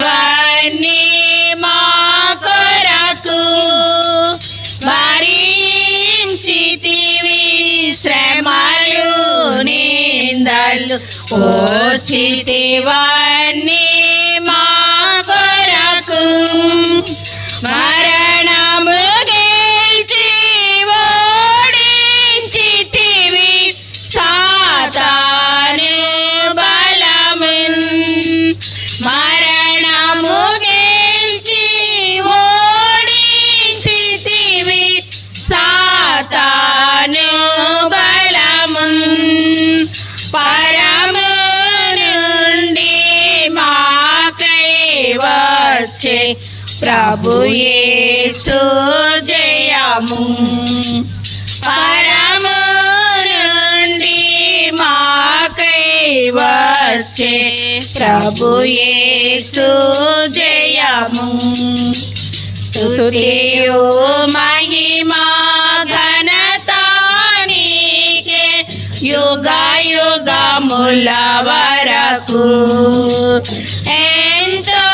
వన్నీ మా కొరకు భరించితివి శ్రమలు నిందలు ఓర్చితివన్నీ మా కొరకు మరణము గెలిచి ఓడించితివి సాతాను బలమున్ మరణము గెలిచి ఓడించితివి సాతాను బలమున్ పరము నుండి మాకై వచ్చే ప్రభు యేసు జయము పరము నుండి మాకై వచ్చే ప్రభు యేసు జయము స్తుతియు మహిమా ఘనత నీకే యుగ యుగముల వరకు ఎంతో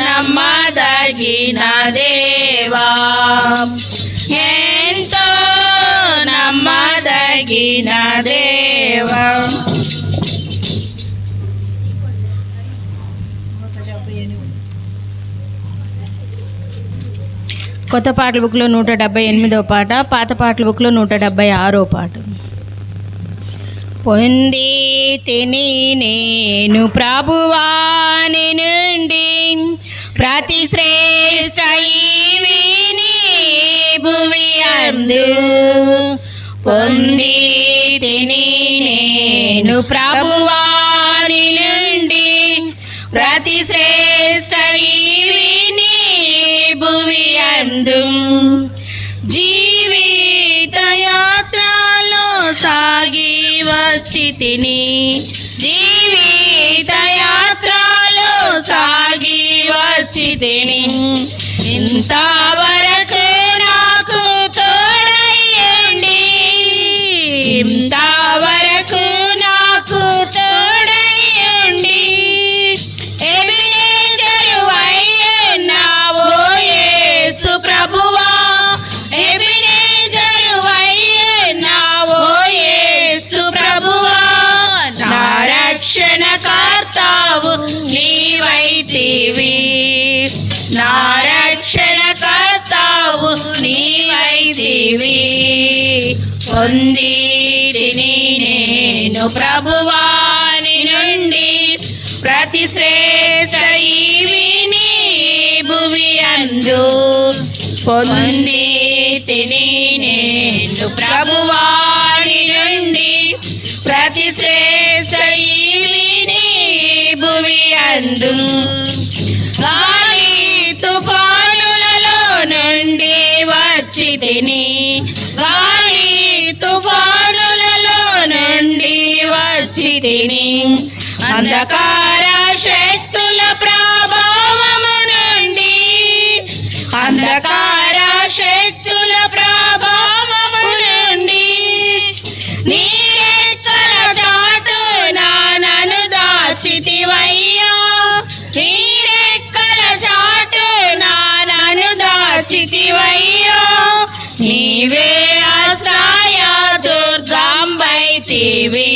నమ్మదగిన దేవా ఎంతో నమ్మదగిన దేవా. కొత్త పాటల బుక్లో 178వ పాట, పాత పాటల బుక్లో 176వ పాట. పొంది తిని నేను ప్రభువాని నుండి ప్రతి శ్రేష్ఠ ఈవిని భువి అందు పొంది తిని నేను ప్రభువాని నుండి ప్రతి శ్రేష్ఠ ఈవిని భువి అందు జీవిత యాత్రలో సాగి వచ్చితిని జీవిత యాత్రలో సాగి వచ్చితిని ఇంతవరకు నాకు తోడయ్యండి ఇంతవరకు నాకు తోడయ్యండి ఎబినేజరు అయ్యన్నావో యేసు ప్రభువా ఎబినేజరు అయ్యన్నావో యేసు ప్రభువా నా రక్షణ కర్తావు నీవైతివి నా రక్షణ కర్తావు నీవైతివి పొంది తిని నేను ప్రభువాని నుండి ప్రతి శ్రేష్ఠ ఈవిని భువి అందు పొంది తిని నేను ప్రభువాని నుండి ప్రతి శ్రేష్ఠ ఈవిని భువి అందు గాలి తుఫానులలో నుండి వచ్చితిని గాలి తుఫానులలో నుండి వచ్చితిని అంధకార శక్తుల ప్రభావము నుండి అంధకార శక్తుల ప్రభావము నుండి నీ రెక్కల చాటున నన్ను దాచితివయ్యా నీ రెక్కల చాటున నన్ను దాచితివయ్యా నీవే ఆశ్రయ దుర్గంబైతివి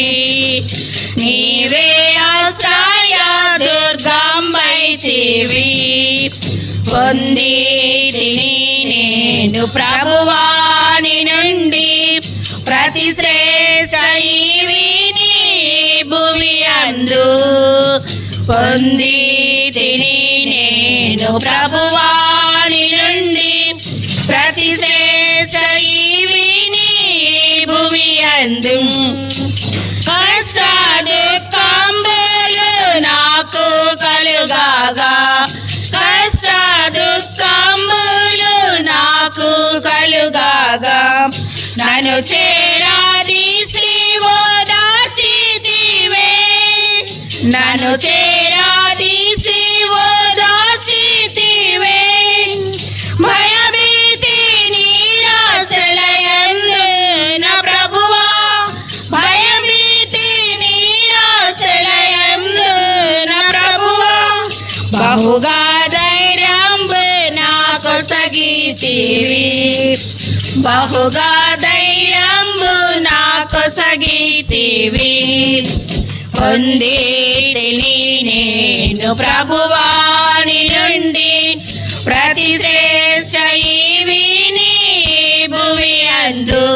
నీవే ఆశ్రయ దుర్గంబైతివి పొంది తిని నేను ప్రభువాని నుండి ప్రతి శ్రేష్ఠ ఈవిని భువి అందు పొంది తిని నేను ప్రభువాని నుండి ప్రతి శ్రేష్ఠ ఈవిని భువి అందు కష్ట దుఃఖంబులు నాకు కలుగాగా కష్ట దుఃఖంబులు నాకు కలుగాగా నన్ను చేరాదీసి ఓదార్చితివే నన్ను చేరాదీసి ఓదార్చితివే భయభీతి నిరాశలయందు నా ప్రభువా భయభీతి నిరాశలయందు బహుగా ధైర్యంబు నాకొసగితివి, బహుగా ధైర్యంబు నాకొసగితివి. పొందితిని నేను ప్రభువాని నుండి ప్రతి శ్రేష్ఠ ఈవిని భువి అందు.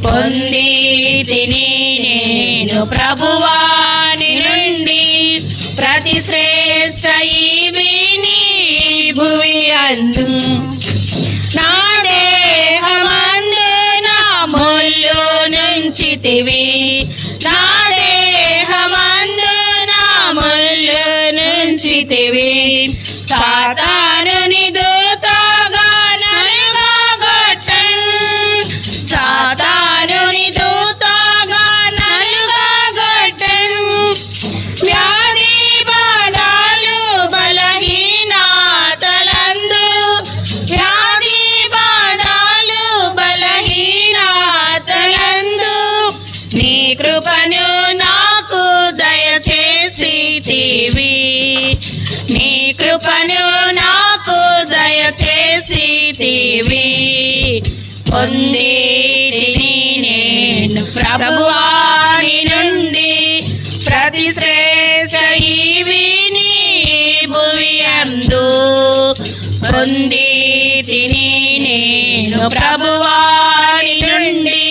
పొందితిని నేను ప్రభువాని నుండి ప్రతి శ్రేష్ఠ ఈవిని భువి అందు. నా దేహమందు నా ముళ్ళు నుంచితివి, నా దేహమందు నా ముళ్ళు నుంచితివి. సాతానుని దూతగా నలుగగొట్టెను, సాతానుని దూతగా నలుగగొట్టెను. వ్యాధి బాధలు బలహీనతలందు, వ్యాధి బాధలు బలహీనతలందు నీ కృపను నాకు దయచేసితివి, నీ కృపను నాకు దయచేసితివి. పొందితిని నేను ప్రభువాని నుండి ప్రతి శ్రేష్ఠ ఈవిని భువి అందు. పొందితిని నేను ప్రభువాని నుండి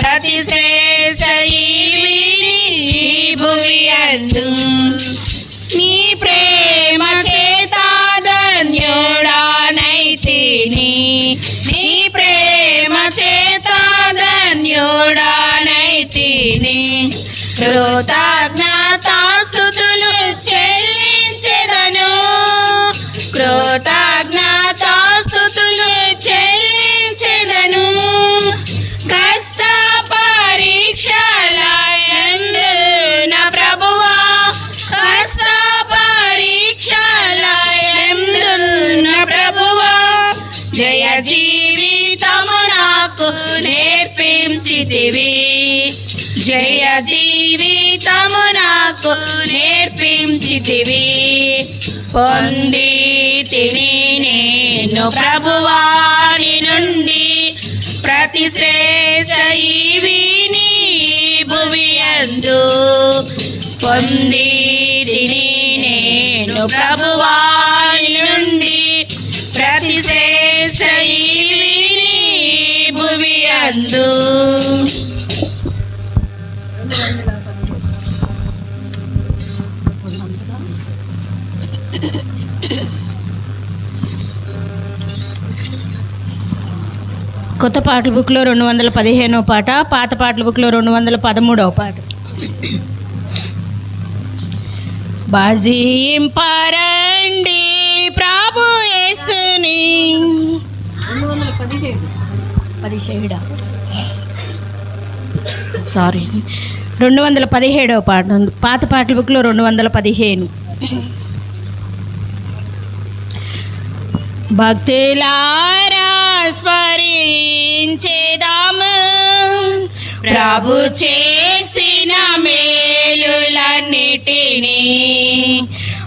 ప్రతి శ్రేష్ఠ ఈవిని భువి అందు. నీ ప్రేమ చేత ధన్యుడానైతిని, నీ ప్రేమ చేత ధన్యుడానైతిని. కృతజ్ఞతాస్తుతులు చెల్లించెదను, కృతజ్ఞతాస్తుతులు చెల్లించెదను. కష్ట పరీక్షల యందు నా ప్రభువా, కష్ట పరీక్షల యందు నా ప్రభువా, జయ జీవితము నాకు నేర్పించితివి, జయ జీవితము నాకు నేర్పించితివి. పొందితిని నేను ప్రభువాని నుండి ప్రతి శ్రేష్ఠ ఈవిని భువి అందు. పొందితిని నేను ప్రభువాని నుండి ప్రతి శ్రేష్ఠ ఈవిని భువి అందు. కొత్త పాటల బుక్లో 215వ పాట, పాత పాటల బుక్లో 213వ పాట. బాజింపరండి ప్రభు యేసుని. 217 సారీ 217వ పాట, పాత పాటల బుక్లో 215. భక్తులారా స్మరించెదము ప్రభు చేసిన మేలులన్నిటినీ.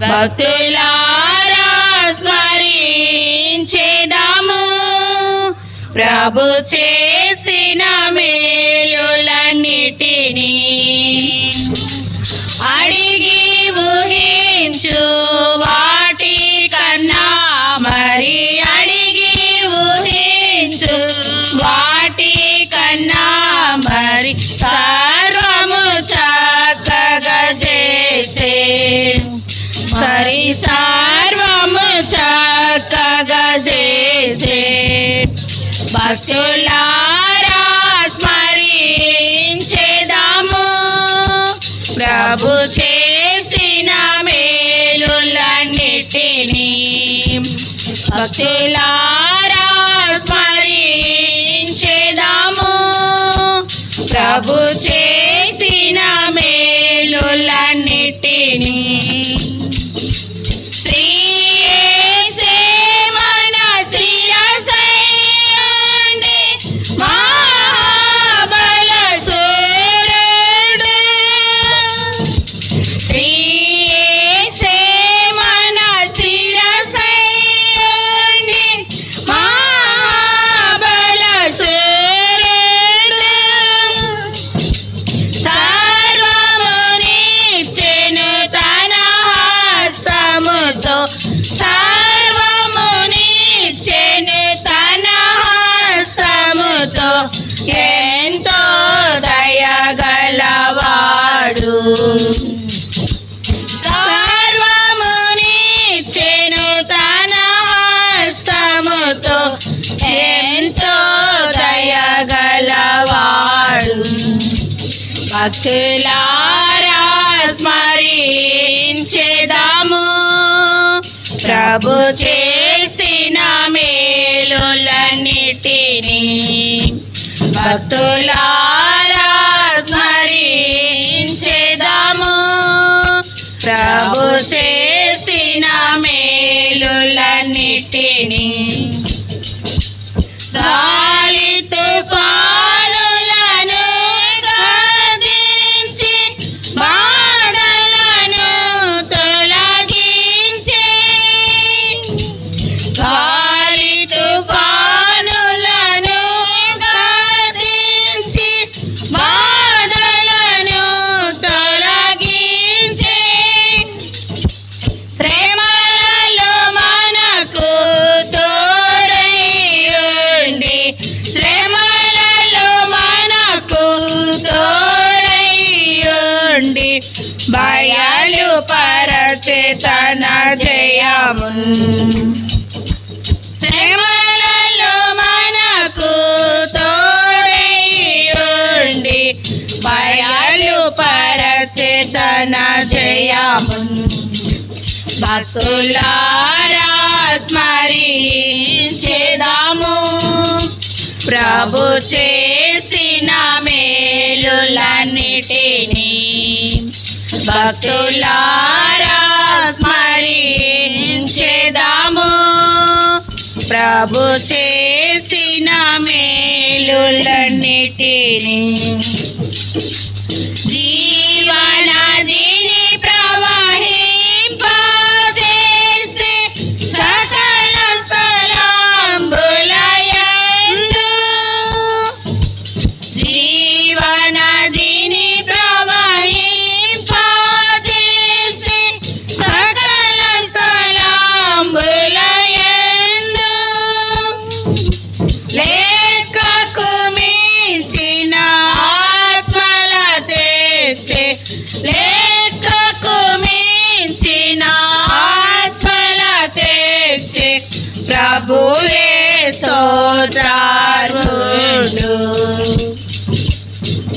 భక్తులారా స్మరించెదము ప్రభు చేసిన మేలులన్నిటినీ. అడిగి ఊహించు వాటి కన్నా మరి, అడిగి ఊహించు వాటి కన్నా మరి సర్వము చక్కగా చేసే, మరి సర్వము చక్కగా చేసే. భక్తులారా స్మరించెదము ప్రభు చేసిన మేలులన్నిటినీ. భక్తులారా స్మరించెదము ప్రభు చేసిన మేలులన్నిటినీ. మన సర్వమునిచ్చెను తన హస్తముతో, ఎంతో దయగలవాడు. భక్తులారా స్మరించెదము ప్రభు చేసిన మేలులన్నిటినీ. భక్తులారా స్మరించెదము ప్రభు చేసిన మేలులన్నిటినీ. గాలి తుఫానులను గద్దించి బాధలను తొలగించి, గాలి తుఫానులను గద్దించి బాధలను తొలగించి, శ్రమలలో మనకు తోడైయుండి, శ్రమలలో మనకు తోడైయుండి, బయలు పరచే తన జయమున్. శ్రమలలో మనకు తోడైయుండి, బయలు పరచే తన జయమున్. భక్తులారా స్మరించెదము ప్రభు చేసిన మేలులన్నిటినీ. భక్తులారా స్మరించెదము ప్రభు చేసిన మేలులన్నిటినీ. జీవనదిని ప్రవహింపజేసి సకల స్థలంబులయందు, జీవనదిని ప్రవహింపజేసి సకల స్థలంబులయందు, లెక్కకు మించిన ఆత్మల తెచ్చే, లెక్కకు మించిన ఆత్మల తెచ్చే ప్రభువే స్తోత్రార్హుడు.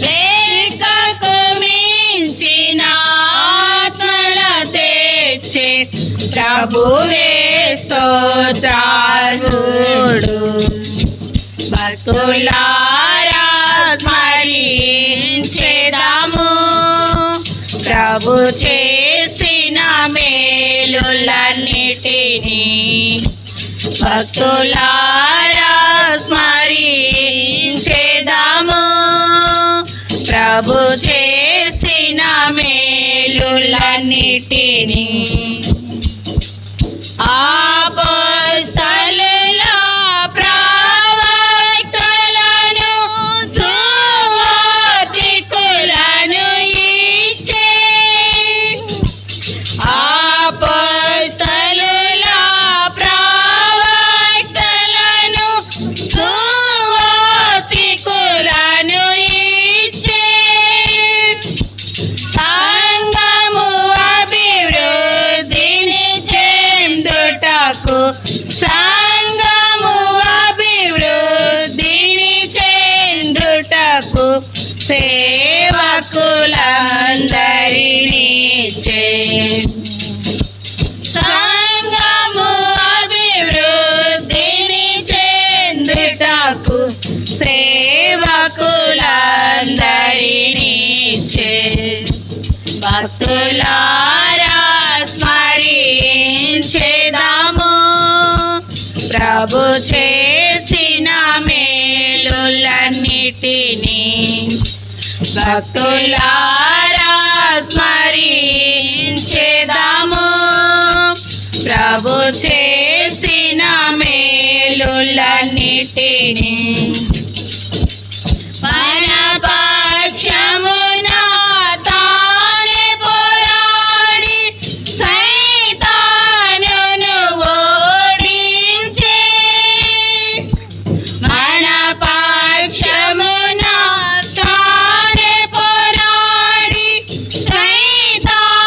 లెక్కకు మించిన ఆత్మల తెచ్చే ప్రభువే స్తోత్రార్హుడు. భక్తులారా స్మరించెదము ప్రభు చేసిన మేలులన్నిటినీ. భక్తులారా స్మరించెదము ప్రభు చేసిన మేలులన్నిటినీ. అపోస్తలుల ప్రవక్తలను సువార్తికులను ఇచ్చే, అపోస్తలుల ప్రవక్తలను సువార్తికులను ఇచ్చే, సంఘము అభివృద్ధిని చెందుటకు, సంఘము అభివృద్ధిని చెందుటకు సేవకులందరినీ చే, సంఘము అభివృద్ధిని చెందుటకు సేవకులందరినీ చే. భక్తులారా స్మరించెదము ప్రభు చేసిన మేలులన్నిటినీ. భక్తులారా స్మరించెదము ప్రభు చేసిన మేలులన్నిటినీ. మన పక్షమున తానే పోరాడి సైతానును ఓడించే, మన పక్షమున తానే పోరాడి సైతాను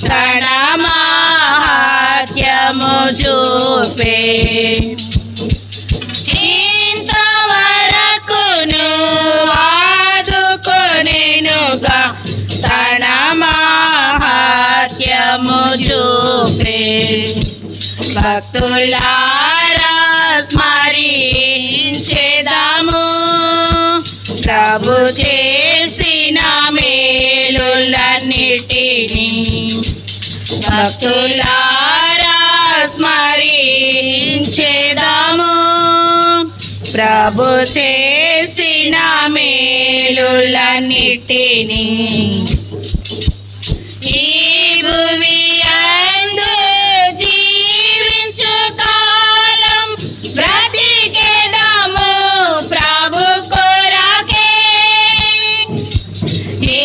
తన మహాత్యము చూపే ఇంతవరకును ఆదుకొనెనుగా తన మహాత్యము చూపే భక్తులారా స్మరించెదము ప్రభు చేసిన మేలులన్నిటినీ భక్తులారా స్మరించెదము ప్రభు చేసిన మేలులన్నిటినీ ఈ భూమి యందు జీవించు కాలం బ్రతికెదము ప్రభు కొరకే ఈ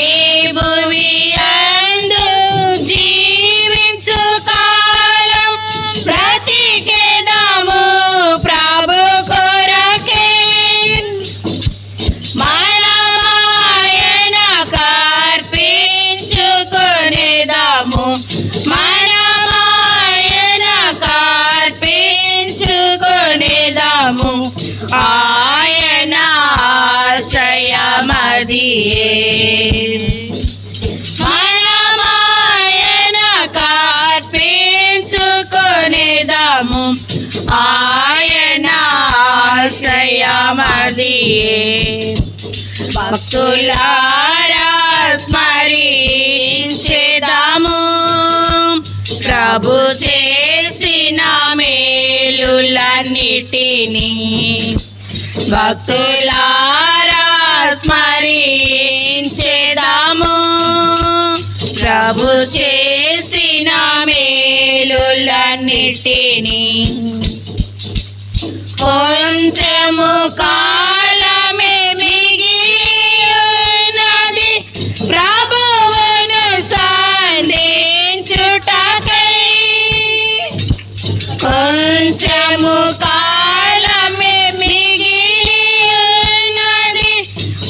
భూమి యందు జీవించు కాలం బ్రతికెదము ప్రభు కొరకే మనమాయన కార్పించుకొనేదము మనమాయన కార్పించుకొనేదము ఆయన ఆశ్రయమదియే మనమాయన కార్పించుకొనేదము ఆయన ఆశ్రయమదియే భక్తులారా స్మరించెదము ప్రభు చేసిన మేలులన్నిటినీ భక్తులారా స్మరించెదము ప్రభు చేసిన మేలులన్నిటినీ కొంచెము కాలమే మిగిలినది ప్రభువును సంధించుటకై కొంచెము కాలమే మిగిలినది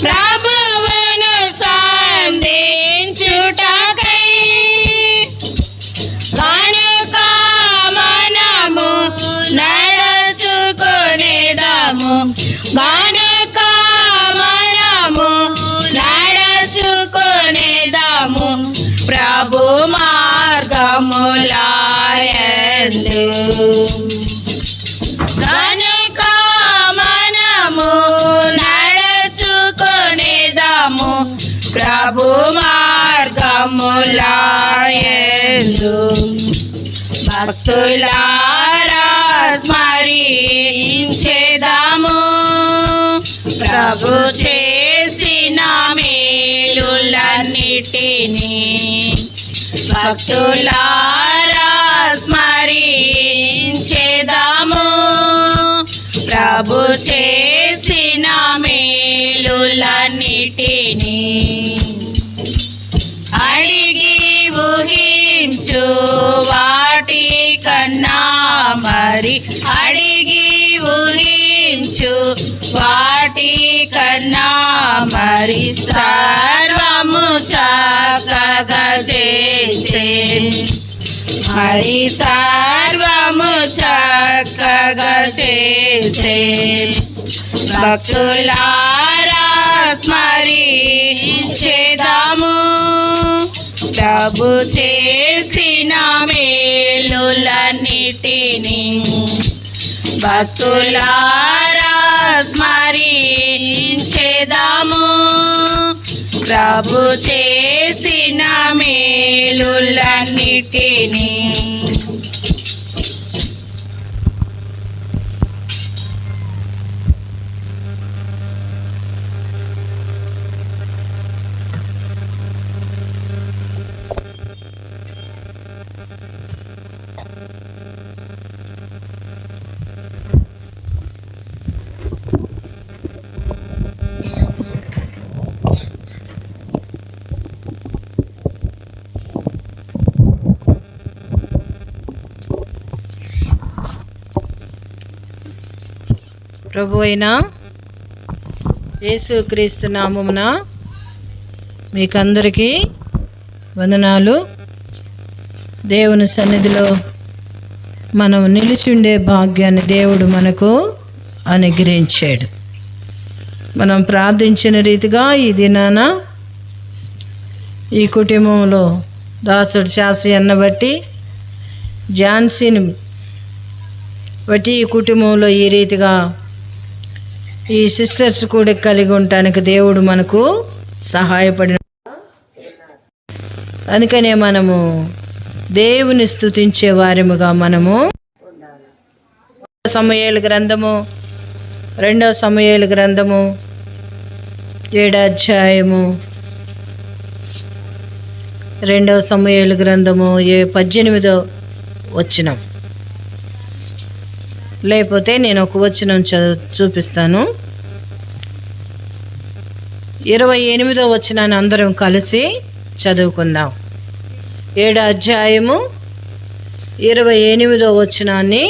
ప్రభువును సంధించుటకై కనుక మనము నడుచుకొనేదము కనుక మనము నడుచుకొనేదము ప్రభు మార్గములయందు కనుక మనము నడుచుకొనేదము ప్రభు మార్గములయందు భక్తులారా స్మరించెదము ప్రభు చేసిన మేలులన్నిటినీ భక్తులారా స్మరించెదము ప్రభు చేసిన మేలులన్నిటినీ అడిగి ఊహించు వాటి కన్నా మరి అడిగి ఊహించు వాటి కన్నా మరి సర్వము చక్కగా చేసే మరి సర్వము చక్కగా చేసే భక్తులారా స్మరించెదము ప్రభు చేసిన మేలులన్నిటినీ భక్తులారా స్మరించెదము ప్రభు చేసిన మేలులన్నిటినీ ప్రభు అయిన యేసుక్రీస్తు నామమున మీకందరికీ వందనాలు. దేవుని సన్నిధిలో మనం నిలిచుండే భాగ్యాన్ని దేవుడు మనకు అనుగ్రహించాడు. మనం ప్రార్థించిన రీతిగా ఈ దినాన ఈ కుటుంబంలో దాసుడు శాస్త్రి అన్న బట్టి ఝాన్సీని బట్టి ఈ కుటుంబంలో ఈ రీతిగా ఈ సిస్టర్స్ కూడా కలిగి ఉండటానికి దేవుడు మనకు సహాయపడిన, అందుకనే మనము దేవుని స్తుతించే వారిముగా మనము సమూయేలు గ్రంథము 2వ సమూయేలు గ్రంథము 7వ అధ్యాయము 2వ సమూయేలు గ్రంథము 18వ వచనం, లేకపోతే నేను ఒక వచనం చూపిస్తాను. 28వ వచనాన్ని అందరం కలిసి చదువుకుందాం. 7వ అధ్యాయము 28వ వచనాన్ని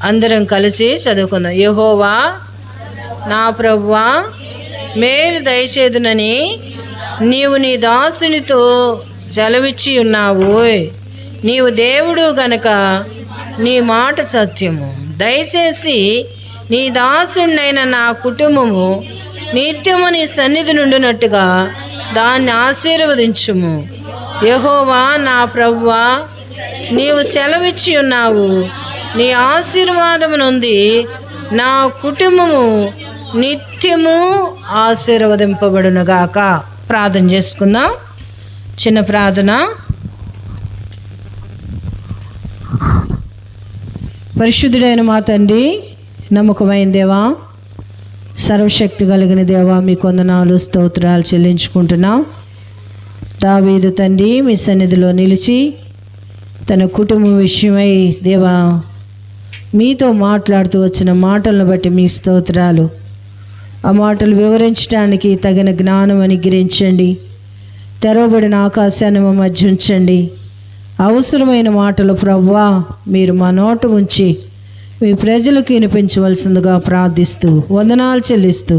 అందరం కలిసి చదువుకుందాం. యెహోవా నా ప్రభువా, మేలు దయచేదునని నీవు నీ దాసునితో సెలవిచ్చి ఉన్నావు. నీవు దేవుడు గనక నీ మాట సత్యము. దయచేసి నీ దాసుడినైన నా కుటుంబము నిత్యము నీ సన్నిధి నుండినట్టుగా దాన్ని ఆశీర్వదించుము. యెహోవా నా ప్రభువా, నీవు సెలవిచ్చి ఉన్నావు. నీ ఆశీర్వాదము నుండి నా కుటుంబము నిత్యము ఆశీర్వదింపబడునుగాక. ప్రార్థన చేసుకుందాం. చిన్న ప్రార్థన. పరిశుద్ధుడైన మా తండ్రి, నమ్మకమైన దేవా, సర్వశక్తి కలిగిన దేవా, మీ వందనాలు స్తోత్రాలు చెల్లించుకుంటున్నాం. దావీదు తండ్రి మీ సన్నిధిలో నిలిచి తన కుటుంబం విషయమై దేవా మీతో మాట్లాడుతూ వచ్చిన మాటలను బట్టి మీ స్తోత్రాలు. ఆ మాటలు వివరించడానికి తగిన జ్ఞానం అనుగ్రహించండి. తెరవబడిన ఆకాశాన్ని మా మధ్య ఉంచండి. అవసరమైన మాటలు ప్రభువా మీరు మా నోట ఉంచి మీ ప్రజలకు వినిపించవలసిందిగా ప్రార్థిస్తూ వందనాలు చెల్లిస్తూ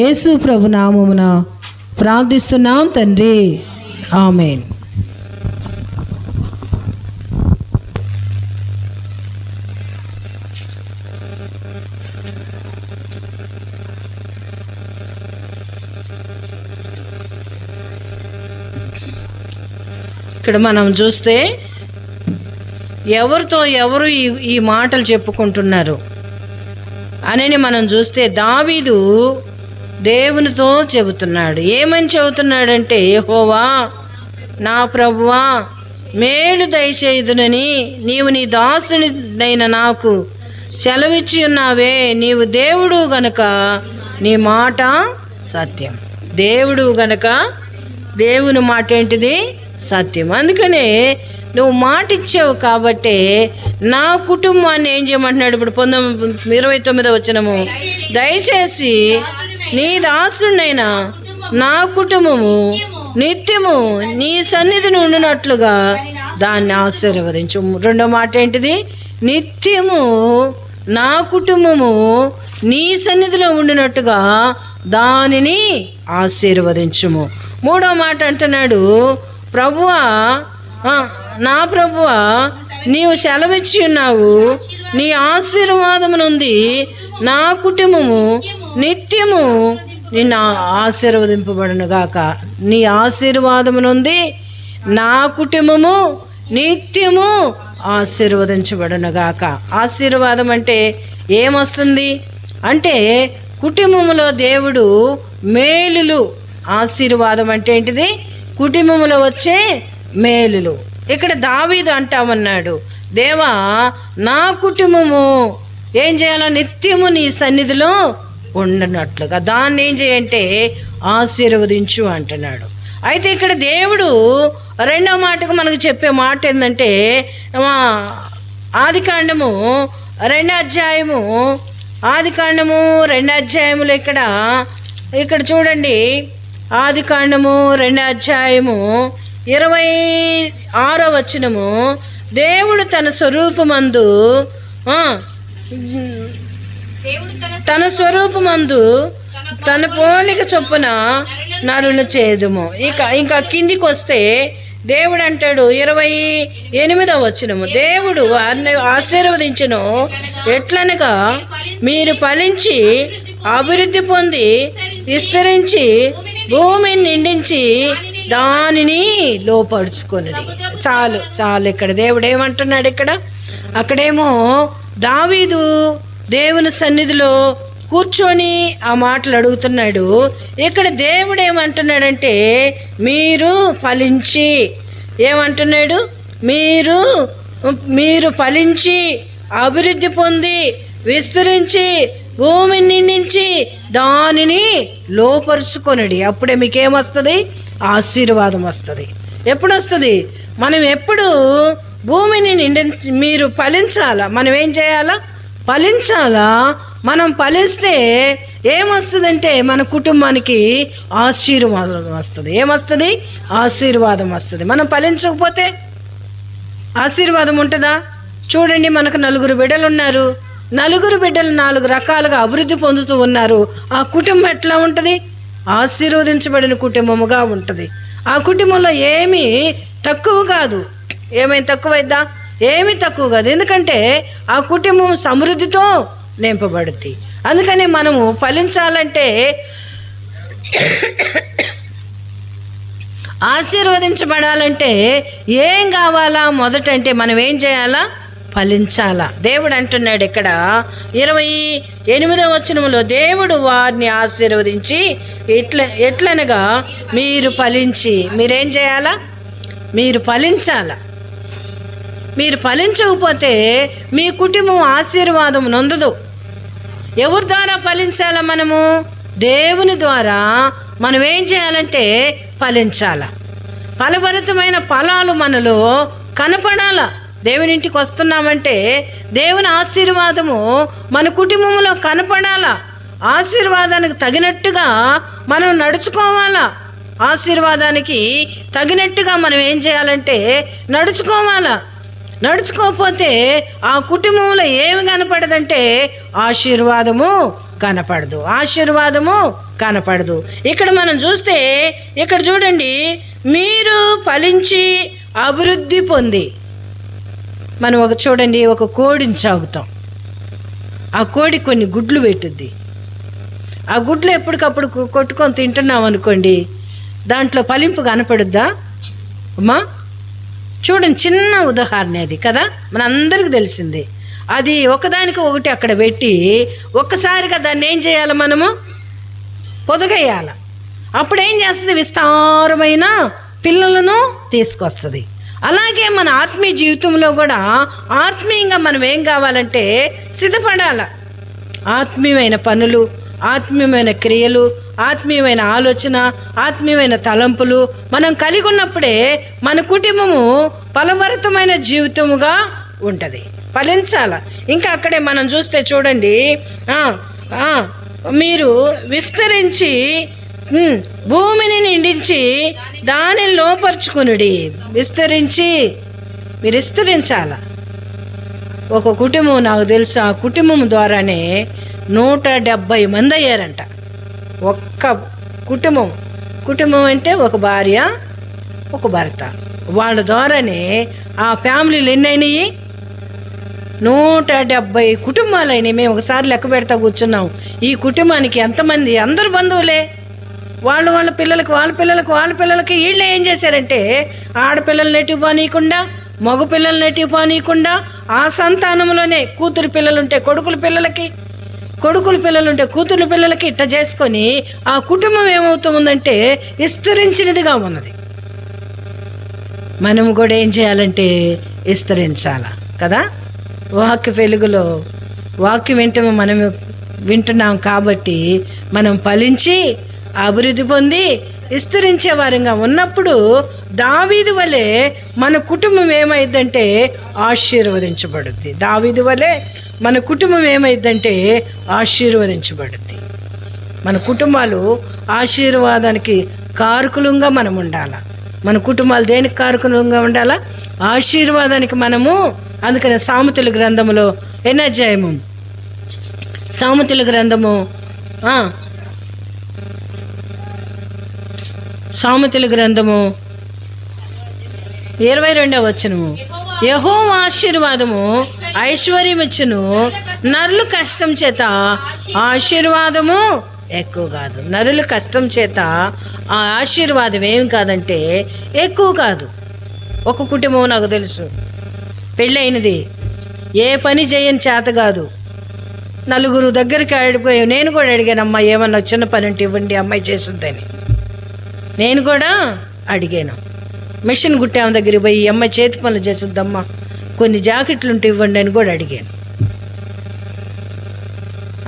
యేసు ప్రభు నామమున ప్రార్థిస్తున్నాం తండ్రి, ఆమేన్. ఇక్కడ మనం చూస్తే ఎవరితో ఎవరు ఈ మాటలు చెప్పుకుంటున్నారు అని మనం చూస్తే దావీదు దేవునితో చెబుతున్నాడు. ఏమని చెబుతున్నాడంటే, యెహోవా నా ప్రభువా, మేలు దయచేయుదునని నీవు నీ దాసునినైన నాకు సెలవిచ్చి ఉన్నావే. నీవు దేవుడు గనక నీ మాట సత్యం. దేవుడు గనక దేవుని మాట ఏంటిది? సత్యం. అందుకనే నువ్వు మాట ఇచ్చావు కాబట్టి నా కుటుంబాన్ని ఏం చేయమంటున్నాడు? ఇప్పుడు 29వ వచనము, దయచేసి నీ దాసునైనా నా కుటుంబము నిత్యము నీ సన్నిధిని ఉండినట్లుగా దాన్ని ఆశీర్వదించు. రెండో మాట ఏంటిది? నిత్యము నా కుటుంబము నీ సన్నిధిలో ఉండినట్టుగా దానిని ఆశీర్వదించుము. మూడో మాట అంటున్నాడు, ప్రభువా నా ప్రభువా, నీవు సెలవిచ్చి ఉన్నావు. నీ ఆశీర్వాదము నుండి నా కుటుంబము నిత్యము నిన్ను ఆశీర్వదింపబడునుగాక. నీ ఆశీర్వాదము నుండి నా కుటుంబము నిత్యము ఆశీర్వదించబడునుగాక. ఆశీర్వాదం అంటే ఏమొస్తుంది అంటే కుటుంబంలో దేవుడు మేలులు. ఆశీర్వాదం అంటే ఏంటిది? కుటుంబంలో వచ్చే మేలులు. ఇక్కడ దావీదు అంటామన్నాడు, దేవా నా కుటుంబము ఏం చేయాలో? నిత్యము నీ సన్నిధిలో ఉండనట్లుగా దాన్ని ఏం చేయంటే ఆశీర్వదించు అంటున్నాడు. అయితే ఇక్కడ దేవుడు రెండో మాటకు మనకు చెప్పే మాట ఏంటంటే, ఆదికాండము 2వ అధ్యాయము, ఆదికాండము 2వ అధ్యాయములో ఇక్కడ చూడండి, ఆదికాండము 2వ అధ్యాయము 26వ వచనము, దేవుడు తన స్వరూపమందు తన పోలిక చొప్పున నరులను చేదుము. ఇంకా కిందికి వస్తే దేవుడు అంటాడు 28వ వచనము, దేవుడు వారిని ఆశీర్వదించును ఎట్లనగా మీరు ఫలించి అభివృద్ధి పొంది విస్తరించి భూమిని నిండించి దానిని లోపరుచుకొనుడి. చాలు చాలు. ఇక్కడ దేవుడు ఏమంటున్నాడు? అక్కడేమో దావీదు దేవుని సన్నిధిలో కూర్చొని ఆ మాటలు అడుగుతున్నాడు. ఇక్కడ దేవుడు ఏమంటున్నాడంటే మీరు ఫలించి, ఏమంటున్నాడు? మీరు ఫలించి అభివృద్ధి పొంది విస్తరించి భూమిని నిండించి దానిని లోపరుచుకొనుడి. అప్పుడే మీకేమొస్తుంది? ఆశీర్వాదం వస్తుంది. ఎప్పుడు వస్తుంది? మనం ఎప్పుడు భూమిని నిండించి మీరు ఫలించాలా. మనం ఏం చేయాలా? ఫలించాలా. మనం ఫలిస్తే ఏమొస్తుందంటే మన కుటుంబానికి ఆశీర్వాదం వస్తుంది. ఏమొస్తుంది? ఆశీర్వాదం వస్తుంది. మనం ఫలించకపోతే ఆశీర్వాదం ఉంటుందా? చూడండి, మనకు 4 బిడ్డలు ఉన్నారు. 4 బిడ్డలు 4 రకాలుగా అభివృద్ధి పొందుతూ ఉన్నారు. ఆ కుటుంబం ఎట్లా ఉంటుంది? ఆశీర్వదించబడిన కుటుంబముగా ఉంటుంది. ఆ కుటుంబంలో ఏమీ తక్కువ కాదు. ఏమైనా తక్కువైద్దా? ఏమీ తక్కువ కాదు. ఎందుకంటే ఆ కుటుంబం సమృద్ధితో నింపబడుద్ది. అందుకని మనము ఫలించాలంటే, ఆశీర్వదించబడాలంటే ఏం కావాలా? మొదటంటే మనం ఏం చేయాలా? ఫలించాలా. దేవుడు అంటున్నాడు ఇక్కడ 28వ వచనంలో, దేవుడు వారిని ఆశీర్వదించి ఎట్లనగా మీరు ఫలించి, మీరేం చేయాలా? మీరు ఫలించాలా. మీరు ఫలించకపోతే మీ కుటుంబం ఆశీర్వాదం నొందదు. ఎవరి ద్వారా ఫలించాలా? మనము దేవుని ద్వారా మనం ఏం చేయాలంటే ఫలించాలా. ఫలభరితమైన ఫలాలు మనలో కనపడాలా. దేవుని ఇంటికి వస్తున్నామంటే దేవుని ఆశీర్వాదము మన కుటుంబంలో కనపడాలా. ఆశీర్వాదానికి తగినట్టుగా మనం నడుచుకోవాలా. ఆశీర్వాదానికి తగినట్టుగా మనం ఏం చేయాలంటే నడుచుకోవాలా. నడుచుకోకపోతే ఆ కుటుంబంలో ఏమి కనపడదంటే ఆశీర్వాదము కనపడదు. ఆశీర్వాదము కనపడదు. ఇక్కడ మనం చూస్తే, ఇక్కడ చూడండి, మీరు ఫలించి అభివృద్ధి పొంది. మనం చూడండి, ఒక కోడిని సాగుతాం. ఆ కోడి కొన్ని గుడ్లు పెట్టుద్ది. ఆ గుడ్లు ఎప్పటికప్పుడు కొట్టుకొని తింటున్నాం అనుకోండి, దాంట్లో ఫలింపు కనపడుద్దా అమ్మా? చూడండి, చిన్న ఉదాహరణ అది కదా, మనందరికీ తెలిసింది. అది ఒకదానికి ఒకటి అక్కడ పెట్టి ఒక్కసారిగా దాన్ని ఏం చేయాలి? మనము పొదగేయాల. అప్పుడు ఏం చేస్తుంది? విస్తారమైన పిల్లలను తీసుకొస్తుంది. అలాగే మన ఆత్మీయ జీవితంలో కూడా ఆత్మీయంగా మనం ఏం కావాలంటే సిద్ధపడాల. ఆత్మీయమైన పనులు, ఆత్మీయమైన క్రియలు, ఆత్మీయమైన ఆలోచన, ఆత్మీయమైన తలంపులు మనం కలిగి ఉన్నప్పుడే మన కుటుంబము ఫలభరితమైన జీవితముగా ఉంటుంది. ఫలించాల. ఇంకా అక్కడే మనం చూస్తే చూడండి, మీరు విస్తరించి భూమిని నిండించి దానిని లోపరుచుకునుడి. విస్తరించి మీరు విస్తరించాల. ఒక కుటుంబం నాకు తెలుసు, ఆ కుటుంబం ద్వారానే 170 మంది అయ్యారంట. ఒక్క కుటుంబం అంటే ఒక భార్య, ఒక భర్త. వాళ్ళ ద్వారానే ఆ ఫ్యామిలీలు ఎన్ని అయినాయి? 170 కుటుంబాలు అయినాయి. మేము ఒకసారి లెక్క పెడతా కూర్చున్నాం. ఈ కుటుంబానికి ఎంతమంది? అందరు బంధువులే. వాళ్ళ పిల్లలకి వీళ్ళు ఏం చేశారంటే ఆడపిల్లలు నెట్టివి పోనీయకుండా, మగ పిల్లలు నెట్టివి పోనీయకుండా, ఆ సంతానంలోనే కూతురు పిల్లలుంటే కొడుకుల పిల్లలుంటే కూతురు పిల్లలకి ఇట్ట చేసుకొని ఆ కుటుంబం ఏమవుతుందంటే విస్తరించినదిగా ఉన్నది. మనం కూడా ఏం చేయాలంటే విస్తరించాల కదా. వాక్య వెలుగులో వాక్యం మనం వింటున్నాం కాబట్టి మనం ఫలించి అభివృద్ధి పొంది విస్తరించే వారంగా ఉన్నప్పుడు దావీదు వలె మన కుటుంబం ఏమైందంటే ఆశీర్వదించబడుద్ది. దావీదు వలె మన కుటుంబం ఏమైందంటే ఆశీర్వదించబడుద్ది. మన కుటుంబాలు ఆశీర్వాదానికి కారకులంగా మనం ఉండాలి. మన కుటుంబాలు దేనికి కారకులంగా ఉండాలా? ఆశీర్వాదానికి మనము. అందుకని సామెతల గ్రంథములో ఎన్నో అధ్యాయము? సామెతల గ్రంథము 6 22వ వచనము, యెహోవా ఆశీర్వాదము ఐశ్వర్యమిచ్చును, నరులు కష్టం చేత ఆశీర్వాదము ఎక్కువ కాదు. నరులు కష్టం చేత ఆ ఆశీర్వాదం ఏం కాదంటే ఎక్కువ కాదు. ఒక కుటుంబం నాకు తెలుసు, పెళ్ళైనది, ఏ పని చేయని చేత కాదు. నలుగురు దగ్గరికి అడిగిపోయావు. నేను కూడా అడిగాను, అమ్మ ఏమన్నా చిన్న పని ఉంటే ఇవ్వండి, అమ్మాయి చేస్తుందని. నేను కూడా అడిగాను. మిషన్ గుట్టామ దగ్గరికి పోయి, అమ్మాయి చేతి పనులు చేస్తుందమ్మా, కొన్ని జాకెట్లు ఉంటే ఇవ్వండి అని కూడా అడిగాను.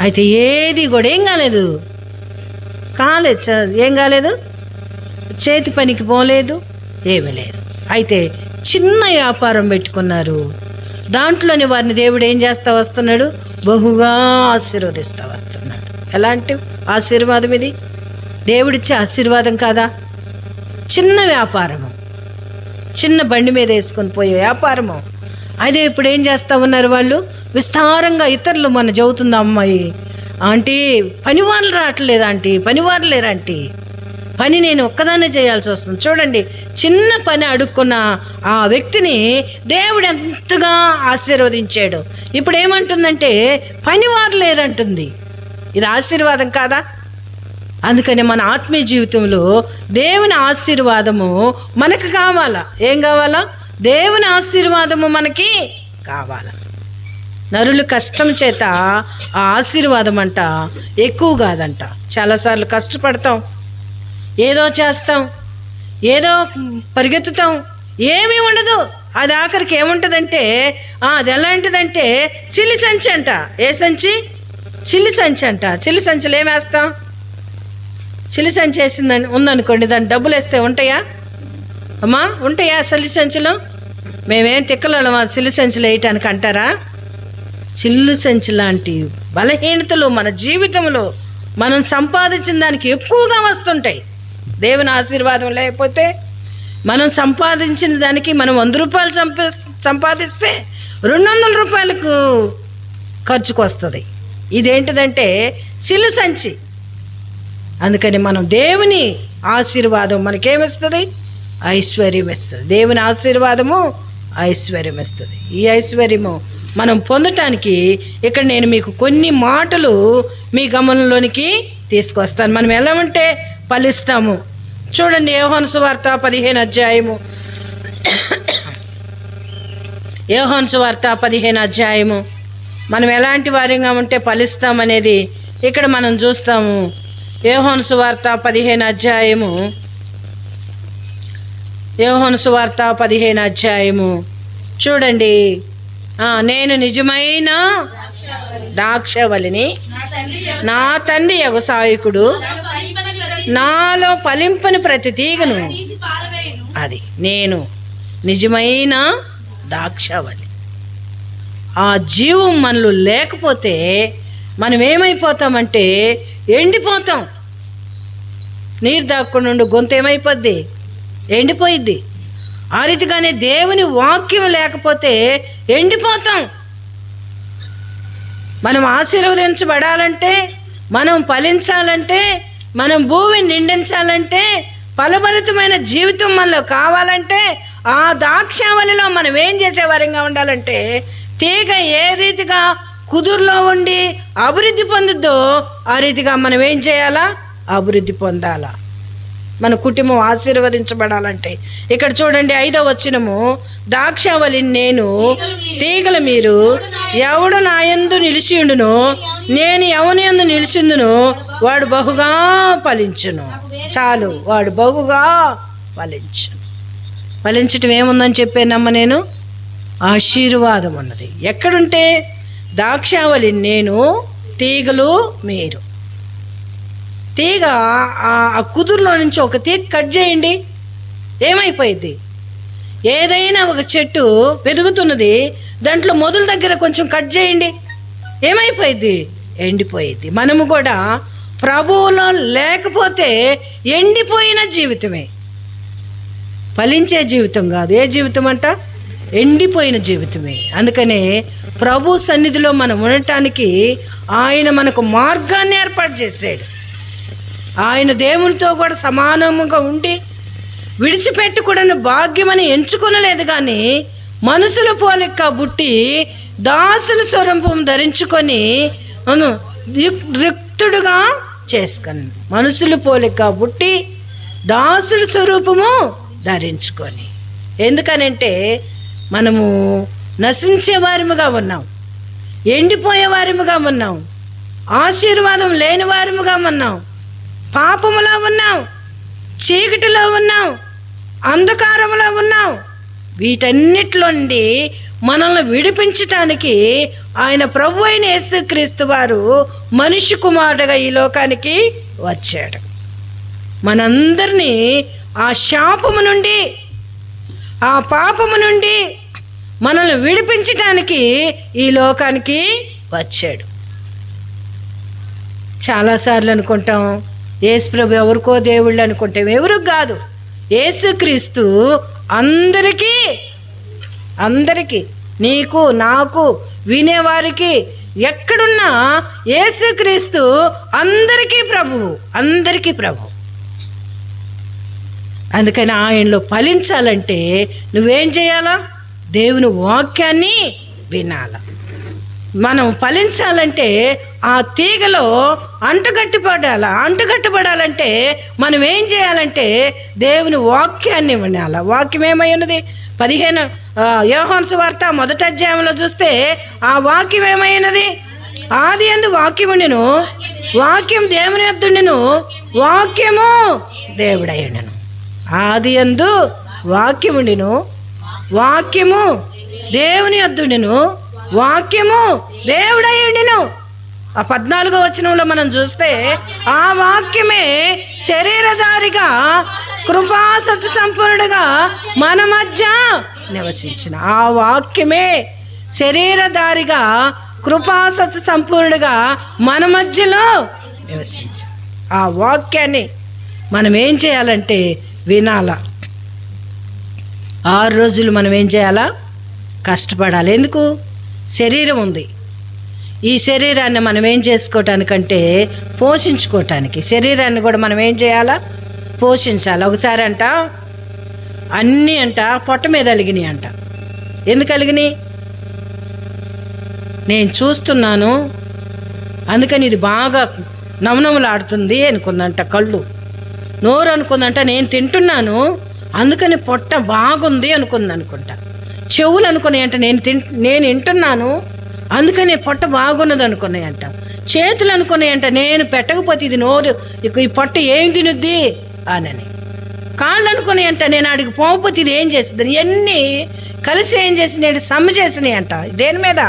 అయితే ఏది కూడా ఏం కాలేదు, ఏం కాలేదు, చేతి పనికి పోలేదు, ఏమీ లేదు. అయితే చిన్న వ్యాపారం పెట్టుకున్నారు. దాంట్లోని వారిని దేవుడు ఏం చేస్తా వస్తున్నాడు, బహుగా ఆశీర్వదిస్తూ వస్తున్నాడు. ఎలాంటి ఆశీర్వాదం ఇది? దేవుడిచ్చే ఆశీర్వాదం కాదా? చిన్న వ్యాపారము, చిన్న బండి మీద వేసుకొని పోయే వ్యాపారము. అదే ఇప్పుడు ఏం చేస్తూ ఉన్నారు వాళ్ళు, విస్తారంగా ఇతరులు మన చదువుతుంది అమ్మాయి, ఆంటీ పనివాళ్ళు రావట్లేదు, ఆంటీ పనివారు లేరు, ఆంటీ పని నేను ఒక్కదాన్నే చేయాల్సి వస్తుంది. చూడండి, చిన్న పని అడుక్కున్న ఆ వ్యక్తిని దేవుడు ఎంతగా ఆశీర్వదించాడు. ఇప్పుడు ఏమంటుందంటే పనివారు లేరంటుంది. ఇది ఆశీర్వాదం కాదా? అందుకని మన ఆత్మీయ జీవితంలో దేవుని ఆశీర్వాదము మనకు కావాలా? ఏం కావాలా? దేవుని ఆశీర్వాదము మనకి కావాలా. నరులు కష్టం చేత ఆ ఆశీర్వాదం అంట ఎక్కువ కాదంట. చాలాసార్లు కష్టపడతాం, ఏదో చేస్తాం, ఏదో పరిగెత్తుతాం, ఏమీ ఉండదు. అది ఆఖరికి ఏముంటుందంటే అది ఎలాంటిదంటే చిల్లి సంచి అంట. ఏ సంచి? చిల్లి సంచి అంట. చిల్లి సంచులు ఏమేస్తాం? చిల్లి సంచి వేసిందని ఉందనుకోండి, దాన్ని డబ్బులు వేస్తే ఉంటాయా అమ్మా? ఉంటాయా చిల్లి సంచిలో? మేమేం తిక్కలేమా చిల్లి సంచులు వేయటానికి అంటారా? చిల్లు సంచి లాంటి బలహీనతలు మన జీవితంలో మనం సంపాదించిన దానికి ఎక్కువగా వస్తుంటాయి. దేవుని ఆశీర్వాదం లేకపోతే మనం సంపాదించిన దానికి మనం 100 రూపాయలు సంపాదిస్తే 200 రూపాయలకు ఖర్చుకు వస్తుంది. ఇదేంటిదంటే చిల్లు సంచి. అందుకని మనం దేవుని ఆశీర్వాదం మనకేమిస్తుంది? ఐశ్వర్యం ఇస్తుంది. దేవుని ఆశీర్వాదము ఐశ్వర్యం ఇస్తుంది. ఈ ఐశ్వర్యము మనం పొందటానికి ఇక్కడ నేను మీకు కొన్ని మాటలు మీ గమనంలోనికి తీసుకొస్తాను. మనం ఎలా ఉంటే ఫలిస్తాము. చూడండి, యోహాను సువార్త 15 అధ్యాయము, యోహాను సువార్త 15 అధ్యాయము. మనం ఎలాంటి వారిగా ఉంటే ఫలిస్తామనేది ఇక్కడ మనం చూస్తాము. యోహాను సువార్త 15 అధ్యాయము, యోహాను సువార్త 15 అధ్యాయము చూడండి. నేను నిజమైన ద్రాక్షవల్లిని, నా తండ్రి వ్యవసాయకుడు, నాలో ఫలింపని ప్రతి తీగను, అది నేను నిజమైన ద్రాక్షవల్లి. ఆ జీవం మనలో లేకపోతే మనం ఏమైపోతామంటే ఎండిపోతాం. నీరు దాక్కుండా గొంతు ఏమైపోద్ది? ఎండిపోయిద్ది. ఆ రీతిగానే దేవుని వాక్యం లేకపోతే ఎండిపోతాం. మనం ఆశీర్వదించబడాలంటే, మనం ఫలించాలంటే, మనం భూమిని నిండించాలంటే, ఫలభరితమైన జీవితం మనలో కావాలంటే, ఆ ద్రాక్షావళిలో మనం ఏం చేసేవారంగా ఉండాలంటే, తీగ ఏ రీతిగా కుదురులో ఉండి అభివృద్ధి పొందుద్దో ఆ రీతిగా మనం ఏం చేయాలా? అభివృద్ధి పొందాలా. మన కుటుంబం ఆశీర్వదించబడాలంటే ఇక్కడ చూడండి 5వ వచనము, ద్రాక్షావళిని నేను, తీగల మీరు, ఎవడు నా యందు నిలిచిండును, నేను ఎవని యందు నిలిచిందును వాడు బహుగా ఫలించును. చాలు, వాడు బహుగా ఫలించును. ఫలించటం ఏముందని చెప్పానమ్మ నేను? ఆశీర్వాదం ఉన్నది. ఎక్కడుంటే? ద్రాక్షావళిని నేను, తీగలు మీరు. తీగ ఆ కుదురులో నుంచి ఒక తీగ కట్ చేయండి, ఏమైపోయింది? ఏదైనా ఒక చెట్టు పెరుగుతున్నది, దాంట్లో మొదల దగ్గర కొంచెం కట్ చేయండి, ఏమైపోయింది? ఎండిపోయింది. మనము కూడా ప్రభువులో లేకపోతే ఎండిపోయిన జీవితమే, ఫలించే జీవితం కాదు. ఏ జీవితం అంట? ఎండిపోయిన జీవితమే. అందుకనే ప్రభు సన్నిధిలో మనం ఉండటానికి ఆయన మనకు మార్గాన్ని ఏర్పాటు చేశాడు. ఆయన దేవునితో కూడా సమానంగా ఉండి విడిచిపెట్టుకుడని భాగ్యమని ఎంచుకొనలేదు, కానీ మనుషుల పోలిక బుట్టి దాసుల స్వరూపం ధరించుకొని రిక్తుడుగా చేసుకొని, మనుషుల పోలిక బుట్టి దాసుడి స్వరూపము ధరించుకొని. ఎందుకనంటే మనము నశించే వారిముగా ఉన్నాం, ఎండిపోయే వారిముగా ఉన్నాం, ఆశీర్వాదం లేని వారిముగా ఉన్నాం, పాపములో ఉన్నాం, చీకటిలో ఉన్నాం, అంధకారములో ఉన్నాం. వీటన్నిటిలో నుండి మనల్ని విడిపించటానికి ఆయన ప్రభు అయిన యేసుక్రీస్తు వారు మనిషి కుమారుడుగా ఈ లోకానికి వచ్చాడు. మనందరినీ ఆ శాపము నుండి, ఆ పాపము నుండి మనల్ని విడిపించటానికి ఈ లోకానికి వచ్చాడు. చాలాసార్లు అనుకుంటాం యేసు ప్రభు ఎవరికో దేవుళ్ళు అనుకుంటాం. ఎవరికి కాదు, యేసుక్రీస్తు అందరికీ నీకు నాకు వినేవారికి ఎక్కడున్నా యేసుక్రీస్తు అందరికీ ప్రభువు. అందుకని ఆయనలో ఫలించాలంటే నువ్వేం చేయాలా? దేవుని వాక్యాన్ని వినాల. మనం ఫలించాలంటే ఆ తీగలో అంటుకట్టబడాలంటే మనం ఏం చేయాలంటే దేవుని వాక్యాన్ని వినాల. వాక్యం ఏమై ఉన్నది? 15 యోహాను సువార్త 1వ అధ్యాయంలో చూస్తే ఆ వాక్యం ఏమైనది? ఆది యందు వాక్యం ఉండెను, వాక్యం దేవుని యొద్ద ఉండెను, వాక్యము దేవుడై ఉండెను. ఆది యందు వాక్యం ఉండెను, వాక్యము దేవుని యొద్ద ఉండెను, వాక్యము దేవుడై ఉండెను. ఆ 14వ వచనంలో మనం చూస్తే ఆ వాక్యమే శరీరధారిగా కృపా సత్య సంపూర్ణుడుగా మన మధ్య నివసించిన. ఆ వాక్యమే శరీరధారిగా కృపా సత్య సంపూర్ణుడుగా మన మధ్యలో నివసించిన. ఆ వాక్యాన్ని మనం ఏం చేయాలంటే వినాలా. 6 రోజులు మనం ఏం చేయాలా? కష్టపడాలి. ఎందుకు? శరీరం ఉంది. ఈ శరీరాన్ని మనం ఏం చేసుకోవటానికంటే పోషించుకోవటానికి. శరీరాన్ని కూడా మనం ఏం చేయాలా? పోషించాలి. ఒకసారి అన్నీ పొట్ట మీద అలిగినాయి అంట. ఎందుకు అలిగినాయి? నేను చూస్తున్నాను అందుకని ఇది బాగా నవనములాడుతుంది అనుకుందంట. కళ్ళు, నోరు అనుకుందంట నేను తింటున్నాను అందుకని పొట్ట బాగుంది అనుకుంటా. చెవులు అనుకున్నాయంట నేను వింటున్నాను అందుకని పొట్ట బాగున్నది అనుకున్నాయంట. చేతులు అనుకున్నాయంట నేను పెట్టకపోతే ఇది నోరు ఈ పొట్ట ఏం తినుద్ది అని. కాళ్ళు అనుకున్నాయంట నేను ఆడికి పోకపోతే ఇది ఏం చేస్తుంది. ఇవన్నీ కలిసి ఏం చేసినాయి? సమ్మె చేసినాయి అంట. దేని మీద?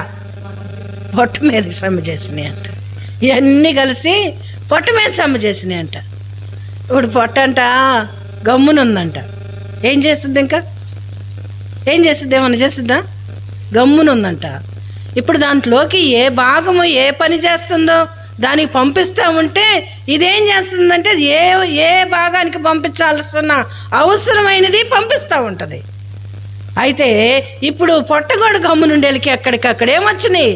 పొట్ట మీద సమ్మె చేసినాయి అంట. ఇవన్నీ కలిసి పొట్ట మీద సమ్మె చేసినాయి అంట. ఇప్పుడు పొట్ట గమ్మునుందంట. ఏం చేస్తుంది? ఇంకా ఏం చేస్తుంది? ఏమన్నా చేస్తుందా? గమ్మునుందంట. ఇప్పుడు దాంట్లోకి ఏ భాగము ఏ పని చేస్తుందో దానికి పంపిస్తూ ఉంటే ఇదేం చేస్తుందంటే ఏ భాగానికి పంపించాల్సిన అవసరమైనది పంపిస్తూ ఉంటుంది. అయితే ఇప్పుడు పొట్టగోడు గమ్మునుండేళ్ళకి ఎక్కడికక్కడ ఏమొచ్చినాయి?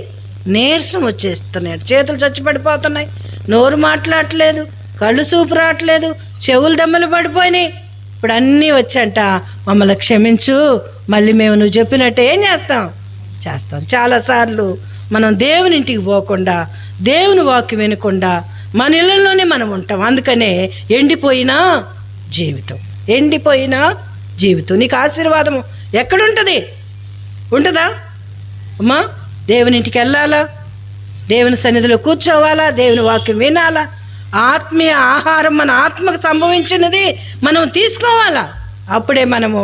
నీరసం వచ్చేస్తున్నాయి, చేతులు చచ్చిపడిపోతున్నాయి, నోరు మాట్లాడట్లేదు, కళ్ళు చూపు రావట్లేదు, చెవులు దెమ్మలు పడిపోయినాయి. ఇప్పుడు అన్నీ వచ్చంట మమ్మల్ని క్షమించు, మళ్ళీ మేము నువ్వు చెప్పినట్టు ఏం చేస్తాం. చాలాసార్లు మనం దేవుని ఇంటికి పోకుండా దేవుని వాక్యం వినకుండా మన ఇళ్ళల్లోనే మనం ఉంటాం. అందుకనే ఎండిపోయిన జీవితం. నీకు ఆశీర్వాదము ఎక్కడుంటుంది? ఉంటుందా అమ్మా? దేవుని ఇంటికి వెళ్ళాలా, దేవుని సన్నిధిలో కూర్చోవాలా, దేవుని వాక్యం వినాలా, ఆత్మీయ ఆహారం మన ఆత్మకు సంభవించినది మనం తీసుకోవాలా. అప్పుడే మనము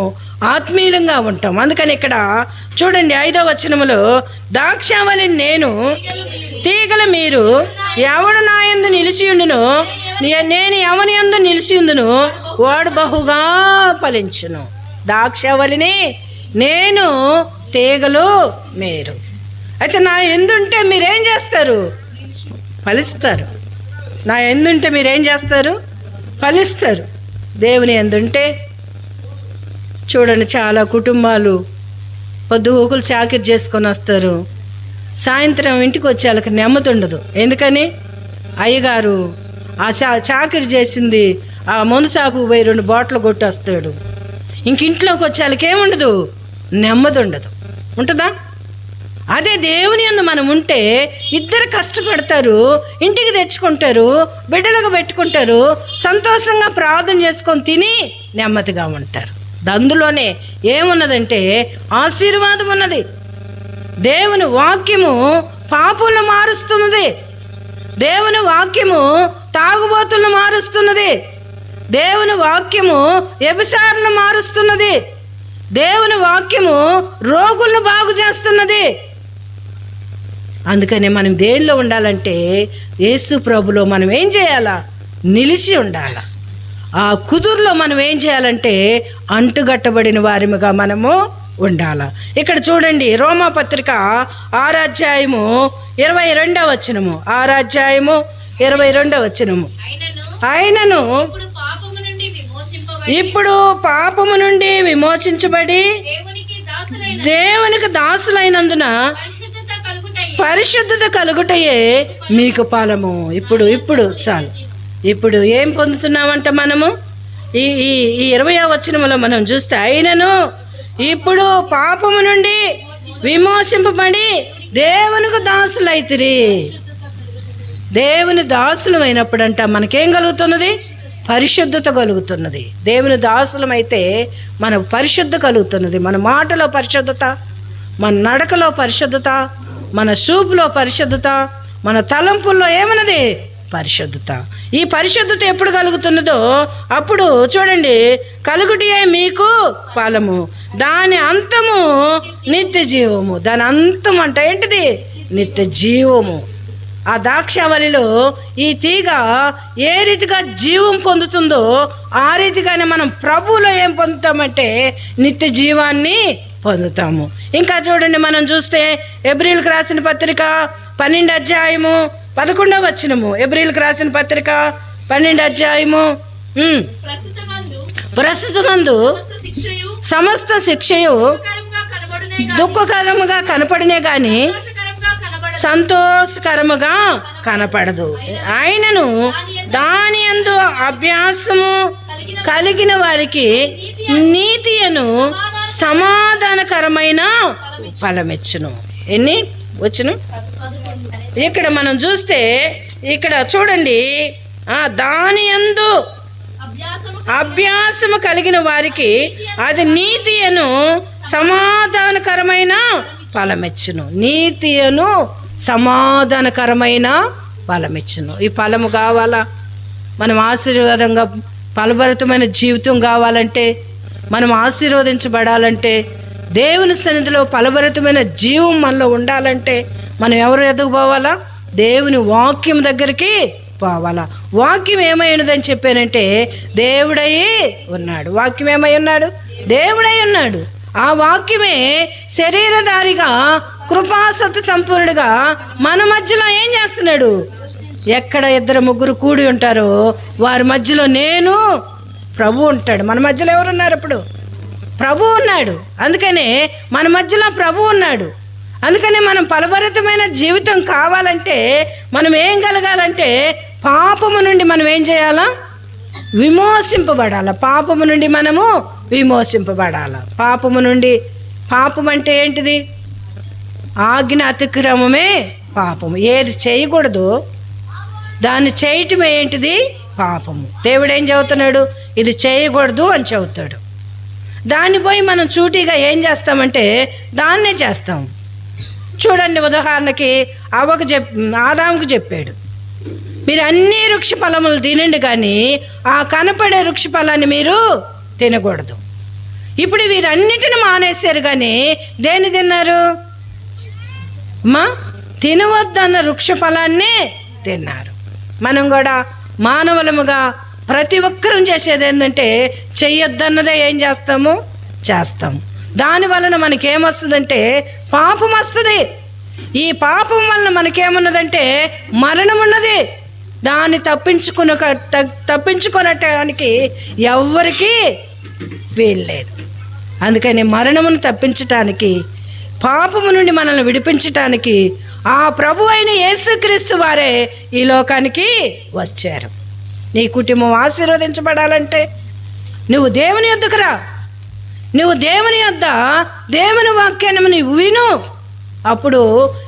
ఆత్మీయంగా ఉంటాం. అందుకని ఇక్కడ చూడండి 5వ వచనములో ద్రాక్షావళి నేను, తీగల మీరు, ఎవడు నా యందు నిలిచి ఉండును, నేను ఎవని యందు నిలిచి ఉండును వాడు బహుగా ఫలించును. ద్రాక్షావళిని నేను, తీగలు మీరు. అయితే నా ఎందుంటే మీరేం చేస్తారు? ఫలిస్తారు. నా ఎందుంటే మీరేం చేస్తారు? ఫలిస్తారు. దేవుని ఎందుంటే చూడండి, చాలా కుటుంబాలు పొద్దుగూకులు చాకిరి చేసుకొని వస్తారు, సాయంత్రం ఇంటికి వచ్చి వాళ్ళకి నెమ్మది ఉండదు. ఎందుకని? అయ్యగారు ఆ చాకిరి చేసింది ఆ మందు షాపుకు పోయి 2 బాటిల్ కొట్టేస్తాడు. ఇంక ఇంట్లోకి వచ్చే వాళ్ళకి ఏముండదు, నెమ్మది ఉండదు. ఉంటుందా? అదే దేవుని యందు మనం ఉంటే ఇద్దరు కష్టపడతారు, ఇంటికి తెచ్చుకుంటారు, బిడ్డలకు పెట్టుకుంటారు, సంతోషంగా ప్రార్థన చేసుకొని తిని నెమ్మదిగా ఉంటారు. అందులోనే ఏమున్నదంటే ఆశీర్వాదం ఉన్నది. దేవుని వాక్యము పాపులను మారుస్తున్నది. దేవుని వాక్యము తాగుబోతులను మారుస్తున్నది. దేవుని వాక్యము వ్యభిచారులను మారుస్తున్నది. దేవుని వాక్యము రోగులను బాగు చేస్తున్నది. అందుకనే మనం దేనిలో ఉండాలంటే యేసు ప్రభులో మనం ఏం చేయాలా? నిలిచి ఉండాలా. ఆ కుదురులో మనం ఏం చేయాలంటే అంటుగట్టబడిన వారిగా మనము ఉండాలా. ఇక్కడ చూడండి, రోమాపత్రిక 6వ అధ్యాయము 22వ వచనము. 6వ అధ్యాయము 22వ వచనము. ఆయనను ఇప్పుడు పాపము నుండి విమోచించబడి దేవునికి దాసులైనందున పరిశుద్ధత కలుగుటయే మీకు ఫలము. ఇప్పుడు చాలు. ఇప్పుడు ఏం పొందుతున్నామంట మనము? ఈ 20వ వచనములో మనం చూస్తే, ఆయనను ఇప్పుడు పాపము నుండి విమోచింపబడి దేవునికి దాసులైతిరి. దేవుని దాసులం అయినప్పుడంట మనకేం కలుగుతున్నది? పరిశుద్ధత కలుగుతున్నది. దేవుని దాసులమైతే మనకు పరిశుద్ధత కలుగుతున్నది. మన మాటలో పరిశుద్ధత, మన నడకలో పరిశుద్ధత, మన చూపులో పరిశుద్ధత, మన తలంపుల్లో ఏమన్నది? పరిశుద్ధత. ఈ పరిశుద్ధత ఎప్పుడు కలుగుతున్నదో అప్పుడు చూడండి, కలుగుటియే మీకు ఫలము, దాని అంతము నిత్య జీవము. దాని అంతం అంటే ఏంటిది? నిత్య జీవము. ఆ ద్రాక్షావళిలో ఈ తీగ ఏ రీతిగా జీవం పొందుతుందో ఆ రీతిగానే మనం ప్రభువులో ఏం పొందుతామంటే నిత్య జీవాన్ని పొందుతాము. ఇంకా చూడండి, మనం చూస్తే ఎబ్రీయులకు రాసిన పత్రిక 12వ అధ్యాయము 11వ వచనము. ఎబ్రీయులకు రాసిన పత్రిక 12వ అధ్యాయము. ప్రస్తుతమందు సమస్త శిక్షయు దుఃఖకరముగా కనపడినే గాని సంతోషకరముగా కనపడదు. ఆయనను దాని యందు అభ్యాసము కలిగిన వారికి నీతియను సమాధానకరమైన ఫలమిచ్చును. ఎన్ని వచ్చును? ఇక్కడ మనం చూస్తే ఇక్కడ చూడండి, దాని యందు అభ్యాసము కలిగిన వారికి అది నీతియను సమాధానకరమైన ఫలమిచ్చును. నీతియను సమాధానకరమైన ఫలమిచ్చును. ఈ ఫలము కావాలా? మనం ఆశీర్వాదంగా ఫలభరితమైన జీవితం కావాలంటే, మనం ఆశీర్వదించబడాలంటే, దేవుని సన్నిధిలో ఫలభరితమైన జీవం మనలో ఉండాలంటే మనం ఎవరు ఎదుగు పోవాలా? దేవుని వాక్యం దగ్గరికి పోవాలా. వాక్యం ఏమై ఉన్నదని చెప్పానంటే దేవుడై ఉన్నాడు. వాక్యం ఏమై ఉన్నాడు? దేవుడై ఉన్నాడు. ఆ వాక్యమే శరీరధారిగా కృపాసత్య సంపూర్ణుడిగా మన మధ్యలో ఏం చేస్తున్నాడు? ఎక్కడ 2-3 కూడి ఉంటారో వారి మధ్యలో నేను ప్రభు ఉంటాడు. మన మధ్యలో ఎవరున్నారు? అప్పుడు ప్రభు ఉన్నాడు. అందుకనే మన మధ్యలో ప్రభు ఉన్నాడు. అందుకనే మనం ఫలభరితమైన జీవితం కావాలంటే మనం ఏం కలగాలంటే పాపము నుండి మనం ఏం చేయాలా? విమోచింపబడాల. పాపము నుండి మనము విమోచింపబడాల. పాపము నుండి, పాపం అంటే ఏంటిది? ఆజ్ఞ అతిక్రమమే పాపము. ఏది చేయకూడదు దాన్ని చేయటమే ఏంటిది? పాపము. దేవుడు ఏం చెబుతున్నాడు? ఇది చేయకూడదు అని చెబుతాడు. దాన్ని పోయి మనం చూటిగా ఏం చేస్తామంటే దాన్నే చేస్తాం. చూడండి, ఉదాహరణకి ఆదాముకు చెప్పాడు, మీరు అన్ని వృక్ష ఫలములు తినండి కానీ ఆ కనపడే వృక్ష ఫలాన్ని మీరు తినకూడదు. ఇప్పుడు వీరన్నిటిని మానేశారు కానీ దేన్ని తిన్నారు? తినవద్దన్న వృక్ష ఫలాన్ని తిన్నారు. మనం కూడా మానవులముగా ప్రతి ఒక్కరూ చేసేది ఏంటంటే చెయ్యొద్దన్నదే ఏం చేస్తాము? చేస్తాము. దాని వలన మనకేమొస్తుందంటే పాపం వస్తుంది. ఈ పాపం వలన మనకేమున్నదంటే మరణం ఉన్నది. దాన్ని తప్పించుకునటానికి ఎవ్వరికీ వీల్లేదు. అందుకని మరణమును తప్పించటానికి, పాపము నుండి మనల్ని విడిపించటానికి ఆ ప్రభు అయిన యేసుక్రీస్తు వారే ఈ లోకానికి వచ్చారు. నీ కుటుంబం ఆశీర్వదించబడాలంటే నువ్వు దేవుని యొద్దకు రా. నువ్వు దేవుని యొద్ద దేవుని వాక్యాన్ని నీవు విను. అప్పుడు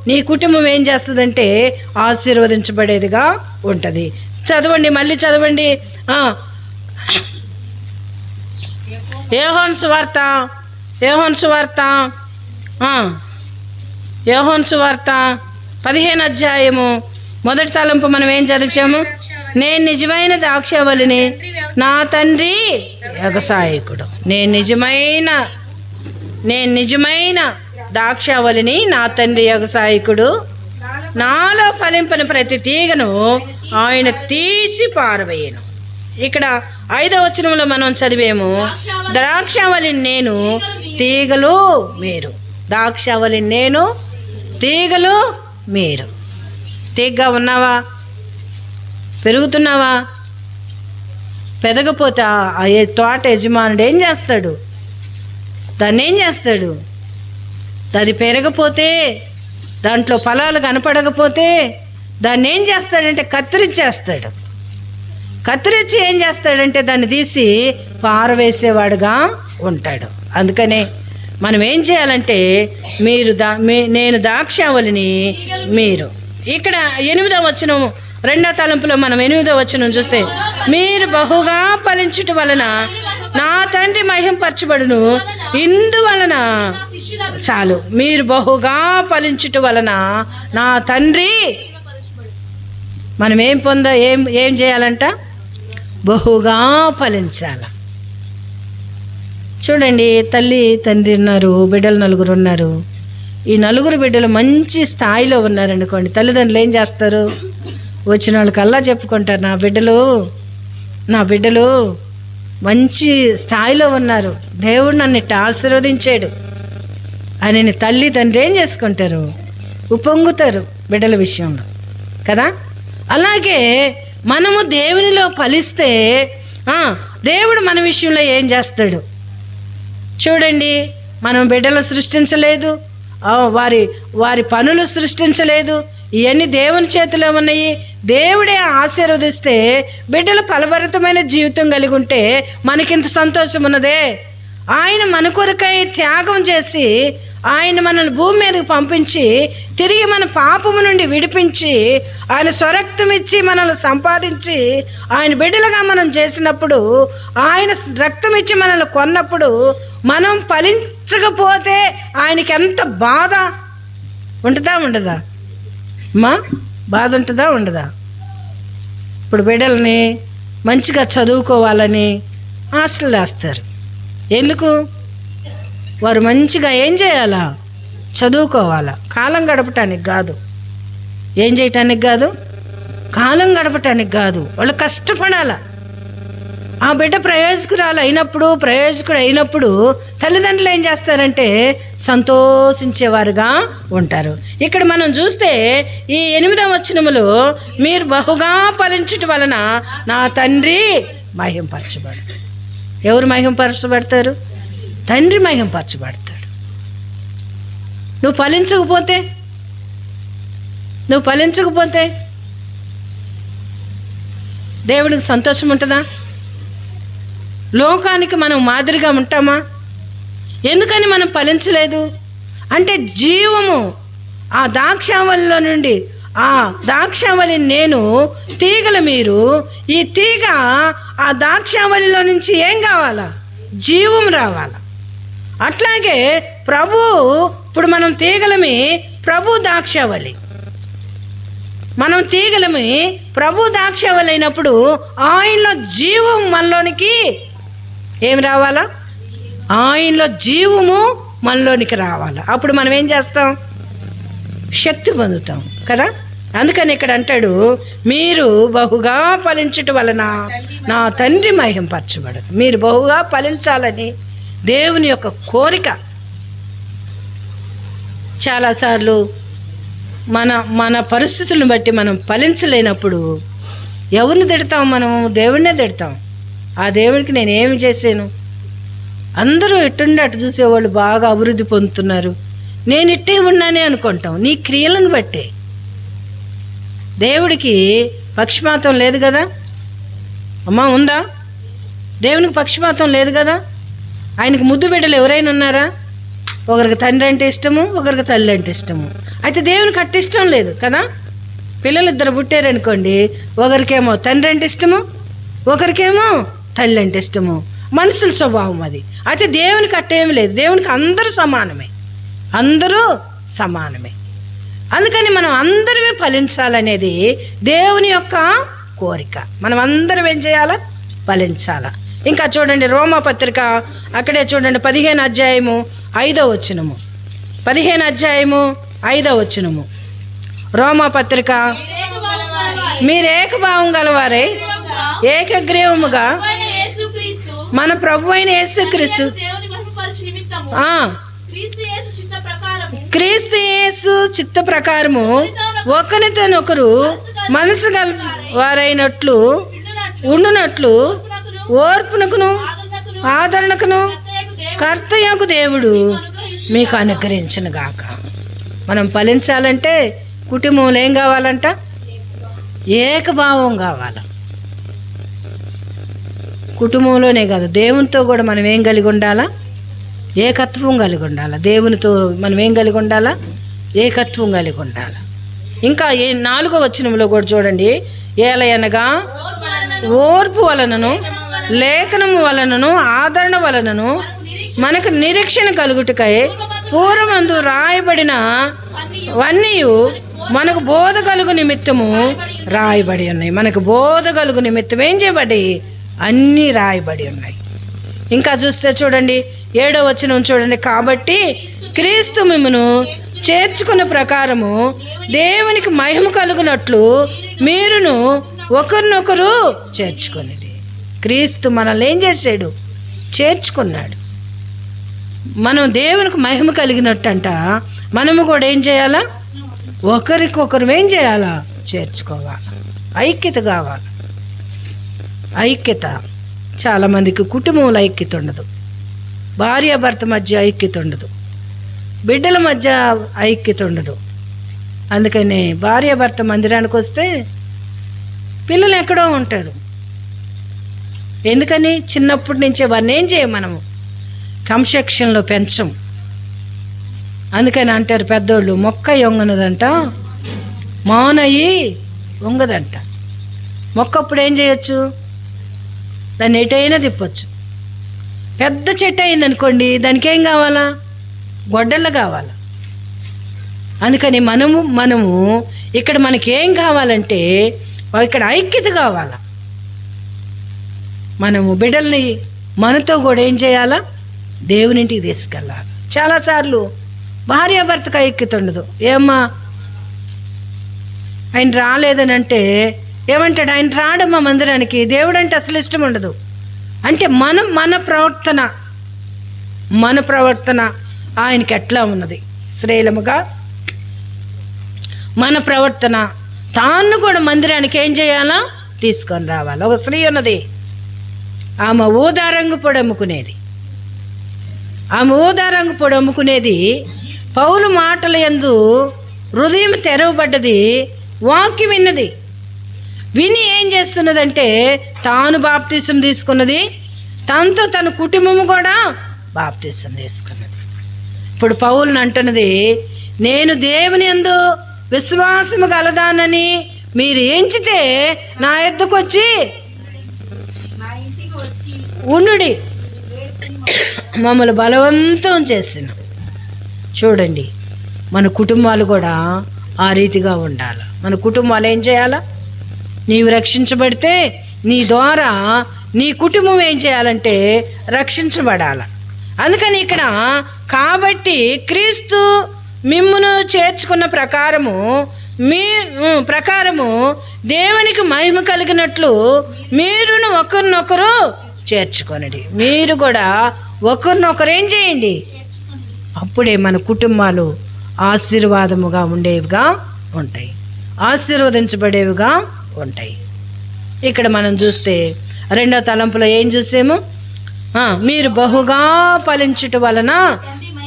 నీ కుటుంబం ఏం చేస్తుందంటే ఆశీర్వదించబడేదిగా ఉంటుంది. చదవండి, మళ్ళీ చదవండి. యోహాను సువార్త 15 అధ్యాయము 1 తలంపు మనం ఏం చదివాము? నేను నిజమైన ద్రాక్షావళిని, నా తండ్రి వ్యవసాయకుడు. నేను నిజమైన ద్రాక్షావళిని, నా తండ్రి వ్యవసాయకుడు. నాలో ఫలింపని ప్రతి తీగను ఆయన తీసి పారవేయను. ఇక్కడ 5వ వచనంలో మనం చదివేము, ద్రాక్షావళిని నేను, తీగలు మీరు. ద్రాక్షావళిని నేను, తీగలు మీరు. తీగగా ఉన్నావా? పెరుగుతున్నావా? పెరగపోతే ఆ తోట యజమానుడు ఏం చేస్తాడు? దాన్ని ఏం చేస్తాడు? అది పెరగపోతే, దాంట్లో ఫలాలు కనపడకపోతే దాన్ని ఏం చేస్తాడంటే కత్తిరించేస్తాడు. కత్తిరించి ఏం చేస్తాడంటే దాన్ని తీసి పారవేసేవాడుగా ఉంటాడు. అందుకనే మనం ఏం చేయాలంటే నేను ద్రాక్షావళిని మీరు. ఇక్కడ 8వ వచనం 2వ తలంపులో మనం 8వ వచనం చూస్తే, మీరు బహుగా ఫలించుట వలన నా తండ్రి మహింపరచబడును. ఇందువలన చాలు, మీరు బహుగా ఫలించుట వలన నా తండ్రి. మనం ఏం చేయాలంట? బహుగా ఫలించాల. చూడండి, తల్లి తండ్రి ఉన్నారు, బిడ్డలు 4 ఉన్నారు. ఈ 4 బిడ్డలు మంచి స్థాయిలో ఉన్నారనుకోండి, తల్లిదండ్రులు ఏం చేస్తారు? వచ్చిన వాళ్ళకల్లా చెప్పుకుంటారు, నా బిడ్డలు మంచి స్థాయిలో ఉన్నారు, దేవుడు నన్ను ఇట్ట ఆశీర్వదించాడు అని తల్లి తండ్రి ఏం చేసుకుంటారు? ఉప్పొంగుతారు బిడ్డల విషయంలో కదా. అలాగే మనము దేవునిలో ఫలిస్తే దేవుడు మన విషయంలో ఏం చేస్తాడు చూడండి. మనం బిడ్డలు సృష్టించలేదు, వారి పనులు సృష్టించలేదు, ఇవన్నీ దేవుని చేతిలో ఉన్నాయి. దేవుడే ఆశీర్వదిస్తే బిడ్డలు ఫలభరితమైన జీవితం కలిగి ఉంటే మనకింత సంతోషం ఉన్నదే. ఆయన మన కొరకై త్యాగం చేసి ఆయన మనల్ని భూమి మీదకి పంపించి తిరిగి మన పాపము నుండి విడిపించి ఆయన స్వరక్తం ఇచ్చి మనల్ని సంపాదించి ఆయన బిడ్డలుగా మనం చేసినప్పుడు, ఆయన రక్తం ఇచ్చి మనల్ని కొన్నప్పుడు మనం ఫలించకపోతే ఆయనకి ఎంత బాధ ఉంటుందా ఉండదా? బాధ ఉంటుందా ఉండదా? ఇప్పుడు బిడ్డల్ని మంచిగా చదువుకోవాలని హాస్టల్ వేస్తారు. ఎందుకు? వారు మంచిగా ఏం చేయాలా? చదువుకోవాలా. కాలం గడపటానికి కాదు. ఏం చేయటానికి కాదు? కాలం గడపటానికి కాదు. వాళ్ళు కష్టపడాలా. ఆ బిడ్డ ప్రయోజకుడు అయినప్పుడు తల్లిదండ్రులు ఏం చేస్తారంటే సంతోషించేవారుగా ఉంటారు. ఇక్కడ మనం చూస్తే ఈ 8వ వచనములో, మీరు బహుగా ఫలించుట వలన నా తండ్రి మహింపరచబడు. ఎవరు మహింపరచబడతారు? తండ్రి మహింపరచబడతాడు. నువ్వు ఫలించకపోతే దేవుడికి సంతోషం ఉంటుందా? లోకానికి మనం మాదిరిగా ఉంటామా? ఎందుకని మనం ఫలించలేదు అంటే, జీవము ఆ ద్రాక్షావళిలో నుండి, ఆ ద్రాక్షావళి నేను, తీగలు మీరు. ఈ తీగ ఆ ద్రాక్షావళిలో నుంచి ఏం కావాలా? జీవం రావాలా. అట్లాగే ఇప్పుడు మనం తీగలమి, ప్రభు ద్రాక్షావళి. మనం తీగలమి, ప్రభు ద్రాక్షావళి అయినప్పుడు ఆయనలో జీవం మనలోనికి ఏం రావాలా? ఆయనలో జీవము మనలోనికి రావాలా. అప్పుడు మనం ఏం చేస్తాం? శక్తి పొందుతాం కదా. అందుకని ఇక్కడ అంటాడు, మీరు బహుగా ఫలించుట వలన నా తండ్రి మహింపరచబడదు. మీరు బహుగా ఫలించాలని దేవుని యొక్క కోరిక. చాలాసార్లు మన పరిస్థితులను బట్టి మనం ఫలించలేనప్పుడు ఎవరిని తిడతాం? మనం దేవుడినే తిడతాం. ఆ దేవుడికి నేను ఏమి చేశాను? అందరూ ఎట్టుండి అటు చూసేవాళ్ళు బాగా అభివృద్ధి పొందుతున్నారు, నేను ఇట్టే ఉన్నానే అనుకుంటాం. నీ క్రియలను బట్టే. దేవుడికి పక్షపాతం లేదు కదా అమ్మా? ఉందా? దేవునికి పక్షపాతం లేదు కదా. ఆయనకు ముద్దు బిడ్డలు ఎవరైనా ఉన్నారా? ఒకరికి తండ్రి అంటే ఇష్టము, ఒకరికి తల్లి అంటే ఇష్టము. అయితే దేవునికి అట్ట ఇష్టం లేదు కదా. పిల్లలు ఇద్దరు పుట్టారనుకోండి, ఒకరికేమో తండ్రి అంటే ఇష్టము, ఒకరికేమో తల్లి అంటే ఇష్టము. మనుషుల స్వభావం అది. అయితే దేవునికి అట్టేమి లేదు. దేవునికి అందరూ సమానమే, అందరూ సమానమే. అందుకని మనం అందరమే ఫలించాలనేది దేవుని యొక్క కోరిక. మనం అందరం ఏం చేయాలా? ఫలించాలా. ఇంకా చూడండి రోమా పత్రిక, అక్కడే చూడండి 15వ అధ్యాయము 5వ వచనము. 15వ అధ్యాయము 5వ వచనము. రోమా పత్రిక, మీరు ఏకభావం గలవారే ఏకగ్రీవముగా మన ప్రభు అయిన యేసుక్రీస్తు క్రీస్తు యేసు చిత్త ప్రకారము ఒకరితోనొకరు మనసు గల వారైనట్లు ఉండునట్లు ఓర్పునకును ఆదరణకును కర్తయ్యకు దేవుడు మీకు అనుగ్రహించును గాక. మనం ఫలించాలంటే కుటుంబంలో ఏం కావాలంట? ఏకభావం కావాలి. కుటుంబంలోనే కాదు, దేవునితో కూడా మనం ఏం కలిగి ఉండాలా? ఏకత్వం కలిగి ఉండాలి. దేవునితో మనం ఏం కలిగి ఉండాలా? ఏకత్వం కలిగి ఉండాలి. ఇంకా 4వ వచనంలో కూడా చూడండి, ఏలయనగా ఓర్పు వలనను లేఖనము వలనను ఆదరణ వలనను మనకు నిరీక్షణ కలుగుటకై పూర్వమందు రాయబడిన వన్నీ మనకు బోధ కలుగు నిమిత్తము రాయబడి ఉన్నాయి. మనకు బోధ కలుగు నిమిత్తం ఏం చేయబడి? అన్నీ రాయబడి ఉన్నాయి. ఇంకా చూస్తే చూడండి 7వ వచనం చూడండి, కాబట్టి క్రీస్తు మిమ్మును చేర్చుకున్న ప్రకారము దేవునికి మహిమ కలుగునట్లు మీరును ఒకరినొకరు చేర్చుకునేది. క్రీస్తు మనల్ని ఏం చేశాడు? చేర్చుకున్నాడు. మనం దేవునికి మహిమ కలిగినట్టంట మనము కూడా ఏం చేయాలా? ఒకరికొకరు ఏం చేయాలా? చేర్చుకోవాలి. ఐక్యత కావాలి. ఐక్యత. చాలామందికి కుటుంబంలో ఐక్యత ఉండదు, భార్యాభర్త మధ్య ఐక్యత ఉండదు, బిడ్డల మధ్య ఐక్యత ఉండదు. అందుకని భార్యాభర్త మందిరానికి వస్తే పిల్లలు ఎక్కడో ఉంటారు. ఎందుకని? చిన్నప్పటి నుంచే వారిని ఏం చేయం, మనము క్రమశిక్షణలో పెంచం. అందుకని అంటారు పెద్దోళ్ళు, మొక్క వంగనదంట మానయ్యి వంగదంట. మొక్క అప్పుడు ఏం చేయొచ్చు? దాన్ని ఎటైనా తిప్పచ్చు. పెద్ద చెట్టు అయిందనుకోండి, దానికి ఏం కావాలా? గొడ్డళ్ళు కావాలా. అందుకని మనము ఇక్కడ మనకి ఏం కావాలంటే ఇక్కడ ఐక్యత కావాలా. మనము బిడ్డల్ని మనతో కూడా ఏం చేయాలా? దేవునింటికి తీసుకెళ్ళాలి. చాలాసార్లు భార్యాభర్తకు ఐక్యత ఉండదు. ఏమ్మా ఆయన రాలేదని అంటే ఏమంటాడు? ఆయన రాడమ్మా మందిరానికి, దేవుడు అంటే అసలు ఇష్టం ఉండదు. అంటే మన ప్రవర్తన ఆయనకి ఎట్లా ఉన్నది? శ్రేలముగా మన ప్రవర్తన. తాను కూడా మందిరానికి ఏం చేయాలా? తీసుకొని రావాలి. ఒక స్త్రీ ఉన్నది, ఆమె ఊదారంగు పొడి అమ్ముకునేది. ఆమె ఊదారంగు పొడి అమ్ముకునేది. పౌలు మాటల యందు హృదయం తెరవబడ్డది, వాక్యం విన్నది. విని ఏం చేస్తున్నదంటే తాను బాప్తిసం తీసుకున్నది, తనతో తన కుటుంబము కూడా బాప్తిసం తీసుకున్నది. ఇప్పుడు పౌలుని అంటున్నది, నేను దేవుని యందు విశ్వాసము గలదానని మీరు ఎంచితే నా యొద్దకు వచ్చి ఉండుడి. మమ్మల్ని బలవంతం చేసిన. చూడండి, మన కుటుంబాలు కూడా ఆ రీతిగా ఉండాలి. మన కుటుంబాలు ఏం చేయాలా? నీవు రక్షించబడితే నీ ద్వారా నీ కుటుంబం ఏం చేయాలంటే రక్షించబడాలి. అందుకని ఇక్కడ కాబట్టి క్రీస్తు మిమ్మును చేర్చుకున్న ప్రకారము దేవునికి మహిమ కలిగినట్లు మీరును ఒకరినొకరు చేర్చుకొనండి. మీరు కూడా ఒకరినొకరు ఏం చేయండి? అప్పుడే మన కుటుంబాలు ఆశీర్వాదముగా ఉండేవిగా ఉంటాయి, ఆశీర్వదించబడేవిగా ఉంటాయి. ఇక్కడ మనం చూస్తే 2వ తలంపులో ఏం చూసాము? మీరు బహుగా ఫలించుట వలన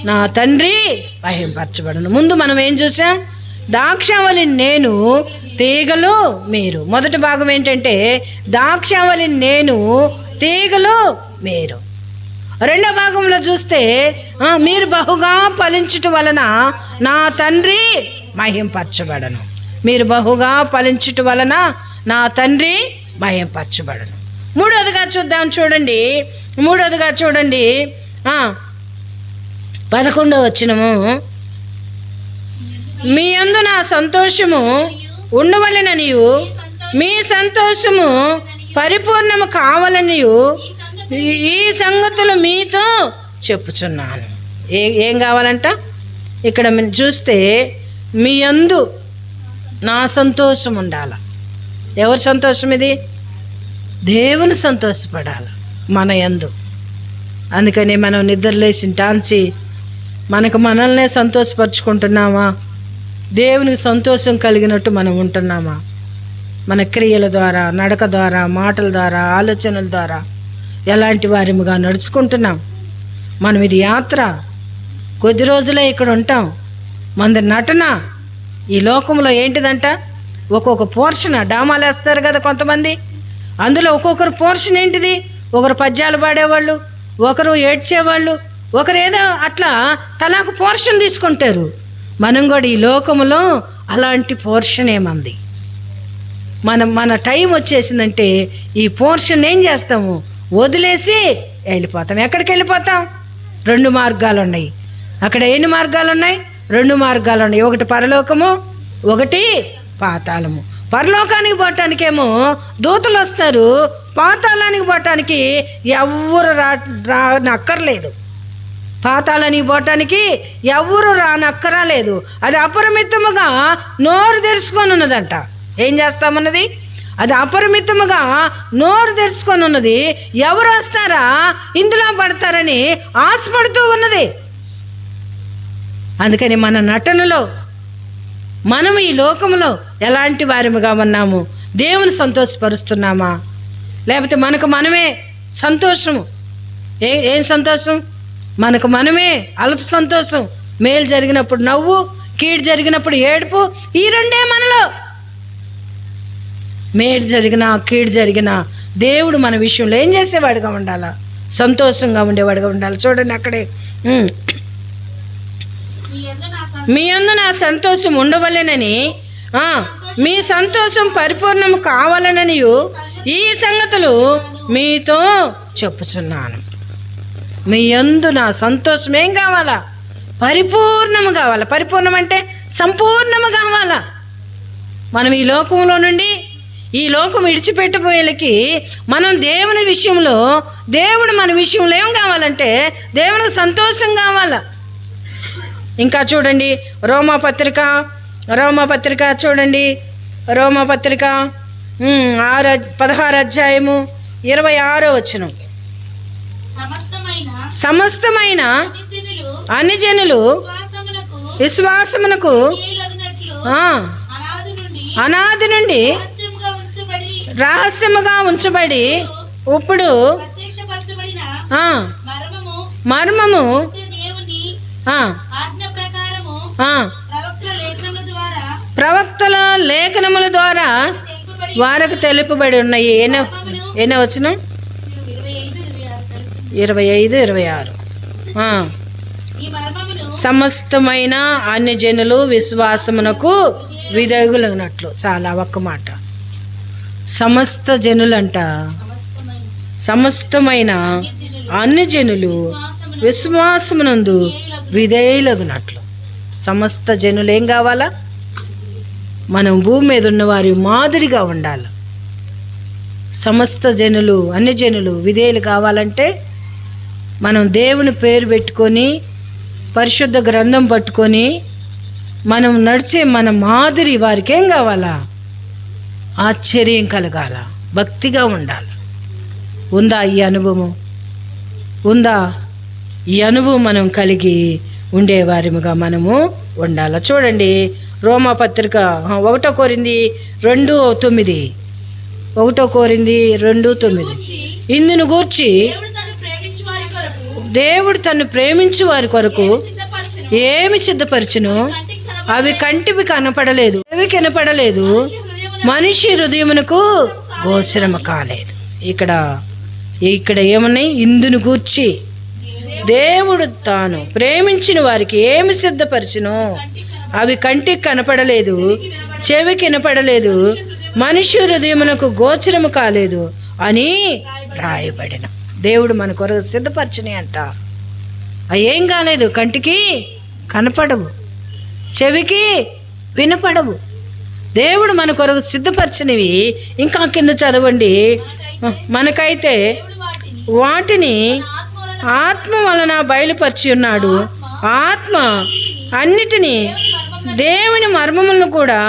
నా తండ్రి మహింపరచబడును. ముందు మనం ఏం చూసాం? ద్రాక్షావళి నేను, తీగలు మీరు. మొదటి భాగం ఏంటంటే ద్రాక్షావళి నేను, తీగలు మీరు. రెండో భాగంలో చూస్తే మీరు బహుగా ఫలించుట వలన నా తండ్రి మహింపరచబడను. మీరు బహుగా ఫలించుట వలన నా తండ్రి మహింపరచబడను. మూడోదిగా చూడండి 11వ వచనము, మీ యందు నా సంతోషము ఉండవలెననియు మీ సంతోషము పరిపూర్ణము కావాలనియు ఈ సంగతులు మీతో చెప్పుచున్నాను. ఏం కావాలంట? ఇక్కడ మీరు చూస్తే మీ యందు నా సంతోషం ఉండాల. ఎవరి సంతోషం ఇది? దేవుని సంతోషపడాలి మన యందు. అందుకని మనం నిద్రలేసిన టాంచి మనల్నే సంతోషపరుచుకుంటున్నామా? దేవునికి సంతోషం కలిగినట్టు మనం ఉంటున్నామా? మన క్రియల ద్వారా, నడక ద్వారా, మాటల ద్వారా, ఆలోచనల ద్వారా ఎలాంటి వారిముగా నడుచుకుంటున్నాం? మనం ఇది యాత్ర, కొద్ది రోజులే ఇక్కడ ఉంటాం. మన నటన ఈ లోకంలో ఏంటిదంట? ఒక్కొక్క పోర్షన్ డామాలు వేస్తారు కదా కొంతమంది. అందులో ఒక్కొక్కరు పోర్షన్ ఏంటిది? ఒకరు పద్యాలు పాడేవాళ్ళు, ఒకరు ఏడ్చేవాళ్ళు, ఒకరు ఏదో అట్లా తనకు పోర్షన్ తీసుకుంటారు. మనం కూడా ఈ లోకంలో అలాంటి పోర్షన్ ఏమంది? మన టైం వచ్చేసిందంటే ఈ పోర్షన్ ఏం చేస్తాము? వదిలేసి వెళ్ళిపోతాం. ఎక్కడికి వెళ్ళిపోతాం? 2 మార్గాలు ఉన్నాయి. అక్కడ ఎన్ని మార్గాలు ఉన్నాయి? 2 మార్గాలు ఉన్నాయి. ఒకటి పరలోకము, ఒకటి పాతాళము. పరలోకానికి పోవటానికేమో దూతలు వస్తారు, పాతాళానికి పోవటానికి ఎవరు రానక్కర్లేదు. పాతాళానికి పోవటానికి ఎవరు రానక్కరలేదు. అది అపరిమితముగా నోరు తెరుచుకొని ఉన్నదంట. ఏం చేస్తామన్నది? అది అపరిమితముగా నోరు తెరుచుకొని ఉన్నది. ఎవరు వస్తారా ఇందులో పడతారని ఆశపడుతూ ఉన్నది. అందుకని మన నటనలో మనం ఈ లోకంలో ఎలాంటి వారిముగా ఉన్నాము? దేవుని సంతోషపరుస్తున్నామా? లేకపోతే మనకు మనమే సంతోషము? ఏం సంతోషం? మనకు మనమే అల్ప సంతోషం. మేలు జరిగినప్పుడు నవ్వు, కీడు జరిగినప్పుడు ఏడుపు. ఈ రెండే మనలో. మేలు జరిగినా కీడు జరిగినా దేవుడు మన విషయంలో ఏం చేసేవాడుగా ఉండాలా? సంతోషంగా ఉండేవాడుగా ఉండాలి. చూడండి అక్కడే, మీ యందు నా సంతోషం ఉండవలెనని మీ సంతోషం పరిపూర్ణము కావాలనని ఈ సంగతులు మీతో చెప్పుచున్నాను. మీ యందు నా సంతోషం ఏం కావాలా? పరిపూర్ణము కావాలా. పరిపూర్ణం అంటే సంపూర్ణము కావాలా. మనం ఈ లోకంలో నుండి ఈ లోకం విడిచిపెట్టబోయేలకి మనం దేవుని విషయంలో, దేవుడు మన విషయంలో ఏం కావాలంటే దేవునికి సంతోషం కావాలా. ఇంకా చూడండి రోమాపత్రిక చూడండి. రోమాపత్రిక 16 అధ్యాయము 26వ వచనం. సమస్తమైన అన్ని జనులు విశ్వాసమునకు అనాది నుండి రహస్యముగా ఉంచబడి ఇప్పుడు మర్మము ప్రవక్తల లేఖనముల ద్వారా వారికి తెలుపబడి ఉన్నాయి. ఎన్నో వచనం? 25, 26. సమస్తమైన అన్ని జనులు విశ్వాసమునకు విధేయులైనట్లు. చాలా ఒక్క మాట. సమస్త జనులంట, సమస్తమైన అన్ని జనులు విశ్వాసమునందు విధేయులగునట్లు. సమస్త జనులు ఏం కావాలా? మనం భూమి మీద ఉన్న వారి మాదిరిగా ఉండాలి. సమస్త జనులు, అన్ని జనులు విధేయులు కావాలంటే మనం దేవుని పేరు పెట్టుకొని, పరిశుద్ధ గ్రంథం పట్టుకొని మనం నడిచే మన మాదిరి వారికి ఏం కావాలా? ఆశ్చర్యం కలగాల, భక్తిగా ఉండాలి. ఉందా ఈ అనుభవం? ఉందా ఈ అనుభవం? మనం కలిగి ఉండేవారిముగా మనము ఉండాలి. చూడండి రోమాపత్రిక 1 కొరింథీ 2:9. 1 కొరింథీ 2:9. ఇందును గూర్చి దేవుడు తను ప్రేమించు వారి కొరకు ఏమి సిద్ధపరచును అవి కంటికి కనపడలేదు, అవి కనపడలేదు, మనిషి హృదయమునకు గోచరము కాలేదు. ఇక్కడ ఏమున్నాయి? ఇందును గూర్చి దేవుడు తాను ప్రేమించిన వారికి ఏమి సిద్ధపరిచినో అవి కంటికి కనపడలేదు, చెవికి వినపడలేదు, మనుష్య హృదయమునకు గోచరము కాలేదు అని రాయబడిన. దేవుడు మన కొరకు సిద్ధపరిచినాయి అంట. అవి ఏం కాలేదు, కంటికి కనపడవు, చెవికి వినపడవు. దేవుడు మన కొరకు సిద్ధపరిచినవి. ఇంకా కింద చదవండి. మనకైతే వాటిని ఆత్మ వలన బయలుపరిచి ఉన్నాడు. ఆత్మ అన్నిటినీ దేవుని మర్మములను కూడా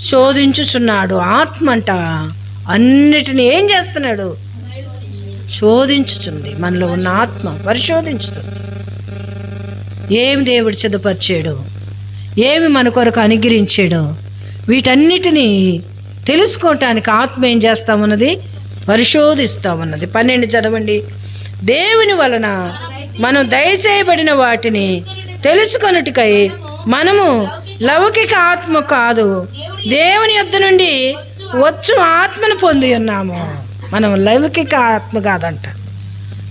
శోధించుచున్నాడు. ఆత్మ అంట అన్నిటినీ ఏం చేస్తున్నాడు? శోధించుచుంది. మనలో ఉన్న ఆత్మ పరిశోధించుతుంది. ఏమి దేవుడు సిద్ధపరిచాడు, ఏమి మన కొరకు అనుగ్రహించాడు, వీటన్నిటినీ తెలుసుకోవటానికి ఆత్మ ఏం చేస్తామన్నది? పరిశోధిస్తామన్నది. 12 చదవండి. దేవుని వలన మనం దయచేయబడిన వాటిని తెలుసుకొనుటకై మనము లౌకిక ఆత్మ కాదు, దేవుని యొద్ద నుండి వచ్చు ఆత్మను పొంది ఉన్నాము. మనం లౌకిక ఆత్మ కాదంట.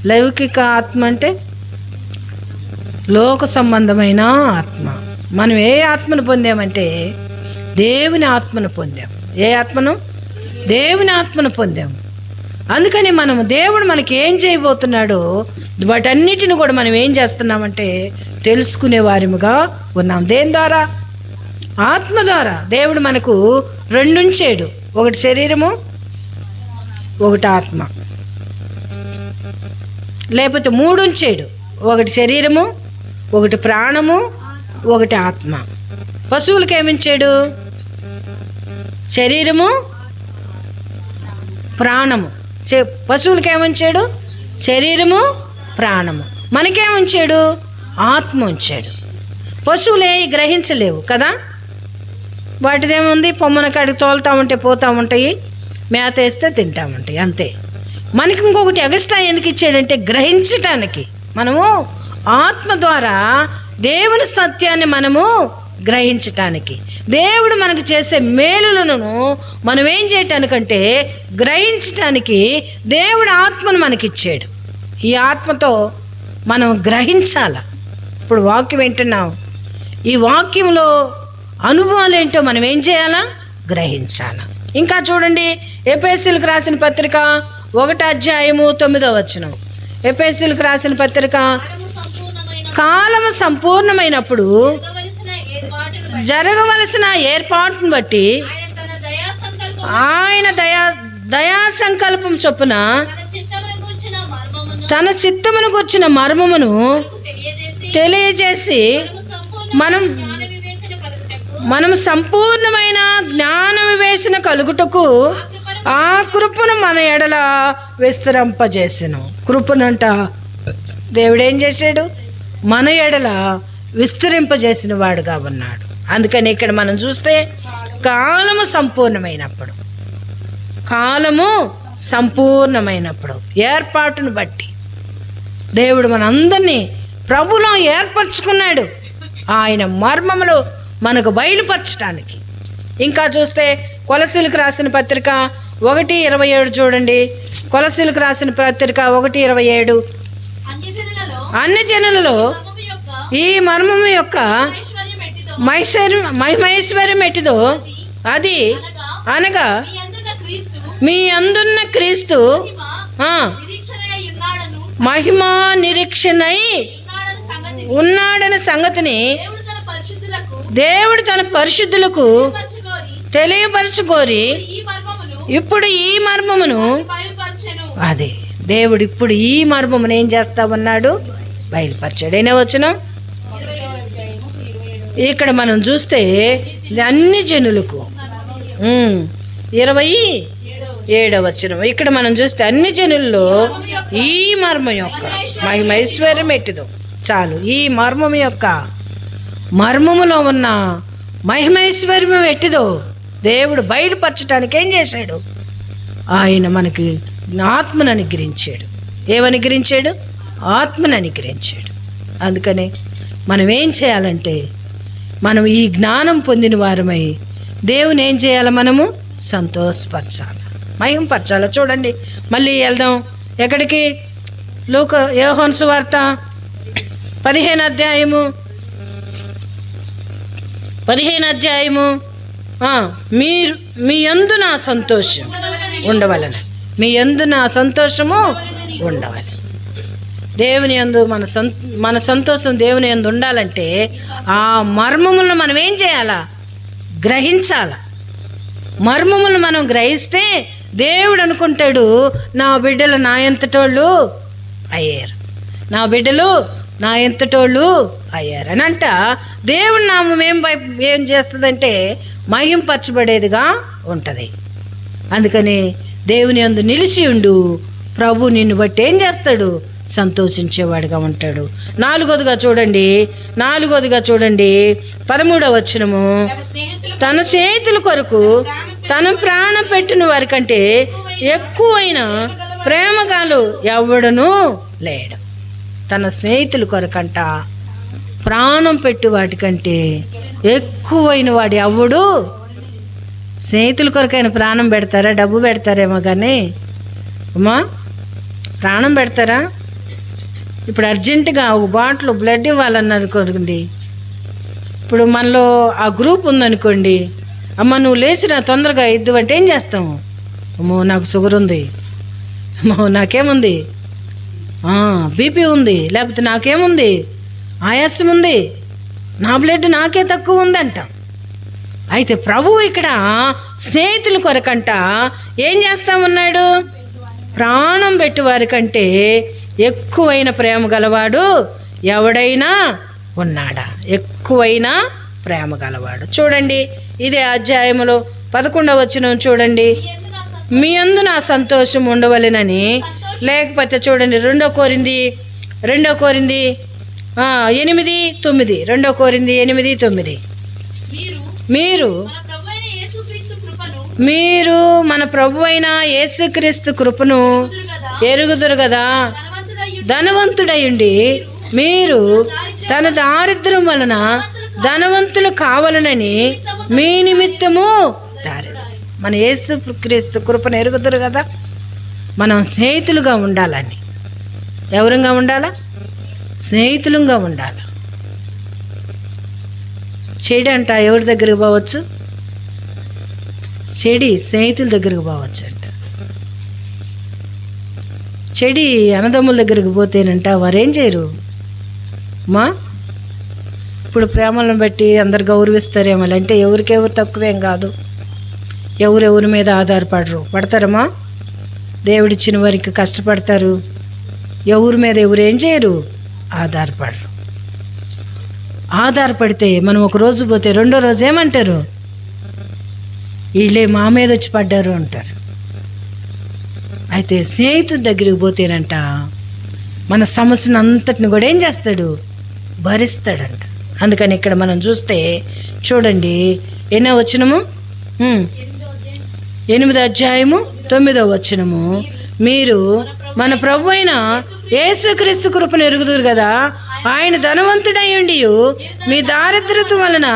లౌకిక ఆత్మ అంటే లోక సంబంధమైన ఆత్మ. మనం ఏ ఆత్మను పొందామంటే దేవుని ఆత్మను పొందాము. ఏ ఆత్మను? దేవుని ఆత్మను పొందాము. అందుకని మనము దేవుడు మనకి ఏం చేయబోతున్నాడో వాటన్నిటిని కూడా మనం ఏం చేస్తున్నామంటే తెలుసుకునే వారిముగా ఉన్నాం. దేని ద్వారా? ఆత్మ ద్వారా. దేవుడు మనకు 2 ఉంచాడు. ఒకటి శరీరము, ఒకటి ఆత్మ. లేకపోతే 3 ఉంచాడు. ఒకటి శరీరము, ఒకటి ప్రాణము, ఒకటి ఆత్మ. పశువులకి ఏమించాడు? శరీరము, ప్రాణము. పశువులకి ఏముంచాడు? శరీరము, ప్రాణము. మనకేముంచాడు? ఆత్మ ఉంచాడు. పశువులే గ్రహించలేవు కదా. వాటిదేముంది? పొమ్మన కాడికి తోలుతూ ఉంటే పోతూ ఉంటాయి, మేత వేస్తే తింటా ఉంటాయి, అంతే. మనకి ఇంకొకటి ఎగస్ట్రా ఎందుకు ఇచ్చాడంటే గ్రహించటానికి. మనము ఆత్మ ద్వారా దేవుని సత్యాన్ని మనము గ్రహించటానికి, దేవుడు మనకు చేసే మేలులను మనం ఏం చేయటానికంటే గ్రహించటానికి దేవుడు ఆత్మను మనకిచ్చాడు. ఈ ఆత్మతో మనం గ్రహించాల. ఇప్పుడు వాక్యం వింటున్నాం, ఈ వాక్యంలో అనుభవాలు ఏంటో మనం ఏం చేయాలా? గ్రహించాల. ఇంకా చూడండి, ఎఫెసీయులకు రాసిన పత్రిక 1:9. ఎఫెసీయులకు రాసిన పత్రిక, కాలము సంపూర్ణమైనప్పుడు జరగవలసిన ఏర్పాటును బట్టి ఆయన దయా సంకల్పం చొప్పున తన చిత్తమును గూర్చిన మర్మమును తెలియజేసి మనం సంపూర్ణమైన జ్ఞాన వివేచన కలుగుటకు ఆ కృపను మన ఎడల విస్తరింపజేసెను. కృపనంట దేవుడేం చేశాడు? మన ఎడల విస్తరింపజేసిన వాడుగా ఉన్నాడు. అందుకని ఇక్కడ మనం చూస్తే కాలము సంపూర్ణమైనప్పుడు ఏర్పాటును బట్టి దేవుడు మనందరినీ ప్రభులో ఏర్పరచుకున్నాడు. ఆయన మర్మములు మనకు బయలుపరచడానికి. ఇంకా చూస్తే కొలసీలకు రాసిన పత్రిక 1:27 చూడండి. కొలసీలకు రాసిన పత్రిక 1:27. అన్ని జనులలో ఈ మర్మము యొక్క మహిమైశ్వర్యం ఎట్టిదో అది అనగా మీ అందున్న క్రీస్తు మహిమా నిరీక్షణై ఉన్నాడని సంగతిని దేవుడు తన పరిశుద్ధులకు తెలియపరచుకోరి ఇప్పుడు ఈ మర్మమును, అదే దేవుడు ఇప్పుడు ఈ మర్మమును ఏం చేస్తా ఉన్నాడు? బయలుపరిచాడు. అయినా వచనం ఇక్కడ మనం చూస్తే అన్ని జనులకు 27వ వచనం. ఇక్కడ మనం చూస్తే అన్ని జనుల్లో ఈ మర్మం యొక్క మహిమైశ్వర్యం ఎట్టిదో చాలు. ఈ మర్మం యొక్క మర్మములో ఉన్న మహిమైశ్వర్యం ఎట్టిదో దేవుడు బయలుపరచడానికి ఏం చేశాడు? ఆయన మనకి ఆత్మను అనుగ్రహించాడు. ఏమనుగ్రహించాడు? ఆత్మను అనుగ్రహించాడు. అందుకని మనం ఏం చేయాలంటే మనం ఈ జ్ఞానం పొందిన వారమై దేవుని ఏం చేయాలి? మనము సంతోషపరచాలి, మహింపరచాలి. చూడండి, మళ్ళీ వెళ్దాం ఎక్కడికి? యోహాను సువార్త 15 అధ్యాయము మీరు మీ యందు నా సంతోషం ఉండవలన, మీ యందు నా సంతోషము ఉండవాలి. దేవుని యందు మన సంతోషం దేవుని యందు ఉండాలంటే ఆ మర్మములను మనం ఏం చేయాలా? గ్రహించాల. మర్మములను మనం గ్రహిస్తే దేవుడు అనుకుంటాడు, నా బిడ్డలు నా ఎంతటోళ్ళు అయ్యారు, నా బిడ్డలు నా ఎంతటోళ్ళు అయ్యారు అని అంట. దేవుడి నామం ఏం చేస్తుందంటే మహింపరచబడేదిగా ఉంటుంది. అందుకని దేవుని యందు నిలిచి ఉండు, ప్రభు నిన్ను బట్టి ఏం చేస్తాడు? సంతోషించేవాడిగా ఉంటాడు. నాలుగోదిగా చూడండి 13వ వచనము, తన చేతుల కొరకు తన ప్రాణం పెట్టిన వారి కంటే ఎక్కువైన ప్రేమగాలు ఎవడనూ లేడు. తన స్నేహితుల కొరకంట ప్రాణం పెట్టి వాటికంటే ఎక్కువైన వాడు ఎవడు? స్నేహితుల కొరకైనా ప్రాణం పెడతారా? డబ్బు పెడతారేమో కానీ అమ్మా, ప్రాణం పెడతారా? ఇప్పుడు అర్జెంటుగా ఒక బాటిల్ బ్లడ్ ఇవ్వాలన్నారు అనుకోండి, ఇప్పుడు మనలో ఆ గ్రూప్ ఉందనుకోండి, అమ్మ నువ్వు లేచినా తొందరగా ఇద్దు అంటే ఏం చేస్తాము? అమ్మో నాకు షుగర్ ఉంది, అమ్మో నాకేముంది, బీపీ ఉంది, లేకపోతే నాకేముంది, ఆయాసం ఉంది, నా బ్లడ్ నాకే తక్కువ ఉంది అంటాం. అయితే ప్రభువు ఇక్కడ స్నేహితుల కొరకంట ఏం చేస్తా ఉన్నాడు? ప్రాణం పెట్టి వారి కంటే ఎక్కువైన ప్రేమ గలవాడు ఎవడైనా ఉన్నాడా? ఎక్కువైన ప్రేమ గలవాడు. చూడండి ఇదే అధ్యాయములో 11వ వచనం చూడండి, మీ యందు నా సంతోషం ఉండవలెనని. లేకపోతే చూడండి 2 కొరింథీ 8:9 మీరు మన ప్రభు అయిన యేసుక్రీస్తు కృపను ఎరుగుదురు కదా. ధనవంతుడయుండి మీరు తన దారిద్ర్యం వలన ధనవంతులు కావాలనని మీ నిమిత్తము మన యేసుక్రీస్తు కృపను ఎరుగుదురు కదా. మనం స్నేహితులుగా ఉండాలని. ఎవరంగా ఉండాలా? స్నేహితులుగా ఉండాలి. చెడు అంట ఎవరి దగ్గరికి పోవచ్చు? చెడి స్నేహితుల దగ్గరికి పోవచ్చు అంట. చెడి అన్నదమ్ముల దగ్గరికి పోతేనంట వారేం చేయరు మా. ఇప్పుడు ప్రేమలను బట్టి అందరు గౌరవిస్తారేమో అంటే ఎవరికెవరు తక్కువేం కాదు, ఎవరెవరి మీద పడతారమ్మా. దేవుడిచ్చిన వారికి కష్టపడతారు, ఎవరి మీద ఎవరేం చేయరు, ఆధారపడరు. ఆధారపడితే మనం ఒక రోజు పోతే రెండో రోజు ఏమంటారు? వీళ్ళే మా మీద వచ్చి పడ్డారు అంటారు. అయితే స్నేహితుడి దగ్గరికి పోతేనంట మన సమస్యను అంతటిని కూడా ఏం చేస్తాడు? భరిస్తాడంట. అందుకని ఇక్కడ మనం చూస్తే చూడండి ఎన్నో వచనము, 8వ అధ్యాయము 9వ వచనము, మీరు మన ప్రభు అయిన యేసుక్రీస్తు కృపను ఎరుగుదురు కదా. ఆయన ధనవంతుడయ్యుండి మీ దారిద్ర్యత వలన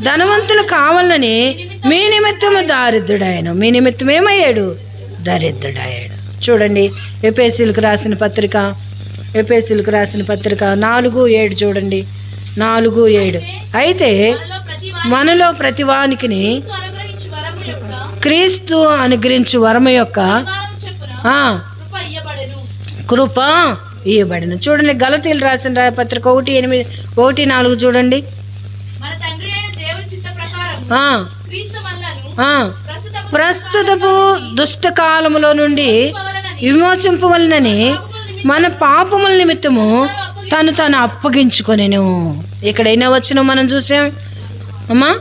ధనవంతులు కావాలని మీ నిమిత్తము దారిద్రుడాయను. మీ నిమిత్తం ఏమయ్యాడు? దరిద్రుడయ్యాడు. చూడండి ఎఫెసీయులకు రాసిన పత్రిక 4:7 చూడండి 4:7. అయితే మనలో ప్రతివానికిని క్రీస్తు అనుగ్రహించు వరము యొక్క కృప ఇయ్యబడిన. చూడండి గలతీయులు రాసిన పత్రిక 1:8-4 చూడండి. ప్రస్తుతపు దుష్టకాలములో నుండి విమోచింపవలనని మన పాపముల నిమిత్తము తను అప్పగించుకొనెను. ఎక్కడైనా వచ్చిన మనం చూసాం అమ్మా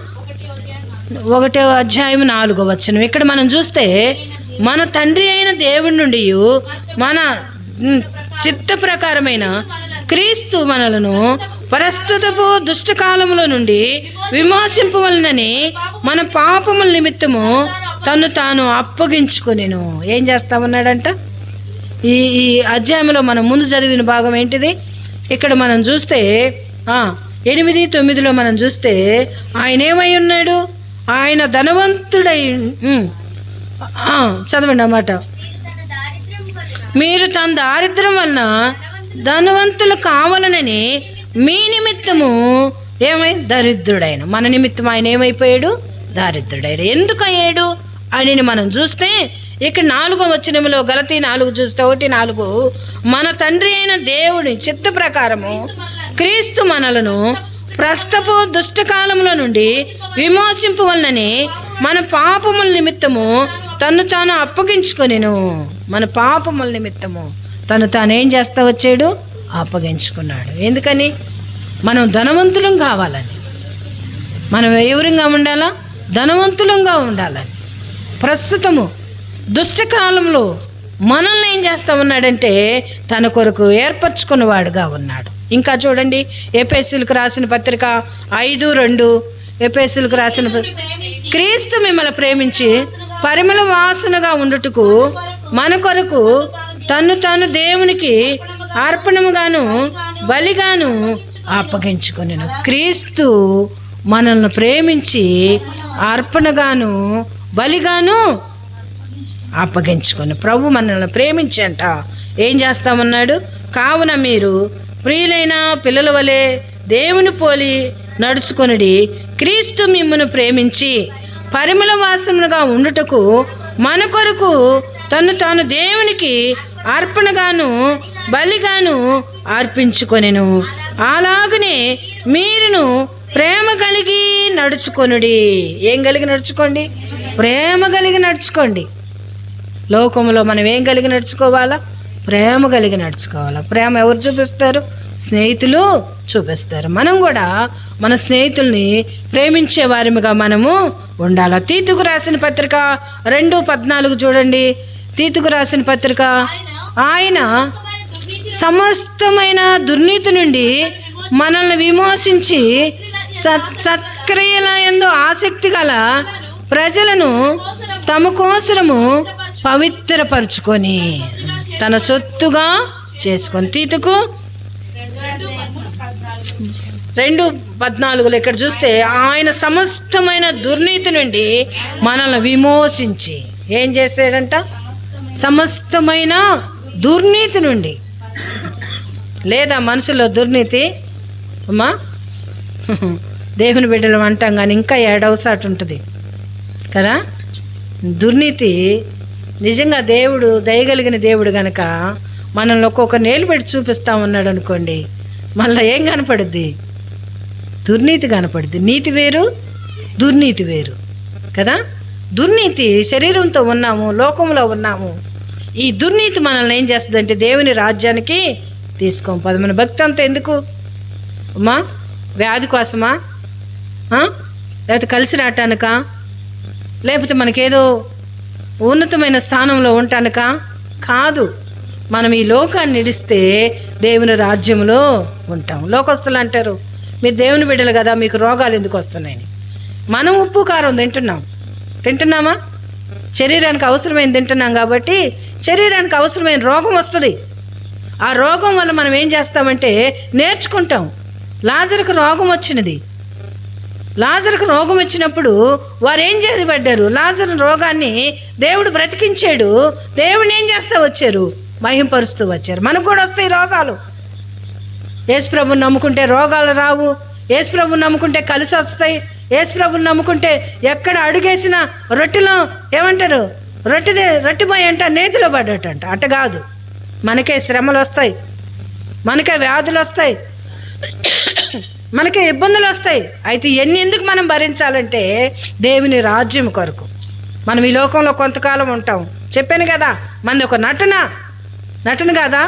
1వ అధ్యాయం 4వ వచనం. ఇక్కడ మనం చూస్తే మన తండ్రి అయిన దేవుడి నుండి మన చిత్త ప్రకారమైన క్రీస్తు మనలను ప్రస్తుతపు దుష్టకాలములో నుండి విమోచింపవలనని మన పాపముల నిమిత్తము తాను అప్పగించుకొనెను. ఏం చేస్తామన్నాడంట? ఈ అధ్యాయంలో మనం ముందు చదివిన భాగం ఏంటిది? ఇక్కడ మనం చూస్తే 8-9లో మనం చూస్తే ఆయన ఏమై ఉన్నాడు? ఆయన ధనవంతుడై చదవండి అన్నమాట. మీరు తన దారిద్ర్యం వలన ధనవంతులు కావాలనని మీ నిమిత్తము దరిద్రుడైన. మన నిమిత్తం ఆయన ఏమైపోయాడు? దారిద్రుడైన. ఎందుకు అయ్యాడు అని మనం చూస్తే ఇక్కడ 4వ వచనంలో గలతీ 4 చూస్తే 1:4 మన తండ్రి అయిన దేవుని చిత్త ప్రకారము క్రీస్తు మనలను ప్రస్తుతపు దుష్టకాలముల నుండి విమోచింపవలనని మన పాపముల నిమిత్తము తను తాను అప్పగించుకొనెను. మన పాపముల నిమిత్తము తను తాను ఏం చేస్తా వచ్చాడు? అప్పగించుకున్నాడు. ఎందుకని? మనం ధనవంతులం కావాలని. మనం ఎవరంగా ఉండాలా? ధనవంతులంగా ఉండాలని. ప్రస్తుతము దుష్టకాలంలో మనల్ని ఏం చేస్తా ఉన్నాడంటే తన కొరకు ఏర్పరచుకున్నవాడుగా ఉన్నాడు. ఇంకా చూడండి, ఎఫెసీయులకు రాసిన పత్రిక 5:2. ఎఫెసీయులకు రాసిన క్రీస్తు మిమ్మల్ని ప్రేమించి పరిమళ వాసనగా ఉండుటకు మన కొరకు తను తాను దేవునికి అర్పణముగాను బలిగాను అప్పగించుకొనెను. క్రీస్తు మనల్ని ప్రేమించి అర్పణగాను బలిగాను అప్పగించుకొని, ప్రభు మనల్ని ప్రేమించి అంట ఏం చేస్తామన్నాడు? కావున మీరు ప్రియులైన పిల్లల వలె దేవుని పోలి నడుచుకొనుడి. క్రీస్తు మిమ్మల్ని ప్రేమించి పరిమళ వాసనగా ఉండుటకు మన కొరకు తను తాను దేవునికి అర్పణగాను బలిగాను అర్పించుకొనెను. అలాగనే మీరును ప్రేమ కలిగి నడుచుకొనుడి. ఏం కలిగి నడుచుకోండి? ప్రేమ కలిగి నడుచుకోండి. లోకంలో మనం ఏం కలిగి నడుచుకోవాలా? ప్రేమ కలిగి నడుచుకోవాలా. ప్రేమ ఎవరు చూపిస్తారు? స్నేహితులు చూపిస్తారు. మనం కూడా మన స్నేహితుల్ని ప్రేమించే వారిగా మనము ఉండాలి. తీతుకు రాసిన పత్రిక 2:14 చూడండి. తీతుకు రాసిన పత్రిక, ఆయన సమస్తమైన దుర్నీతి నుండి మనల్ని విమోచించి సత్క్రియల యందు ఆసక్తి గల ప్రజలను తమ కోసము పవిత్రపరుచుకొని తన సొత్తుగా చేసుకొని. తీతుకు 2:14 ఇక్కడ చూస్తే ఆయన సమస్తమైన దుర్నీతి నుండి మనల్ని విమోచించి ఏం చేశాడంట? సమస్తమైన దుర్నీతి నుండి. లేదా మనసులో దుర్నీతి అమ్మా దేవుని బిడ్డలు అంటాం కానీ ఇంకా ఏడవసాటు ఉంటుంది కదా. దుర్నీతి నిజంగా దేవుడు దయగలిగిన దేవుడు కనుక మనల్ని ఒక్కొక్క నేలు పెట్టి చూపిస్తా ఉన్నాడు అనుకోండి, మళ్ళీ ఏం కనపడుద్ది? దుర్నీతి కనపడుద్ది. నీతి వేరు, దుర్నీతి వేరు కదా. దుర్నీతి శరీరంతో ఉన్నాము, లోకంలో ఉన్నాము. ఈ దుర్నీతి మనల్ని ఏం చేస్తుందంటే దేవుని రాజ్యానికి తీసుకోం. మన భక్తి అంతా ఎందుకు అమ్మా? వ్యాధి కోసమా? లేకపోతే కలిసి రావటానికా? లేకపోతే మనకేదో ఉన్నతమైన స్థానంలో ఉండటానికా? కాదు. మనం ఈ లోకాన్ని నిడిస్తే దేవుని రాజ్యంలో ఉంటాం. లోకస్తులు అంటారు, మీరు దేవుని బిడ్డలు కదా, మీకు రోగాలు ఎందుకు వస్తున్నాయని. మనం ఉప్పు కారం తింటున్నామా? శరీరానికి అవసరమైన తింటున్నాం కాబట్టి శరీరానికి అవసరమైన రోగం వస్తుంది. ఆ రోగం వల్ల మనం ఏం చేస్తామంటే నేర్చుకుంటాం. లాజరుకు రోగం వచ్చినది. లాజరుకు రోగం వచ్చినప్పుడు వారు ఏం చేయబడ్డారు? లాజరు రోగాన్ని దేవుడు బ్రతికించాడు. దేవుడిని ఏం చేస్తా వచ్చారు? మహింపరుస్తూ వచ్చారు. మనకు కూడా వస్తాయి రోగాలు. యేసుప్రభుని నమ్ముకుంటే రోగాలు రావు. యేసుప్రభుని నమ్ముకుంటే కలిసి వస్తాయి. యేసుప్రభుని నమ్ముకుంటే ఎక్కడ అడుగేసిన రొట్టెలో ఏమంటారు? రొట్టెపోయి అంట నేతిలో పడ్డటంట. అట్ట కాదు. మనకే శ్రమలు వస్తాయి, మనకే వ్యాధులు వస్తాయి, మనకే ఇబ్బందులు వస్తాయి. అయితే ఎందుకు మనం భరించాలంటే దేవుని రాజ్యం కొరకు. మనం ఈ లోకంలో కొంతకాలం ఉంటాం. చెప్పాను కదా, మనది ఒక నటన కదా.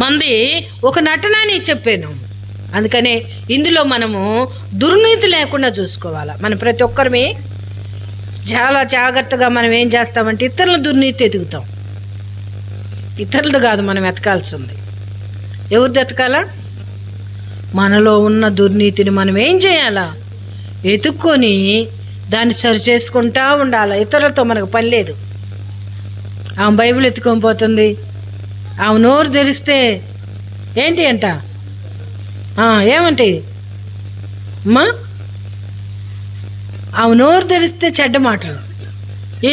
మంది ఒక నటన అని చెప్పాను. అందుకనే ఇందులో మనము దుర్నీతి లేకుండా చూసుకోవాలి. మనం ప్రతి ఒక్కరిమే చాలా జాగ్రత్తగా మనం ఏం చేస్తామంటే ఇతరుల దుర్నీతి ఎదుగుతాం. ఇతరులది కాదు మనం ఎతకాల్సింది. ఎవరిది ఎతకాలా? మనలో ఉన్న దుర్నీతిని మనం ఏం చేయాలా? ఎతుక్కొని దాన్ని సరి చేసుకుంటా ఉండాలి. ఇతరులతో మనకు పని లేదు. ఆమె బైబిల్ ఎత్తుకొని పోతుంది, ఆమె నోరు తెరిస్తే ఏంటి అంట? ఏమంటే అమ్మా, ఆమె నోరు తెరిస్తే చెడ్డ మాటలు.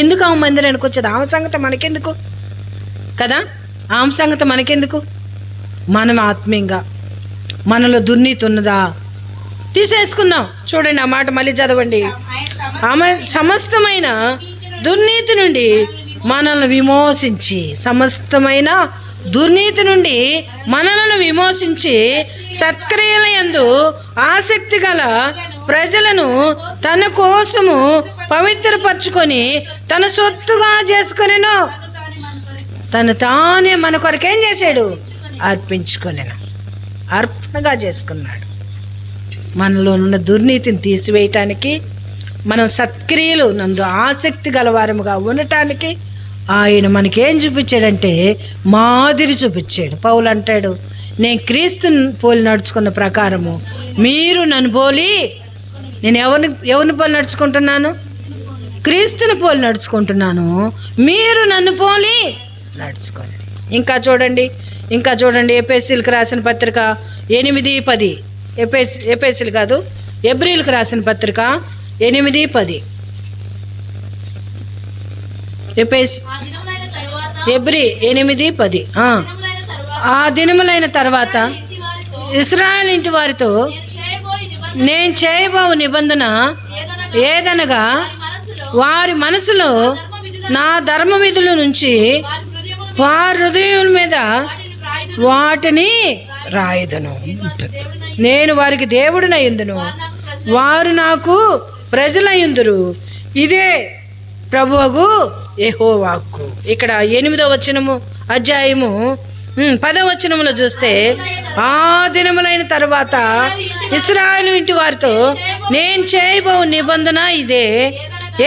ఎందుకు ఆమె మందిరానికి వచ్చేది? ఆమె సంగతి మనకెందుకు కదా? ఆమె సంగతి మనకెందుకు? మనం ఆత్మీయంగా మనలో దుర్నీతి ఉన్నదా తీసేసుకుందాం. చూడండి ఆ మాట మళ్ళీ చదవండి. ఆమె సమస్తమైన దుర్నీతి నుండి మనల్ని విమోచించి, సమస్తమైన దుర్నీతి నుండి మనలను విమోచించి, సత్క్రియల యందు ఆసక్తి గల ప్రజలను తన కోసము పవిత్రపరచుకొని తన సొత్తుగా చేసుకొనెను. తను తానే మన కొరకేం చేశాడు? అర్పించుకొనెను, అర్పణగా చేసుకున్నాడు. మనలో ఉన్న దుర్నీతిని తీసివేయటానికి, మనం సత్క్రియలు నందు ఆసక్తి గలవారముగా ఉండటానికి ఆయన మనకేం చూపించాడంటే మాదిరి చూపించాడు. పౌలు అంటాడు, నేను క్రీస్తుని పోలి నడుచుకున్న ప్రకారము మీరు నన్ను పోలి, నేను ఎవరిని పోలి నడుచుకుంటున్నాను? క్రీస్తుని పోలి నడుచుకుంటున్నాను, మీరు నన్ను పోలి నడుచుకోండి. ఇంకా చూడండి ఎఫెసీయులకు రాసిన పత్రిక 8:10. ఎఫెసీయులు కాదు, ఎబ్రీయులకు రాసిన పత్రిక 8:10. ఎబ్రీ 8:10. ఆ దినములైన తర్వాత ఇశ్రాయేలు ఇంటి వారితో నేను చేయబోవు నిబంధన ఏదనగా, వారి మనసులో నా ధర్మ విధుల నుంచి వారి హృదయం మీద వాటిని రాయదను. నేను వారికి దేవుడినయ్యుందును, వారు నాకు ప్రజలయ్యుందురు. ఇదే ప్రభువగు యెహోవాకు. ఇక్కడ 8వ అధ్యాయము 10వ వచనములో చూస్తే, ఆ దినములైన తర్వాత ఇశ్రాయేలు ఇంటి వారితో నేను చేయబోవు నిబంధన ఇదే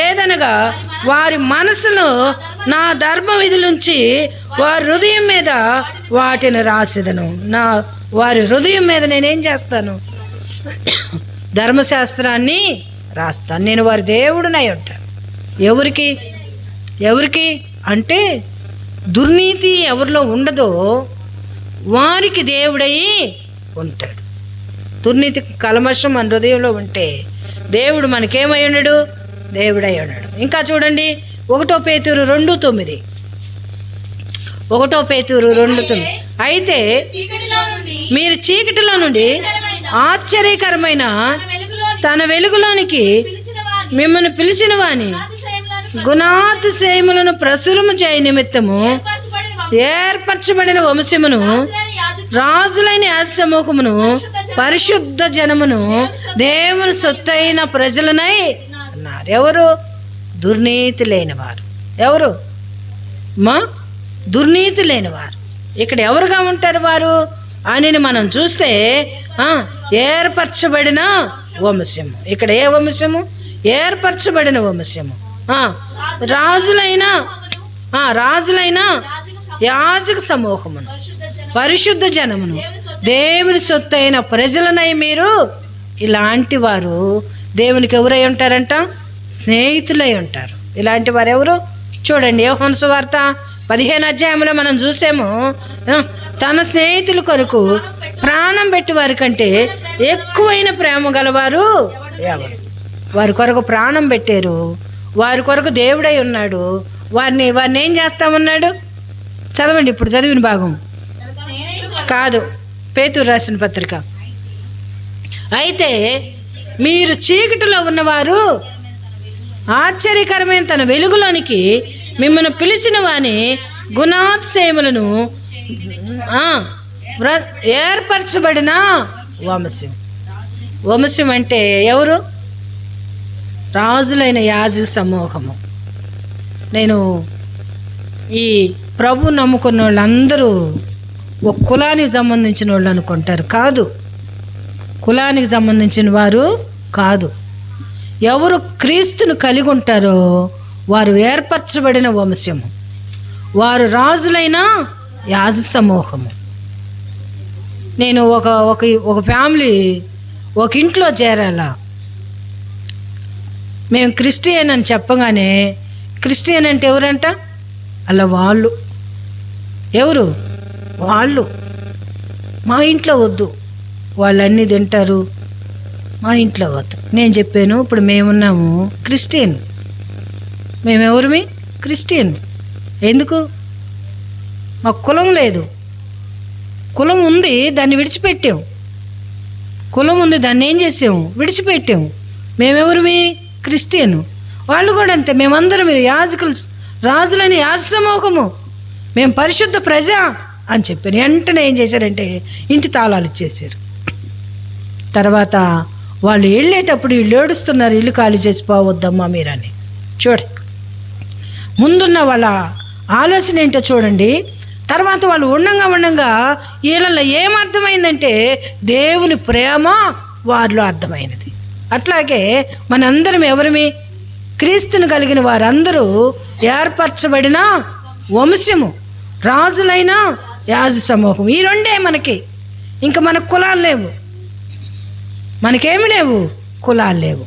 ఏదనగా, వారి మనసులో నా ధర్మ విధులుంచి వారి హృదయం మీద వాటిని రాసిదను. వారి హృదయం మీద నేనేం చేస్తాను? ధర్మశాస్త్రాన్ని రాస్తాను. నేను వారి దేవుడినై ఉంటాను. ఎవరికి అంటే, దుర్నీతి ఎవరిలో ఉండదో వారికి దేవుడై ఉంటాడు. దుర్నీతి కల్మషం మన హృదయంలో ఉంటే దేవుడు మనకేమై ఉన్నాడు? దేవుడై ఉన్నాడు. ఇంకా చూడండి 1 పేతురు 2:9. 1 పేతురు 2:9. అయితే మీరు చీకటిలో నుండి ఆశ్చర్యకరమైన తన వెలుగులోనికి మిమ్మల్ని పిలిచిన వాని గుణాతిశయములను ప్రసురము చేయ నిమిత్తము ఏర్పరచబడిన వంశమును, రాజులైన యాజ సమూహమును, పరిశుద్ధ జనమును, దేవుని సొత్తైన ప్రజలనై అన్నారు. ఎవరు? దుర్నీతి లేనివారు. ఎవరు? దుర్నీతి లేనివారు. ఇక్కడ ఎవరుగా ఉంటారు వారు అని మనం చూస్తే, ఏర్పరచబడిన వంశము. ఇక్కడ ఏ వంశము? ఏర్పరచబడిన వంశము. రాజులైన యాజక సమూహమును, పరిశుద్ధ జనమును, దేవుని సొత్తైన ప్రజలనై మీరు. ఇలాంటి వారు దేవునికి ఎవరై ఉంటారంట? స్నేహితులై ఉంటారు. ఇలాంటి వారు ఎవరు? చూడండి యోహాను సువార్త 15వ అధ్యాయంలో మనం చూసాము, తన స్నేహితుల కొరకు ప్రాణం పెట్టి వారి కంటే ఎక్కువైన ప్రేమ గలవారు ఎవరు? వారి కొరకు ప్రాణం పెట్టారు, వారి కొరకు దేవుడై ఉన్నాడు. వారిని ఏం చేస్తామన్నాడు? చదవండి ఇప్పుడు చదివిన భాగం కాదు, పేతురు రాసిన పత్రిక. అయితే మీరు చీకటిలో ఉన్నవారు ఆశ్చర్యకరమైన తన వెలుగులోనికి మిమ్మల్ని పిలిచిన వాని గుణాతిశయములను ఏర్పరచబడిన వంశం అంటే ఎవరు? రాజులైన యాజక సమూహము. నేను ఈ ప్రభు నమ్ముకున్న వాళ్ళందరూ ఒక కులానికి సంబంధించిన వాళ్ళు అనుకుంటారు. కాదు, కులానికి సంబంధించిన వారు కాదు. ఎవరు క్రీస్తును కలిగి ఉంటారో వారు ఏర్పరచబడిన వంశము, వారు రాజులైన యాజ సమూహము. నేను ఒక ఫ్యామిలీ ఒక ఇంట్లో చేరాలా, మేము క్రిస్టియన్ అని చెప్పగానే, క్రిస్టియన్ అంటే ఎవరంట? అలా వాళ్ళు ఎవరు? వాళ్ళు మా ఇంట్లో వద్దు, వాళ్ళన్నీ తింటారు, మా ఇంట్లో వద్దు. నేను చెప్పాను, ఇప్పుడు మేమున్నాము క్రిస్టియన్, మేమెవరిమి క్రిస్టియన్. ఎందుకు? మాకు కులం లేదు. కులం ఉంది, దాన్ని విడిచిపెట్టాం. కులం ఉంది, దాన్ని ఏం చేసాము? విడిచిపెట్టాం. మేమెవరిమి క్రిస్టియన్. వాళ్ళు కూడా అంతే. మేమందరం యాజకులు, రాజులని యాజ సమూహము, మేము పరిశుద్ధ ప్రజ అని చెప్పాను. వెంటనే ఏం చేశారంటే ఇంటి తాళాలు ఇచ్చేసారు. తర్వాత వాళ్ళు వెళ్ళేటప్పుడు వీళ్ళు ఏడుస్తున్నారు, ఇల్లు ఖాళీ చేసి పోవద్దమ్మా మీరని. చూడండి, ముందున్న వాళ్ళ ఆలోచన ఏంటో చూడండి. తర్వాత వాళ్ళు ఉండంగా వీళ్ళలో ఏమర్థమైందంటే దేవుని ప్రేమ వారిలో అర్థమైనది. అట్లాగే మనందరం ఎవరిమి? క్రీస్తుని కలిగిన వారందరూ ఏర్పరచబడిన వంశము, రాజులైన యాజ సమూహం. ఈ రెండే మనకి. ఇంకా మనకు కులాలు లేవు, మనకేమి లేవు, కులాలు లేవు.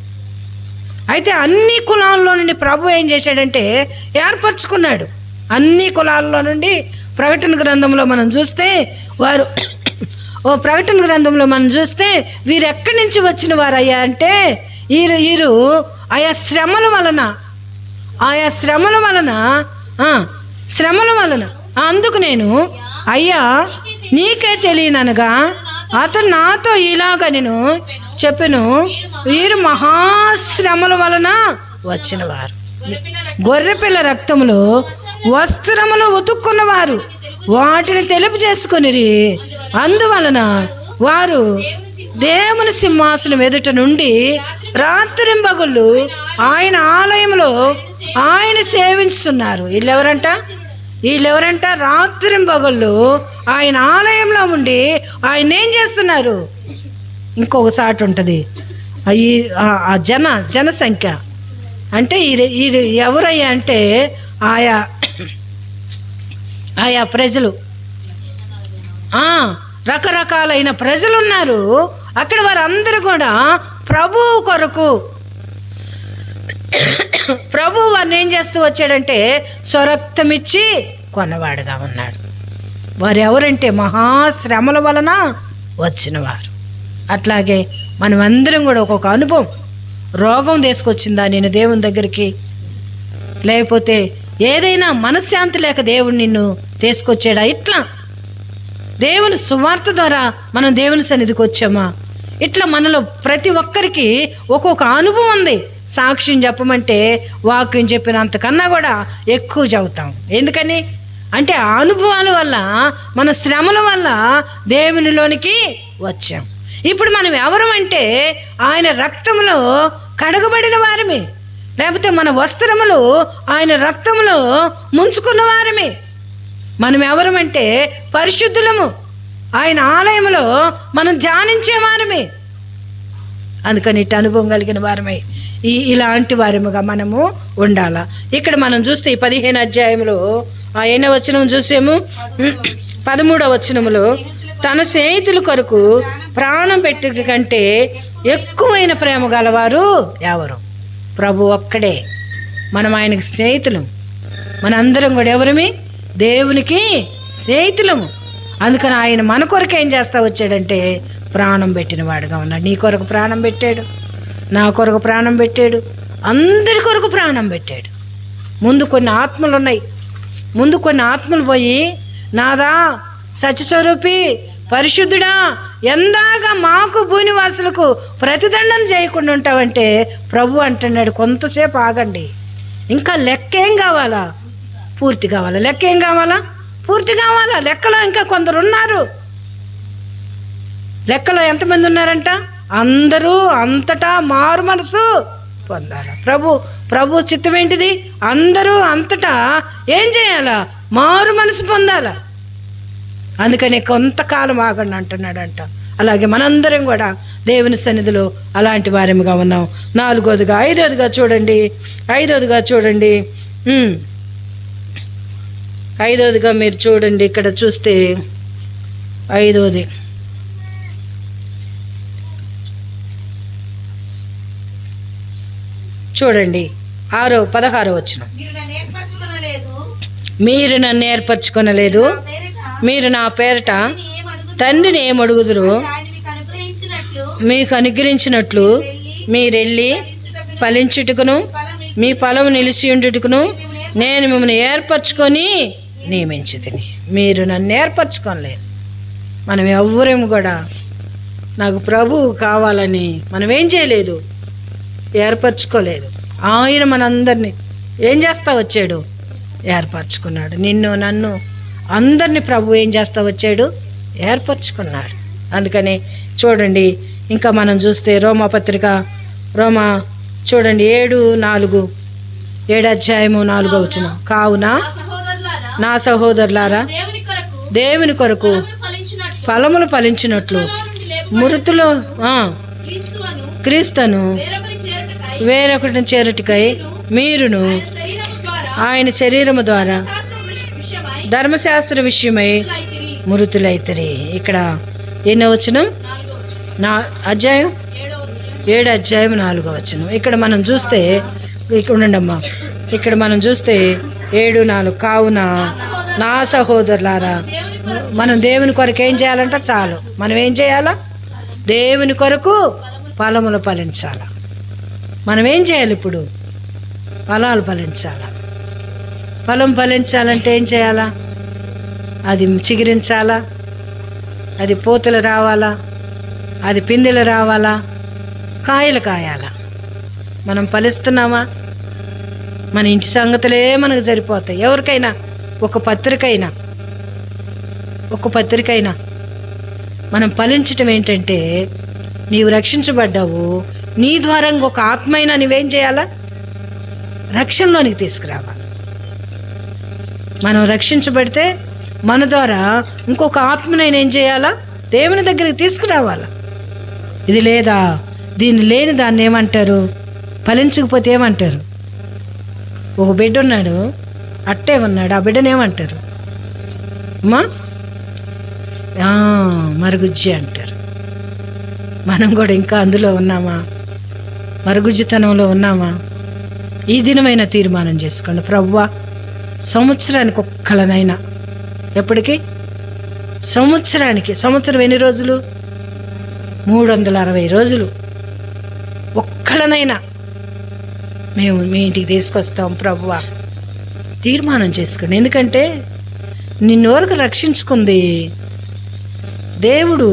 అయితే అన్ని కులాల్లో నుండి ప్రభు ఏం చేశాడంటే ఏర్పరచుకున్నాడు. అన్ని కులాల్లో నుండి ప్రకటన గ్రంథంలో మనం చూస్తే వారు ప్రకటన గ్రంథంలో మనం చూస్తే వీరు ఎక్కడి నుంచి వచ్చిన వారయ్యా అంటే వీరు ఆయా శ్రమల వలన అందుకు నేను అయ్యా నీకే తెలియననగా అతను నాతో ఇలాగ నేను చెప్పాను, వీరు మహాశ్రమల వలన వచ్చిన వారు, గొర్రెపిల్ల రక్తములో వస్త్రములు ఉతుక్కున్నవారు, వాటిని తెలుపు చేసుకొనిరి. అందువలన వారు దేవుని సింహాసనం ఎదుట నుండి రాత్రింబగళ్ళు ఆయన ఆలయంలో ఆయన సేవించుతున్నారు. వీళ్ళెవరంట? రాత్రింబగళ్ళు ఆయన ఆలయంలో ఉండి ఆయన ఏం చేస్తున్నారు? ఇంకొక సాటి ఉంటుంది, ఆ జనసంఖ్య అంటే ఎవరయ్యా అంటే ఆయా ప్రజలు, రకరకాలైన ప్రజలు ఉన్నారు అక్కడ. వారందరూ కూడా ప్రభువు కొరకు, ప్రభు వారిని ఏం చేస్తూ వచ్చాడంటే స్వరక్తమిచ్చి కొన్నవాడుగా ఉన్నాడు. వారు ఎవరంటే మహాశ్రమల వలన వచ్చినవారు. అట్లాగే మనం అందరం కూడా ఒక్కొక్క అనుభవం. రోగం తీసుకొచ్చిందా నేను దేవుని దగ్గరికి? లేకపోతే ఏదైనా మనశ్శాంతి లేక దేవుడు నిన్ను తీసుకొచ్చాడా? ఇట్లా దేవుని సువార్త ద్వారా మనం దేవుని సన్నిధికి వచ్చామా? ఇట్లా మనలో ప్రతి ఒక్కరికి ఒక్కొక్క అనుభవం ఉంది. సాక్ష్యం చెప్పమంటే వాక్యం చెప్పినంతకన్నా కూడా ఎక్కువ చెబుతాం. ఎందుకని అంటే ఆ అనుభవాల వల్ల, మన శ్రమల వల్ల దేవునిలోనికి వచ్చాం. ఇప్పుడు మనం ఎవరమంటే ఆయన రక్తంలో కడగబడిన వారమే, లేకపోతే మన వస్త్రములు ఆయన రక్తంలో ముంచుకున్న వారమే. మనం ఎవరమంటే పరిశుద్ధులము, ఆయన ఆలయంలో మనం ధ్యానించే వారమే. అందుకని ఇటు అనుభవం కలిగిన వారమై ఇలాంటి వారముగా మనము ఉండాలా. ఇక్కడ మనం చూస్తే ఈ 15వ అధ్యాయంలో 8వ వచనం చూసాము. 13వ వచనములో తన స్నేహితుల కొరకు ప్రాణం పెట్టుట కంటే ఎక్కువైన ప్రేమ గలవారు ఎవరు? ప్రభు ఒక్కడే. మనం ఆయనకి స్నేహితులం. మనందరం కూడా ఎవరమి? దేవునికి స్నేహితులము. అందుకని ఆయన మన కొరకు ఏం చేస్తా వచ్చాడంటే ప్రాణం పెట్టిన వాడుగా ఉన్నాడు. నీ కొరకు ప్రాణం పెట్టాడు, నా కొరకు ప్రాణం పెట్టాడు, అందరి కొరకు ప్రాణం పెట్టాడు. ముందు కొన్ని ఆత్మలు ఉన్నాయి. ముందు కొన్ని ఆత్మలు పోయి, నాదా సత్యస్వరూపి పరిశుద్ధుడా, ఎందాగా మాకు భూనివాసులకు ప్రతిదండన చేయకుండా ఉంటావంటే ప్రభు అంటున్నాడు, కొంతసేపు ఆగండి, ఇంకా లెక్కేం కావాలా? పూర్తి కావాలా? లెక్కేం కావాలా? పూర్తి కావాలా? లెక్కలో ఇంకా కొందరు ఉన్నారు. లెక్కలో ఎంతమంది ఉన్నారంట? అందరూ అంతటా మారు మనసు పొందాలి. ప్రభు చిత్తం ఏంటిది? అందరూ అంతటా ఏం చేయాలా? మారు మనసు పొందాల. అందుకని కొంతకాలం ఆగండి అంటున్నాడంట. అలాగే మనందరం కూడా దేవుని సన్నిధిలో అలాంటి వారముగా ఉన్నాం. 4వదిగా 5వదిగా చూడండి. 5వదిగా చూడండి. 5వదిగా మీరు చూడండి. ఇక్కడ చూస్తే 5వది చూడండి. 16వ వచనం. మీరు నన్ను ఏర్పరచుకొనలేదు, మీరు నా పేరట తండ్రిని ఏమడుగుదురు మీకు అనుగ్రహించినట్లు మీరెళ్ళి ఫలించుటకును మీ ఫలము నిలిచి ఉండుటకును నేను మిమ్మల్ని ఏర్పరచుకొని నియమించితిని. మీరు నన్ను ఏర్పరచుకోలేదు. మనం ఎవ్వరేమో కూడా నాకు ప్రభువు కావాలని మనం ఏం చేయలేదు, ఏర్పరచుకోలేదు. ఆయన మనందరినీ ఏం చేస్తా వచ్చాడు, ఏర్పరచుకున్నాడు. నిన్ను నన్ను అందరినీ ప్రభు ఏం చేస్తా వచ్చాడు, ఏర్పరచుకున్నాడు. అందుకని చూడండి, ఇంకా మనం చూస్తే రోమా చూడండి 7:4 7:4 కావున నా సహోదరులారా దేవుని కొరకు ఫలములు ఫలించినట్లు మృతులు క్రీస్తును వేరొకటిని చేరుటికై మీరును ఆయన శరీరము ద్వారా ధర్మశాస్త్ర విషయమై మృతులైతరి. ఇక్కడ ఎన్నో వచనం, 7:4 ఇక్కడ మనం చూస్తే, ఉండండమ్మా, ఇక్కడ మనం చూస్తే 7:4 కావున నా సహోదరులారా, మనం దేవుని కొరకు ఏం చేయాలంట, చాలు. మనం ఏం చేయాలా, దేవుని కొరకు ఫలములు ఫలించాల. మనం ఏం చేయాలి, ఇప్పుడు ఫలాలు ఫలించాల. ఫలం ఫలించాలంటే ఏం చేయాలా, అది చిగురించాలా, అది పూతలు రావాలా, అది పిందెలు రావాలా, కాయలు కాయాలా. మనం ఫలిస్తున్నామా? మన ఇంటి సంగతులే మనకు సరిపోతాయి. ఎవరికైనా ఒక పత్రికైనా మనం ఫలించటం ఏంటంటే, నీవు రక్షించబడ్డావు, నీ ద్వారా ఇంకొక ఆత్మైనా నువ్వేం చేయాలా, రక్షణలోనికి తీసుకురావాలి. మనం రక్షించబడితే మన ద్వారా ఇంకొక ఆత్మనైనా ఏం చేయాలా, దేవుని దగ్గరికి తీసుకురావాలా. ఇది లేదా, దీన్ని లేని దాన్ని ఏమంటారు, ఫలించకపోతే ఏమంటారు? ఒక బిడ్డ ఉన్నాడు, అట్టే ఉన్నాడు, ఆ బిడ్డను ఏమంటారు అమ్మా? మరుగుజ్జి అంటారు. మనం కూడా ఇంకా అందులో ఉన్నామా, మరుగుజ్జితనంలో ఉన్నామా? ఈ దినమైన తీర్మానం చేసుకోండి, ప్రభువా సంవత్సరానికి ఒక్కలనైనా, ఎప్పటికీ సంవత్సరం ఎన్ని రోజులు, 360 రోజులు, ఒక్కళ్ళనైనా మేము మీ ఇంటికి తీసుకొస్తాం ప్రభువా. తీర్మానం చేసుకోండి. ఎందుకంటే నిన్ను వరకు రక్షించుకుంది దేవుడు.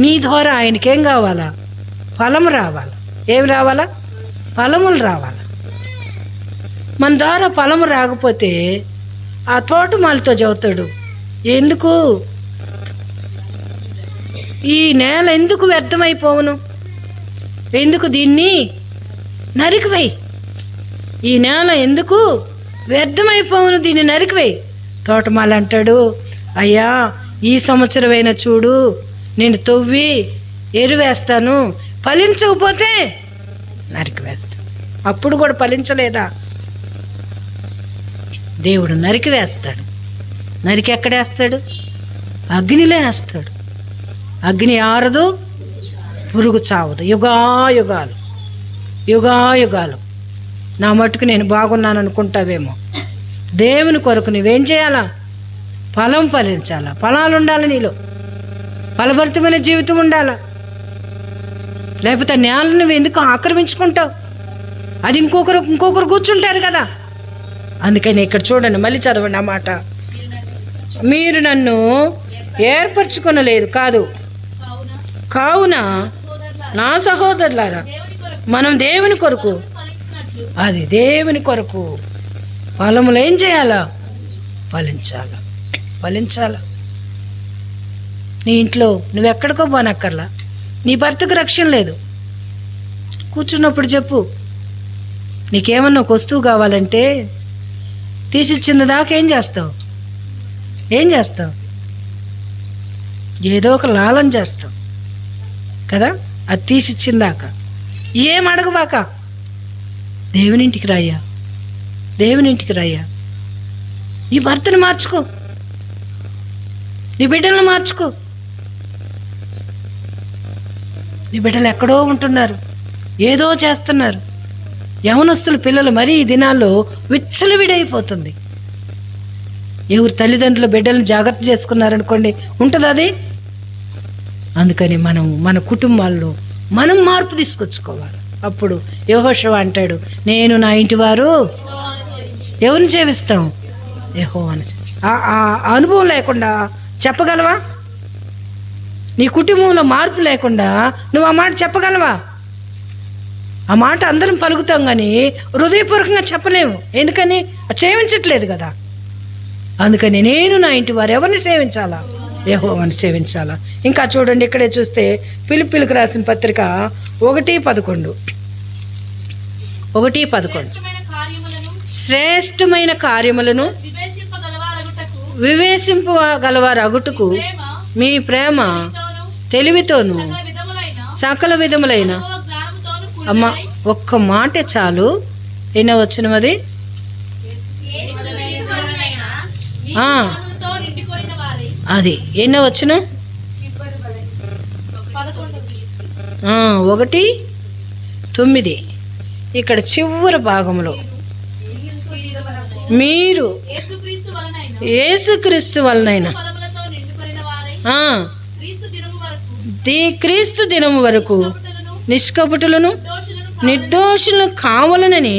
నీ ద్వారా ఆయనకేం కావాలా, ఫలము రావాలా. ఏమి రావాలా, ఫలములు రావాలా. మన ద్వారా ఫలము రాకపోతే ఆ తోటమాలతో చెబుతాడు, ఎందుకు ఈ నేల ఎందుకు వ్యర్థమైపోవును, ఎందుకు దీన్ని నరికివేయి, ఈ నేల ఎందుకు వ్యర్థమైపోవును, దీన్ని నరికివేయి. తోటమాల అంటాడు, అయ్యా ఈ సంవత్సరమైనా చూడు, నేను తవ్వి ఎరువేస్తాను, ఫలించకపోతే నరికివేస్తాను. అప్పుడు కూడా ఫలించలేదా, దేవుడు నరికివేస్తాడు. నరికి ఎక్కడేస్తాడు, అగ్నిలో వేస్తాడు. అగ్ని ఆరదు, పురుగు చావదు. యుగాయుగాలు నా మట్టుకు నేను బాగున్నాను అనుకుంటావేమో. దేవుని కొరకు నువ్వేం చేయాలా, ఫలం ఫలించాలా. ఫలాలు ఉండాలి నీలో, ఫలభరితమైన జీవితం ఉండాలా. లేకపోతే నేలను నువ్వు ఎందుకు ఆక్రమించుకుంటావు, అది ఇంకొకరు కూర్చుంటారు కదా. అందుకని ఇక్కడ చూడండి, మళ్ళీ చదవండి ఆ మాట. మీరు నన్ను ఏర్పరచుకొనలేదు కాదు, కావున నా సహోదరులారా, మనం దేవుని కొరకు, అది దేవుని కొరకు ఫలములు ఏం చేయాలా, ఫలించాలా. నీ ఇంట్లో నువ్వెక్కడికో పోనక్కర్లా, నీ భర్తకు రక్షణ లేదు, కూర్చున్నప్పుడు చెప్పు. నీకేమన్నా ఒక వస్తువు కావాలంటే తీసిచ్చిన దాకా ఏం చేస్తావు, ఏదో ఒక లాలం చేస్తావు కదా. అది తీసిచ్చిందాక ఏం అడగబాక, దేవునింటికి రాయ్యా, నీ భర్తను మార్చుకో, నీ బిడ్డలను మార్చుకో. నీ బిడ్డలు ఎక్కడో ఉంటున్నారు, ఏదో చేస్తున్నారు. యవనస్తుల పిల్లలు మరీ ఈ దినాల్లో విచ్చలవిడైపోతుంది. ఎవరు తల్లిదండ్రులు బిడ్డలను జాగ్రత్త చేసుకున్నారనుకోండి, ఉంటుంది అది. అందుకని మనం మన కుటుంబాల్లో మనం మార్పు తీసుకొచ్చుకోవాలి. అప్పుడు యెహోషువ అంటాడు, నేను నా ఇంటి వారు ఎవరిని సేవిస్తాం? యెహోవాని. ఆ అనుభవం లేకుండా చెప్పగలవా? నీ కుటుంబంలో మార్పు లేకుండా నువ్వు ఆ మాట చెప్పగలవా? ఆ మాట అందరం పలుకుతాం కానీ హృదయపూర్వకంగా చెప్పలేము. ఎందుకని? సేవించట్లేదు కదా. అందుకని నేను నా ఇంటి వారు ఎవరిని సేవించాలా? యెహోవాని సేవించాలా. ఇంకా చూడండి, ఇక్కడే చూస్తే ఫిలిప్పీలకు రాసిన పత్రిక 1:11 శ్రేష్టమైన కార్యములను వివేచింపగలవారగుటకు మీ ప్రేమ తెలివితోను సకల విధములైన అమ్మ ఒక్క మాట చాలు. ఎన్నో వచ్చిన అది అది ఎన్నో వచ్చిన 1:9 ఇక్కడ చివరి భాగంలో మీరు యేసుక్రీస్తు వలనైనా క్రీస్తు దినము వరకు నిష్కపటులను నిర్దోషులను కావాలనని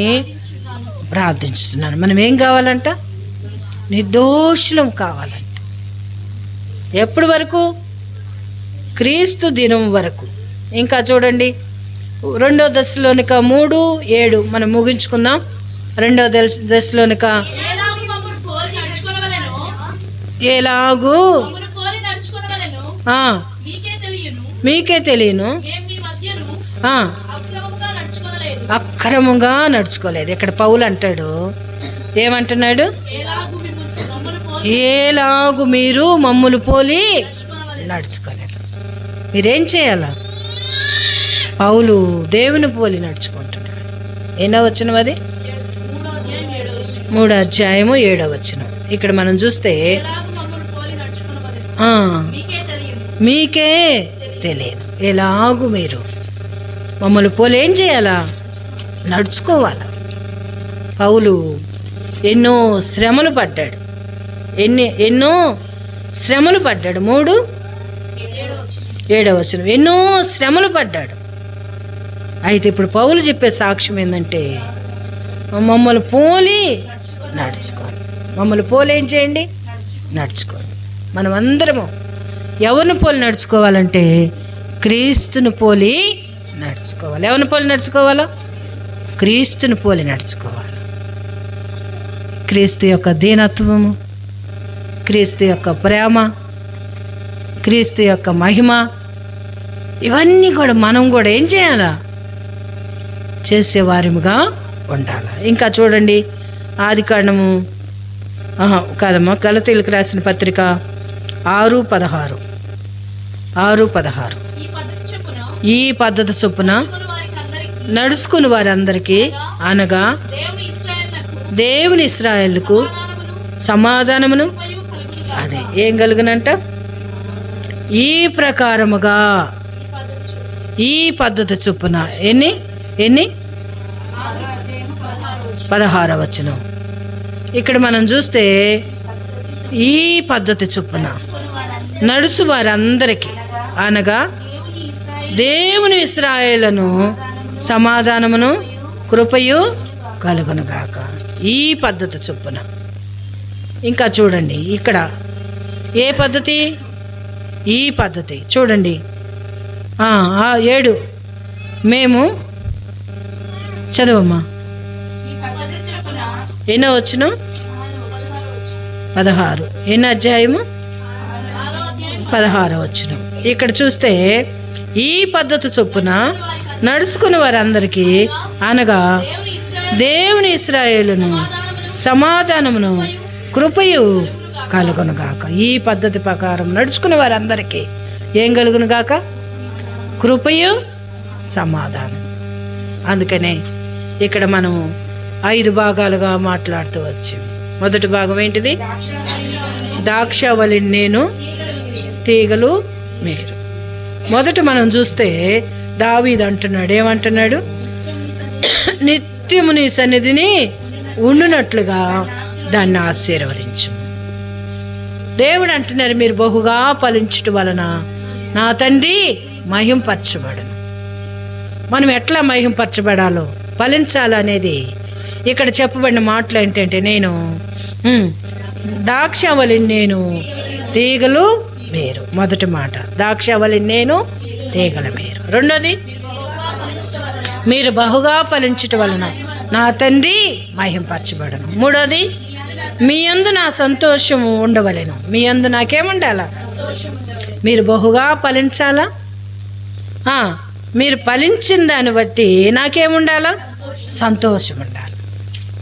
ప్రార్థించుతున్నాను. మనం ఏం కావాలంట? నిర్దోషులం కావాలంట. ఎప్పటి వరకు? క్రీస్తు దినం వరకు. ఇంకా చూడండి 2 దశలోనిక 3:7 మనం ముగించుకుందాం. 2 దశలోనిక ఎలాగూ మీకే తెలియను అక్రమంగా నడుచుకోలేదు. ఇక్కడ పౌలు అంటాడు, ఏమంటున్నాడు? ఏలాగు మీరు మమ్మును పోలి నడుచుకోలేదు. మీరేం చేయాలా? పౌలు దేవుని పోలి నడుచుకుంటున్నాడు. ఎన్నో వచనం అది? 3:7 ఇక్కడ మనం చూస్తే మీకే తెలియను ఎలాగూ మీరు మమ్మల్ని పోలి ఏం చేయాలా? నడుచుకోవాలా. పౌలు ఎన్నో శ్రమలు పడ్డాడు. ఎన్నో శ్రమలు పడ్డాడు. 3:7 ఎన్నో శ్రమలు పడ్డాడు. అయితే ఇప్పుడు పౌలు చెప్పే సాక్ష్యం ఏంటంటే, మమ్మల్ని పోలి నడుచుకోవాలి. మమ్మల్ని పోలి ఏం చేయండి? నడుచుకోవాలి. మనం అందరము ఎవరిని పోలి నడుచుకోవాలంటే క్రీస్తుని పోలి నడుచుకోవాలి. ఎవరిని పోలి నడుచుకోవాలా? క్రీస్తుని పోలి నడుచుకోవాలి. క్రీస్తు యొక్క దీనత్వము, క్రీస్తు యొక్క ప్రేమ, క్రీస్తు యొక్క మహిమ, ఇవన్నీ కూడా మనం కూడా ఏం చేయాలా? చేసేవారిగా ఉండాలి. ఇంకా చూడండి ఆదికాండము కాదమ్మా, గలతీయులకు రాసిన పత్రిక 6:16 ఈ పద్ధతి చొప్పున నడుచుకుని వారందరికీ అనగా దేవుని ఇశ్రాయేలుకు సమాధానమును అదే ఏం కలుగునంట? ఈ ప్రకారముగా ఈ పద్ధతి చొప్పున ఎన్ని 16వ వచనం. ఇక్కడ మనం చూస్తే ఈ పద్ధతి చొప్పున నడుచు వారందరికీ అనగా దేవుని ఇశ్రాయేలును సమాధానమును కృపయు కలుగునుగాక. ఈ పద్ధతి చొప్పున. ఇంకా చూడండి ఇక్కడ ఏ పద్ధతి? ఈ పద్ధతి చూడండి 7 మేము చదవమ్మా. ఎన్నో వచ్చిన 16 ఎన్నో అధ్యాయము 16 వచ్చిన. ఇక్కడ చూస్తే ఈ పద్ధతి చొప్పున నడుచుకుని వారందరికీ అనగా దేవుని ఇశ్రాయేలును సమాధానమును కృపయు కలుగునుగాక. ఈ పద్ధతి ప్రకారం నడుచుకుని వారందరికీ ఏం కలుగునుగాక? కృపయు సమాధానం. అందుకనే ఇక్కడ మనము 5 భాగాలుగా మాట్లాడుతూ వచ్చాం. మొదటి భాగం ఏంటిది? ద్రాక్షావళిని నేను, తీగలు మీరు. మొదట మనం చూస్తే దావీదు అంటున్నాడు, ఏమంటున్నాడు? నిత్యము నీ సన్నిధిని ఉండునట్లుగా దాన్ని ఆశీర్వదించు. దేవుడు అంటున్నారు, మీరు బహుగా ఫలించుట వలన నా తండ్రి మహింపరచబడును. మనం ఎట్లా మహింపరచబడాలో, ఫలించాలనేది ఇక్కడ చెప్పబడిన మాటలు ఏంటంటే, నేను ద్రాక్షవల్లిని నేను, తీగలు మీరు. మొదటి మాట, ద్రాక్షవల్లిని నేను, తీగల మీరు. రెండోది, మీరు బహుగా ఫలించుట వలన నా తండ్రి మహింపరచబడును. మూడోది, మీ యందు నా సంతోషము ఉండవలెను. మీ యందు నాకేముండాలా? మీరు బహుగా ఫలించాలా? మీరు ఫలించిన దాన్ని బట్టి నాకేముండాలా? సంతోషం ఉండాలి.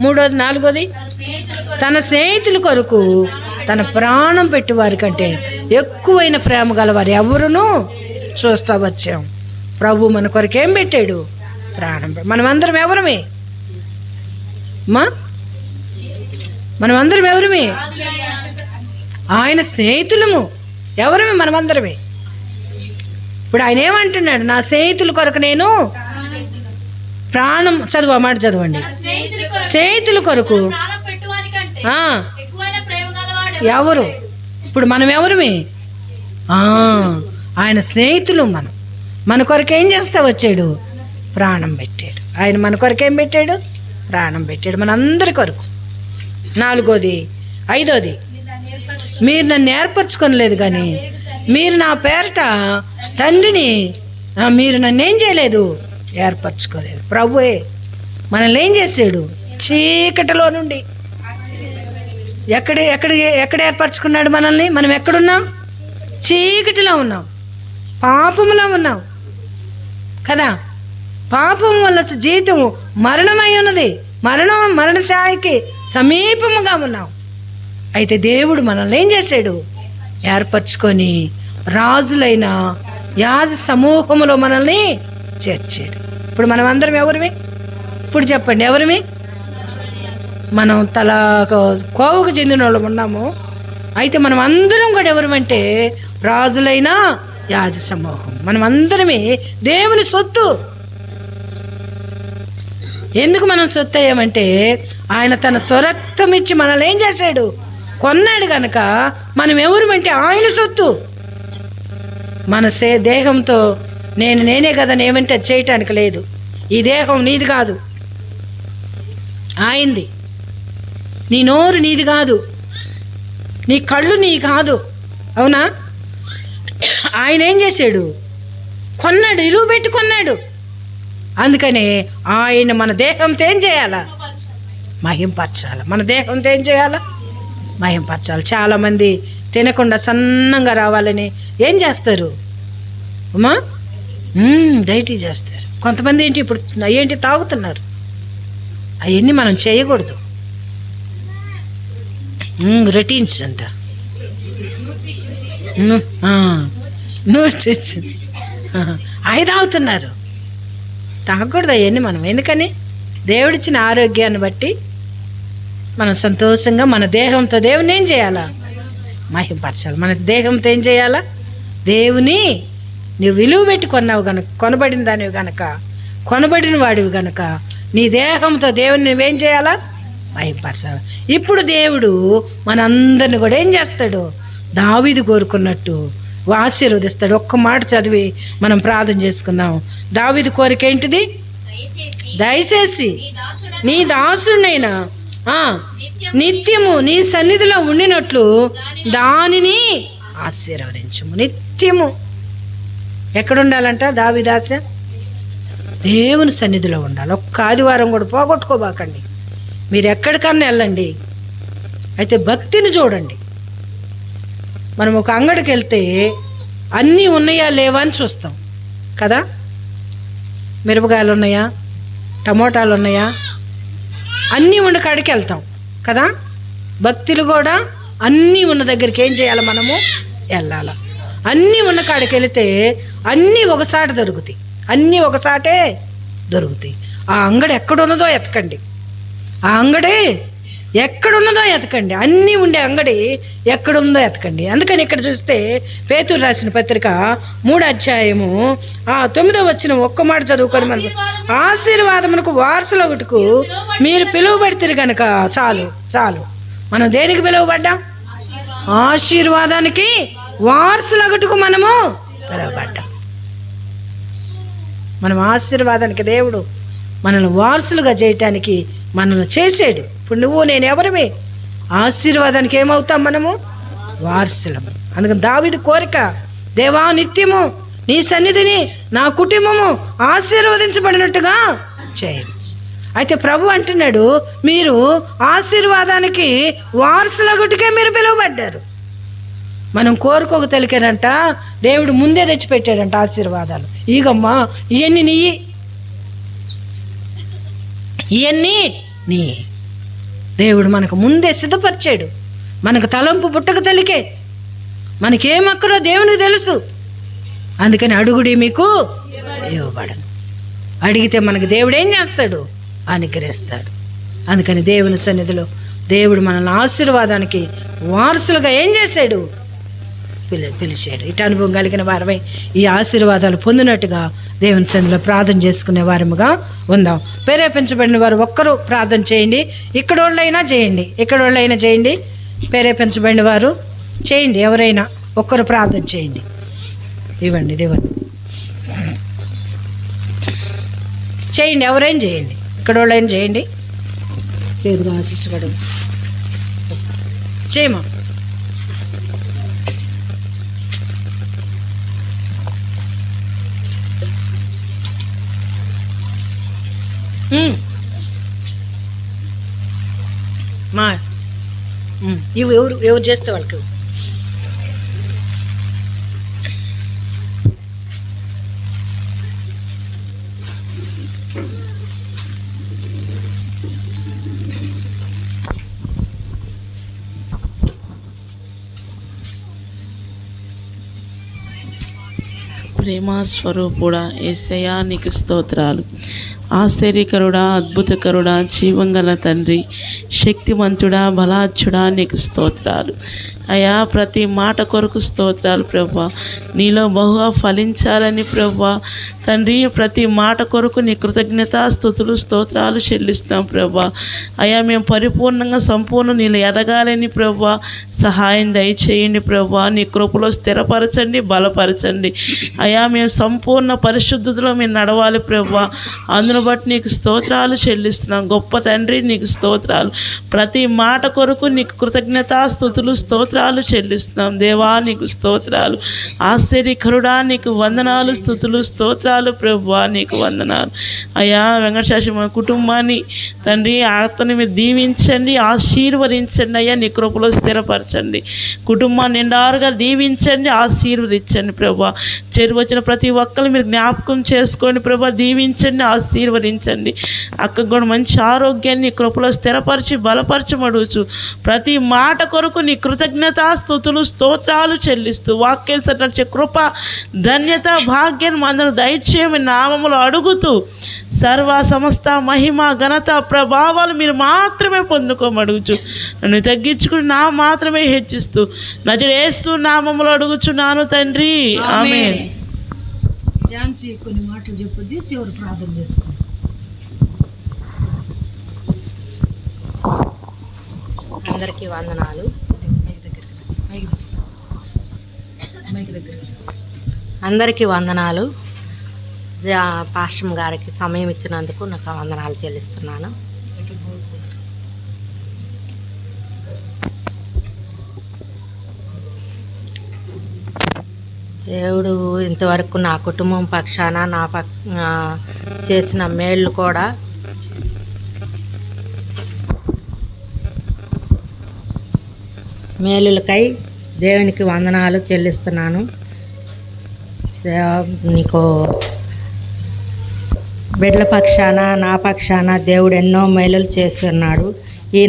మూడోది, నాలుగోది, తన స్నేహితుల కొరకు తన ప్రాణం పెట్టి వారి కంటే ఎక్కువైన ప్రేమ గలవారు ఎవరునూ చూస్తా వచ్చాం. ప్రభు మన కొరకు ఏం పెట్టాడు? ప్రాణం. మనమందరం ఎవరమే? మనమందరం ఎవరమే? ఆయన స్నేహితులము. ఎవరమే? మనమందరమే. ఇప్పుడు ఆయన ఏమంటున్నాడు? నా స్నేహితుల కొరకు నేను ప్రాణం. చదువు, మాట చదవండి. స్నేహితుల కొరకు ఎవరు? ఇప్పుడు మనం ఎవరమే? ఆయన స్నేహితులు. మన కొరకు ఏం చేస్తా వచ్చాడు? ప్రాణం పెట్టాడు. ఆయన మన కొరకు ఏం పెట్టాడు? ప్రాణం పెట్టాడు, మనందరి కొరకు. నాలుగోది, ఐదోది, మీరు నన్ను ఏర్పరచుకోలేదు కానీ మీరు నా పేరట తండ్రిని, మీరు నన్ను ఏం చేయలేదు? ఏర్పరచుకోలేదు. ప్రభువే మనల్ని ఏం చేశాడు? చీకటిలో నుండి ఎక్కడ ఏర్పరచుకున్నాడు మనల్ని? మనం ఎక్కడున్నాం? చీకటిలో ఉన్నాం, పాపములో ఉన్నాం కదా. పాపం వల్ల జీవితము మరణమై ఉన్నది. మరణఛాయకి సమీపముగా ఉన్నాం. అయితే దేవుడు మనల్ని ఏం చేశాడు? ఏర్పరచుకొని రాజులైన యాజ సమూహములో మనల్ని చేర్చాడు. ఇప్పుడు మనం అందరం ఎవరిమి? ఇప్పుడు చెప్పండి, ఎవరిమి? మనం తల కోవకు చెందిన వాళ్ళు ఉన్నాము. అయితే మనం అందరం కూడా ఎవరమంటే రాజులైన యాజ సమూహం. మనం అందరమే దేవుని సొత్తు. ఎందుకు మనం సొత్తు అయ్యామంటే ఆయన తన స్వరక్తం ఇచ్చి మనల్ని ఏం చేశాడు? కొన్నాడు కనుక మనం ఎవరమంటే ఆయన సొత్తు. మన దేహంతో నేనే కదా ఏమంటే చేయటానికి లేదు. ఈ దేహం నీది కాదు, ఆయనది. నీ నోరు నీది కాదు, నీ కళ్ళు నీ కాదు, అవునా? ఆయన ఏం చేశాడు? కొన్నాడు, ఇరువు పెట్టి కొన్నాడు. అందుకనే ఆయన మన దేహంతో ఏం చేయాలా? మహింపరచాలి. మన దేహంతో ఏం చేయాలా? మహింపరచాలి. చాలామంది తినకుండా సన్నంగా రావాలని ఏం చేస్తారు అమ్మా? డైటీ చేస్తారు. కొంతమంది ఇప్పుడు తాగుతున్నారు. అవన్నీ మనం చేయకూడదు. రొటీన్స్ అంట, న్యూట్రిషన్, అవి తాగుతున్నారు. తాగకూడదు అవన్నీ మనం. ఎందుకని? దేవుడిచ్చిన ఆరోగ్యాన్ని బట్టి మనం సంతోషంగా మన దేహంతో దేవుని ఏం చేయాలా? మహింపరచాలి. మన దేహంతో ఏం చేయాలా? దేవుని నువ్వు విలువ పెట్టి కొన్నావు గనుక, కొనబడిన దానివి గనక, కొనబడిన వాడివి గనక నీ దేహంతో దేవుని నువ్వేం చేయాలా? మహింపరచాలి. ఇప్పుడు దేవుడు మనందరిని కూడా ఏం చేస్తాడు? దావీదు కోరుకున్నట్టు ఆశీర్వదిస్తాడు. ఒక్క మాట చదివి మనం ప్రార్థన చేసుకుందాం. దావీదు కోరిక ఏంటిది? దయచేసి నీ దాసునైనా నిత్యము నీ సన్నిధిలో ఉండినట్లు దానిని ఆశీర్వదించము. నిత్యము ఎక్కడుండాలంట దావీదాస? దేవుని సన్నిధిలో ఉండాలి. ఒక్క ఆదివారం కూడా పోగొట్టుకోబాకండి. మీరు ఎక్కడికన్నా వెళ్ళండి, అయితే భక్తిని చూడండి. మనం ఒక అంగడికి వెళ్తే అన్నీ ఉన్నాయా లేవా అని చూస్తాం కదా. మిరపకాయలు ఉన్నాయా, టమోటాలు ఉన్నాయా, అన్నీ ఉన్న కాడికి వెళ్తాం కదా. భక్తులు కూడా అన్నీ ఉన్న దగ్గరికి ఏం చేయాలి? మనము వెళ్ళాలి. అన్నీ ఉన్న కాడికి వెళితే అన్నీ ఒకసారి దొరుకుతాయి. అన్నీ ఒకసాటే దొరుకుతాయి. ఆ అంగడి ఎక్కడున్నదో ఎతకండి. ఆ అంగడి ఎక్కడున్నదో ఎతకండి. అన్నీ ఉండే అంగడి ఎక్కడుందో ఎతకండి. అందుకని ఇక్కడ చూస్తే పేతురు రాసిన పత్రిక 3వ అధ్యాయము 9వ వచనం ఒక్క మాట చదువుకొని మనం ఆశీర్వాదమునకు వారసులగుటకు మీరు పిలువబడితే కనుక చాలు. మనం దేనికి పిలువబడ్డాం? ఆశీర్వాదానికి వారసులగుటకు మనము పిలువబడ్డాం. మనం ఆశీర్వాదానికి దేవుడు మనల్ని వారసులుగా చేయటానికి మనల్ని చేసాడు. ఇప్పుడు నువ్వు నేను ఎవరిమే? ఆశీర్వాదానికి ఏమవుతాం? మనము వారసులము. అందుకని దావీదు కోరిక, దేవా నిత్యము నీ సన్నిధిని నా కుటుంబము ఆశీర్వదించబడినట్టుగా చేయండి. అయితే ప్రభు అంటున్నాడు, మీరు ఆశీర్వాదానికి వారసులగుటికే మీరు పిలువబడ్డారు. మనం కోరుకోక తెలికేనంట దేవుడు ముందే తెచ్చిపెట్టాడంట ఆశీర్వాదాలు. ఈగమ్మా ఇవన్నీ నీ దేవుడు మనకు ముందే సిద్ధపరిచాడు. మనకు తలంపు పుట్టక తెలికే, మనకేమక్కరో దేవునికి తెలుసు. అందుకని అడుగుడి మీకు ఇవ్వబడను. అడిగితే మనకు దేవుడు ఏం చేస్తాడు? అనుగ్రహిస్తాడు. అందుకని దేవుని సన్నిధిలో దేవుడు మనల్ని ఆశీర్వాదానికి వారసులుగా ఏం చేశాడు? పిలిచాడు. ఇటు అనుభవం కలిగిన వారమై ఈ ఆశీర్వాదాలు పొందినట్టుగా దేవుని సన్నిధిలో ప్రార్థన చేసుకునే వారముగా ఉందాం. ప్రేరేపించబడిన వారు ఒక్కరూ ప్రార్థన చేయండి. ఇక్కడ వాళ్ళైనా చేయండి. ప్రేరేపించబడిన వారు చేయండి. ఎవరైనా ఒక్కరు ప్రార్థన చేయండి. ఇవ్వండి చేయండి. ఎవరైనా చేయండి. ఇక్కడ వాళ్ళైనా చేయండి. చేదుగా ఆశిష్టపడు చేయమా. మా ఇవి ఎవరు చేస్తే వాళ్ళకి ప్రేమ స్వరూపుడా యేసయ్యా నీకు స్తోత్రాలు. ఆశ్చర్యకరుడా, అద్భుతకరుడా, జీవంగల తండ్రి, శక్తివంతుడా, బలాచ్యుడా నీకు స్తోత్రాలు అయ్యా. ప్రతి మాట కొరకు స్తోత్రాలు ప్రభా. నీలో బహుగా ఫలించాలని ప్రభా తండ్రి, ప్రతి మాట కొరకు నీ కృతజ్ఞతాస్తుతులు స్తోత్రాలు చెల్లిస్తాం ప్రభా. అయ్యా మేము పరిపూర్ణంగా సంపూర్ణ నీళ్ళు ఎదగాలని ప్రభా సహాయం దయచేయండి ప్రభా. నీ కృపలో స్థిరపరచండి, బలపరచండి అయ్యా. మేము సంపూర్ణ పరిశుద్ధతలో మేము నడవాలి ప్రభా. అందును బట్టి నీకు స్తోత్రాలు చెల్లిస్తున్నాం గొప్ప తండ్రి, నీకు స్తోత్రాలు. ప్రతి మాట కొరకు నీకు కృతజ్ఞతాస్తుతులు స్తోత్రాలు చెల్లిస్తున్నాం దేవా, నీకు స్తోత్రాలు. ఆశ్చర్యకరుడా నీకు వందనాలు, స్తుతులు, స్తోత్రాలు ప్రభువా, నీకు వందనాలు అయ్యా. వెంకటేశ్వర మా కుటుంబాన్ని తండ్రి అతని మీరు దీవించండి, ఆశీర్వదించండి అయ్యా. నీ కృపలో స్థిరపరచండి. కుటుంబాన్ని నిండారుగా దీవించండి, ఆశీర్వదించండి ప్రభువా. చెరు వచ్చిన ప్రతి ఒక్కరు మీరు జ్ఞాపకం చేసుకోండి ప్రభువా, దీవించండి, ఆశీర్వదించండి. అక్కకు కూడా మంచి ఆరోగ్యాన్ని నీ కృపలో స్థిరపరిచి బలపరచమడుచు ప్రతి మాట కొరకు నీ కృతజ్ఞతాస్తుతులు స్తోత్రాలు చెల్లిస్తూ వాక్యేసే కృప, ధన్యత, భాగ్యాన్ని అందరూ దయచేయమని నామములు అడుగుతూ సర్వ సమస్త మహిమ, ఘనత, ప్రభావాలు మీరు మాత్రమే పొందుకోమడుగుచు నన్ను తగ్గించుకుని నా మాత్రమే హెచ్చిస్తూ నజరేస్తూ నామములు అడుగుచున్నాను తండ్రి, ఆమేన్. ఝాన్సీ కొన్ని మాటలు చెప్పుద్ది, చివరి ప్రార్థన చేసుకోండి. అందరికీ వందనాలు. అందరికీ వందనాలు. పాస్టర్ గారికి సమయం ఇచ్చినందుకు నాకు వందనాలు చెల్లిస్తున్నాను. దేవుడు ఇంతవరకు నా కుటుంబం పక్షాన చేసిన మేళ్ళు కూడా మేలులకై దేవునికి వందనాలు చెల్లిస్తున్నాను. నీకు బిడ్డల పక్షాన నా పక్షాన దేవుడు ఎన్నో మేలులు చేసి ఉన్నాడు. ఈ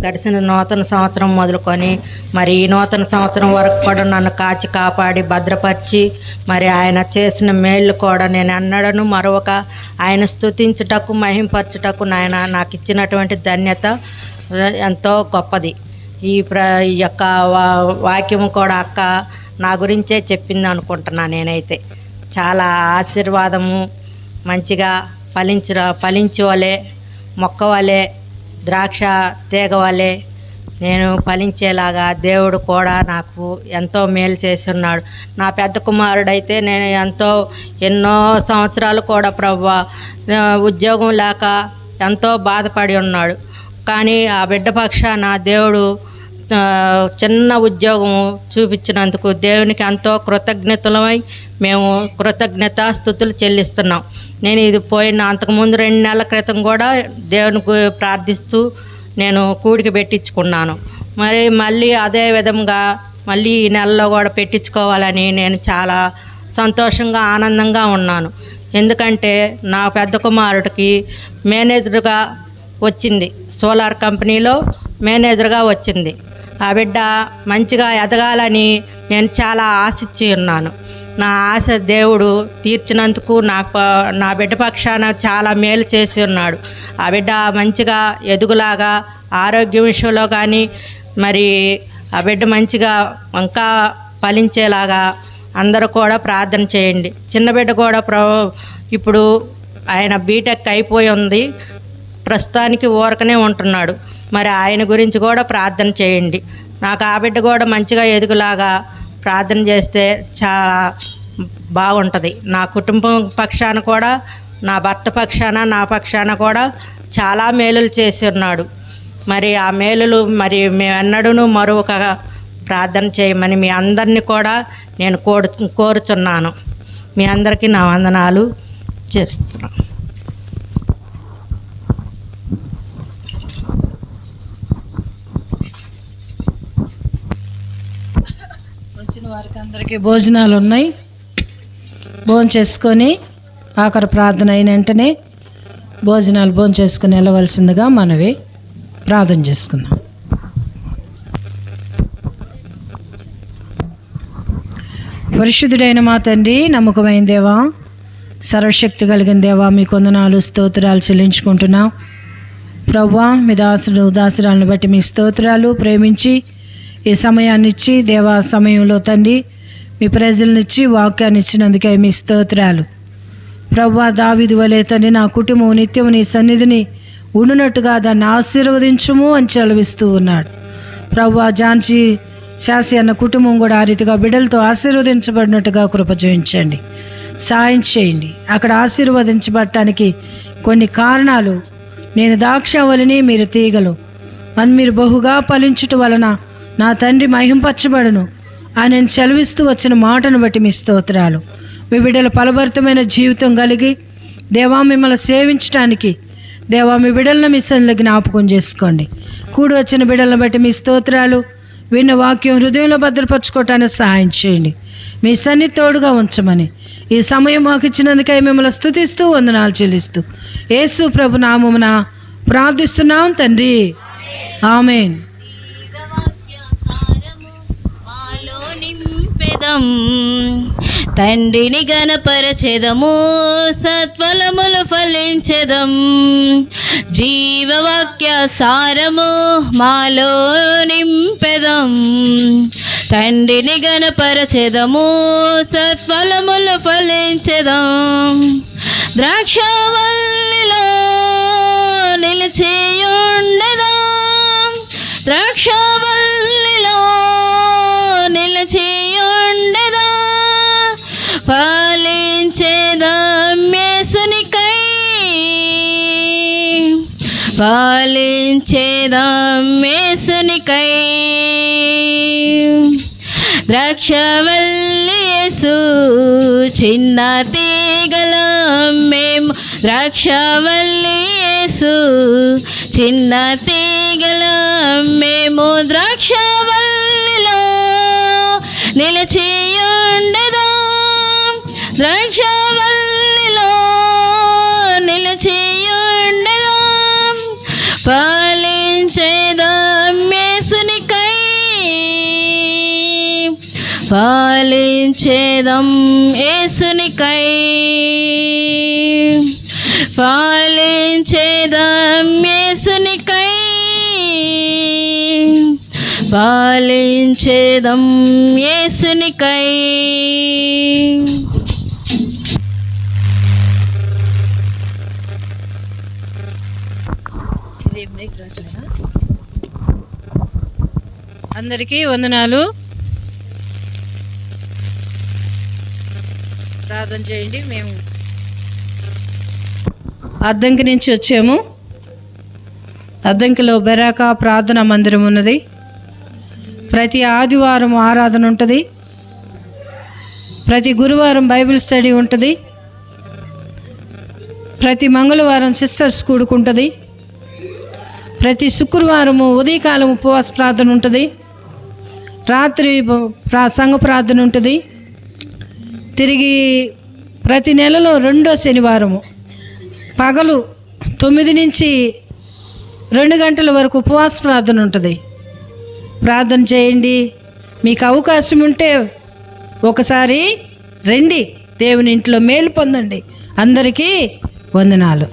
గడిచిన నూతన సంవత్సరం మొదలుకొని మరి ఈ నూతన సంవత్సరం వరకు కూడా నన్ను కాచి కాపాడి భద్రపరిచి మరి ఆయన చేసిన మేళ్ళు కూడా నేను అన్నడను మరొక ఆయన స్తుతించుటకు మహింపరచుటకు నాయన నాకు ఇచ్చినటువంటి ధన్యత ఎంతో గొప్పది. ఈ యొక్క వాక్యము కూడా అక్క నా గురించే చెప్పింది అనుకుంటున్నా. నేనైతే చాలా ఆశీర్వాదము, మంచిగా ఫలించవలే, మొక్క వలె, ద్రాక్ష తీగ వలె నేను ఫలించేలాగా దేవుడు కూడా నాకు ఎంతో మేలు చేసి ఉన్నాడు. నా పెద్ద కుమారుడైతే నేను ఎన్నో సంవత్సరాలు కూడా ప్రభువా ఉద్యోగం లేక ఎంతో బాధపడి ఉన్నాడు. కానీ ఆ బిడ్డ పక్షాన దేవుడు చిన్న ఉద్యోగం చూపించినందుకు దేవునికి ఎంతో కృతజ్ఞతలమై మేము కృతజ్ఞతాస్తుతులు చెల్లిస్తున్నాం. నేను ఇది అంతకుముందు 2 నెలల క్రితం కూడా దేవునికి ప్రార్థిస్తూ నేను కూడికి పెట్టించుకున్నాను. మళ్ళీ అదే విధంగా మళ్ళీ ఈ నెలలో కూడా పెట్టించుకోవాలని నేను చాలా సంతోషంగా ఆనందంగా ఉన్నాను. ఎందుకంటే నా పెద్ద కుమారుడికి మేనేజర్గా వచ్చింది, సోలార్ కంపెనీలో మేనేజర్గా వచ్చింది. ఆ బిడ్డ మంచిగా ఎదగాలని నేను చాలా ఆశించి ఉన్నాను. నా ఆశ దేవుడు తీర్చినందుకు నా బిడ్డ పక్షాన చాలా మేలు చేసి ఉన్నాడు. ఆ బిడ్డ మంచిగా ఎదుగులాగా ఆరోగ్య విషయంలో కానీ మరి ఆ బిడ్డ మంచిగా ఇంకా ఫలించేలాగా అందరూ కూడా ప్రార్థన చేయండి. చిన్న బిడ్డ కూడా ఇప్పుడు ఆయన బీటెక్ అయిపోయి ఉంది, ప్రస్తుతానికి ఊరకనే ఉంటున్నాడు. మరి ఆయన గురించి కూడా ప్రార్థన చేయండి. నాకు ఆ బిడ్డ కూడా మంచిగా ఎదుగులాగా ప్రార్థన చేస్తే చాలా బాగుంటుంది. నా కుటుంబం పక్షాన కూడా, నా భర్త పక్షాన, నా పక్షాన కూడా చాలా మేలులు చేసి ఉన్నాడు. మరి ఆ మేలులు మరి మేమెన్నడూ మరొక ప్రార్థన చేయమని మీ అందరినీ కూడా నేను కోరుచున్నాను. మీ అందరికీ నా వందనాలు చేస్తున్నాను. వచ్చిన వారికి అందరికీ భోజనాలు ఉన్నాయి. భోజనం చేసుకొని ఆఖరి ప్రార్థన అయిన వెంటనే భోజనం చేసుకుని వెళ్ళవలసిందిగా మనవి ప్రార్థన చేసుకుందాం. పరిశుద్ధుడైన మా తండ్రి, నమ్మకమైన దేవా, సర్వశక్తి కలిగిన దేవా, మీ వందనాలు స్తోత్రాలు చెల్లించుకుంటున్నాం. ప్రభువా, మీ దాసురాలను బట్టి మీ స్తోత్రాలు. ప్రేమించి ఈ సమయాన్ని ఇచ్చి దేవా సమయంలో తండ్రి మీ ప్రజలనిచ్చి వాక్యాన్ని ఇచ్చినందుకే మీ స్తోత్రాలు. ప్రభువా, దావీదు వలె తండ్రి నా కుటుంబం నిత్యం నీ సన్నిధిని ఉండునట్టుగా దాన్ని ఆశీర్వదించుము అని చెలవిస్తూ ఉన్నాడు. ప్రభువా, ఝాన్సీ శాసి అన్న కుటుంబం కూడా ఆ రీతిగా బిడ్డలతో ఆశీర్వదించబడినట్టుగా కృప చూపించండి, సాయం చేయండి. అక్కడ ఆశీర్వదించబడటానికి కొన్ని కారణాలు, నేను ద్రాక్షావళిని మీరు తీగలు అని మీరు బహుగా ఫలించుట వలన నా తండ్రి మహింపరచబడును అని నేను సెలవిస్తూ వచ్చిన మాటను బట్టి మీ స్తోత్రాలు. మీ బిడ్డల ఫలభరితమైన జీవితం కలిగి దేవా మిమ్మల్ని సేవించడానికి దేవా మీ బిడ్డలను మీ సన్నిధిలో జ్ఞాపకం చేసుకోండి. కూడి వచ్చిన బిడ్డలను బట్టి మీ స్తోత్రాలు. విన్న వాక్యం హృదయంలో భద్రపరచుకోవటానికి సహాయం చేయండి. మీ సన్నిధి తోడుగా ఉంచమని ఈ సమయం మాకు ఇచ్చినందుకై మిమ్మల్ని స్తుతిస్తూ వందనాలు చెల్లిస్తూ యేసు ప్రభు నామమున ప్రార్థిస్తున్నాం తండ్రి, ఆమేన్. తండ్రిని గణపరచెదము, సత్ఫలములు ఫలించెదం. జీవవాక్య సారము మాలో నింపెదం. తండ్రిని గణపరచెదము, సత్ఫలములు ఫలించెదం. ద్రాక్షవల్లిలో నిలిచియుండెదం. ద్రాక్షవల్లిలో నిలిచియుండెదం. ఫలించెదం యేసునికై. ఫలించెదం యేసునికై. ద్రాక్షవల్లి యేసు చిన్న తీగలం మేము. ద్రాక్షవల్లి యేసు చిన్న తీగలం మేము. ద్రాక్షవల్లిలో నిలిచియుండెదం. ద్రాక్షవల్లిలో నిలిచియుండెదం. ఫలించెదం యేసునికై. ఫలించెదం యేసునికై. ఫలించెదం యేసునికై. ఫలించెదం యేసునికై. అందరికీ వందనాలు. ప్రార్థన చేయండి. మేము అద్దంకి నుంచి వచ్చాము. అద్దంకిలో బెరాకా ప్రార్థనా మందిరం ఉన్నది. ప్రతి ఆదివారం ఆరాధన ఉంటుంది. ప్రతి గురువారం బైబిల్ స్టడీ ఉంటుంది. ప్రతి మంగళవారం సిస్టర్స్ కూడుకుంటుంది. ప్రతి శుక్రవారము ఉదయకాలం ఉపవాస ప్రార్థన ఉంటుంది. రాత్రి సంఘ ప్రార్థన ఉంటుంది. తిరిగి ప్రతి నెలలో 2వ శనివారము పగలు 9 నుంచి 2 గంటల వరకు ఉపవాస ప్రార్థన ఉంటుంది. ప్రార్థన చేయండి. మీకు అవకాశం ఉంటే ఒకసారి రండి, దేవుని ఇంట్లో మేలు పొందండి. అందరికీ వందనాలు.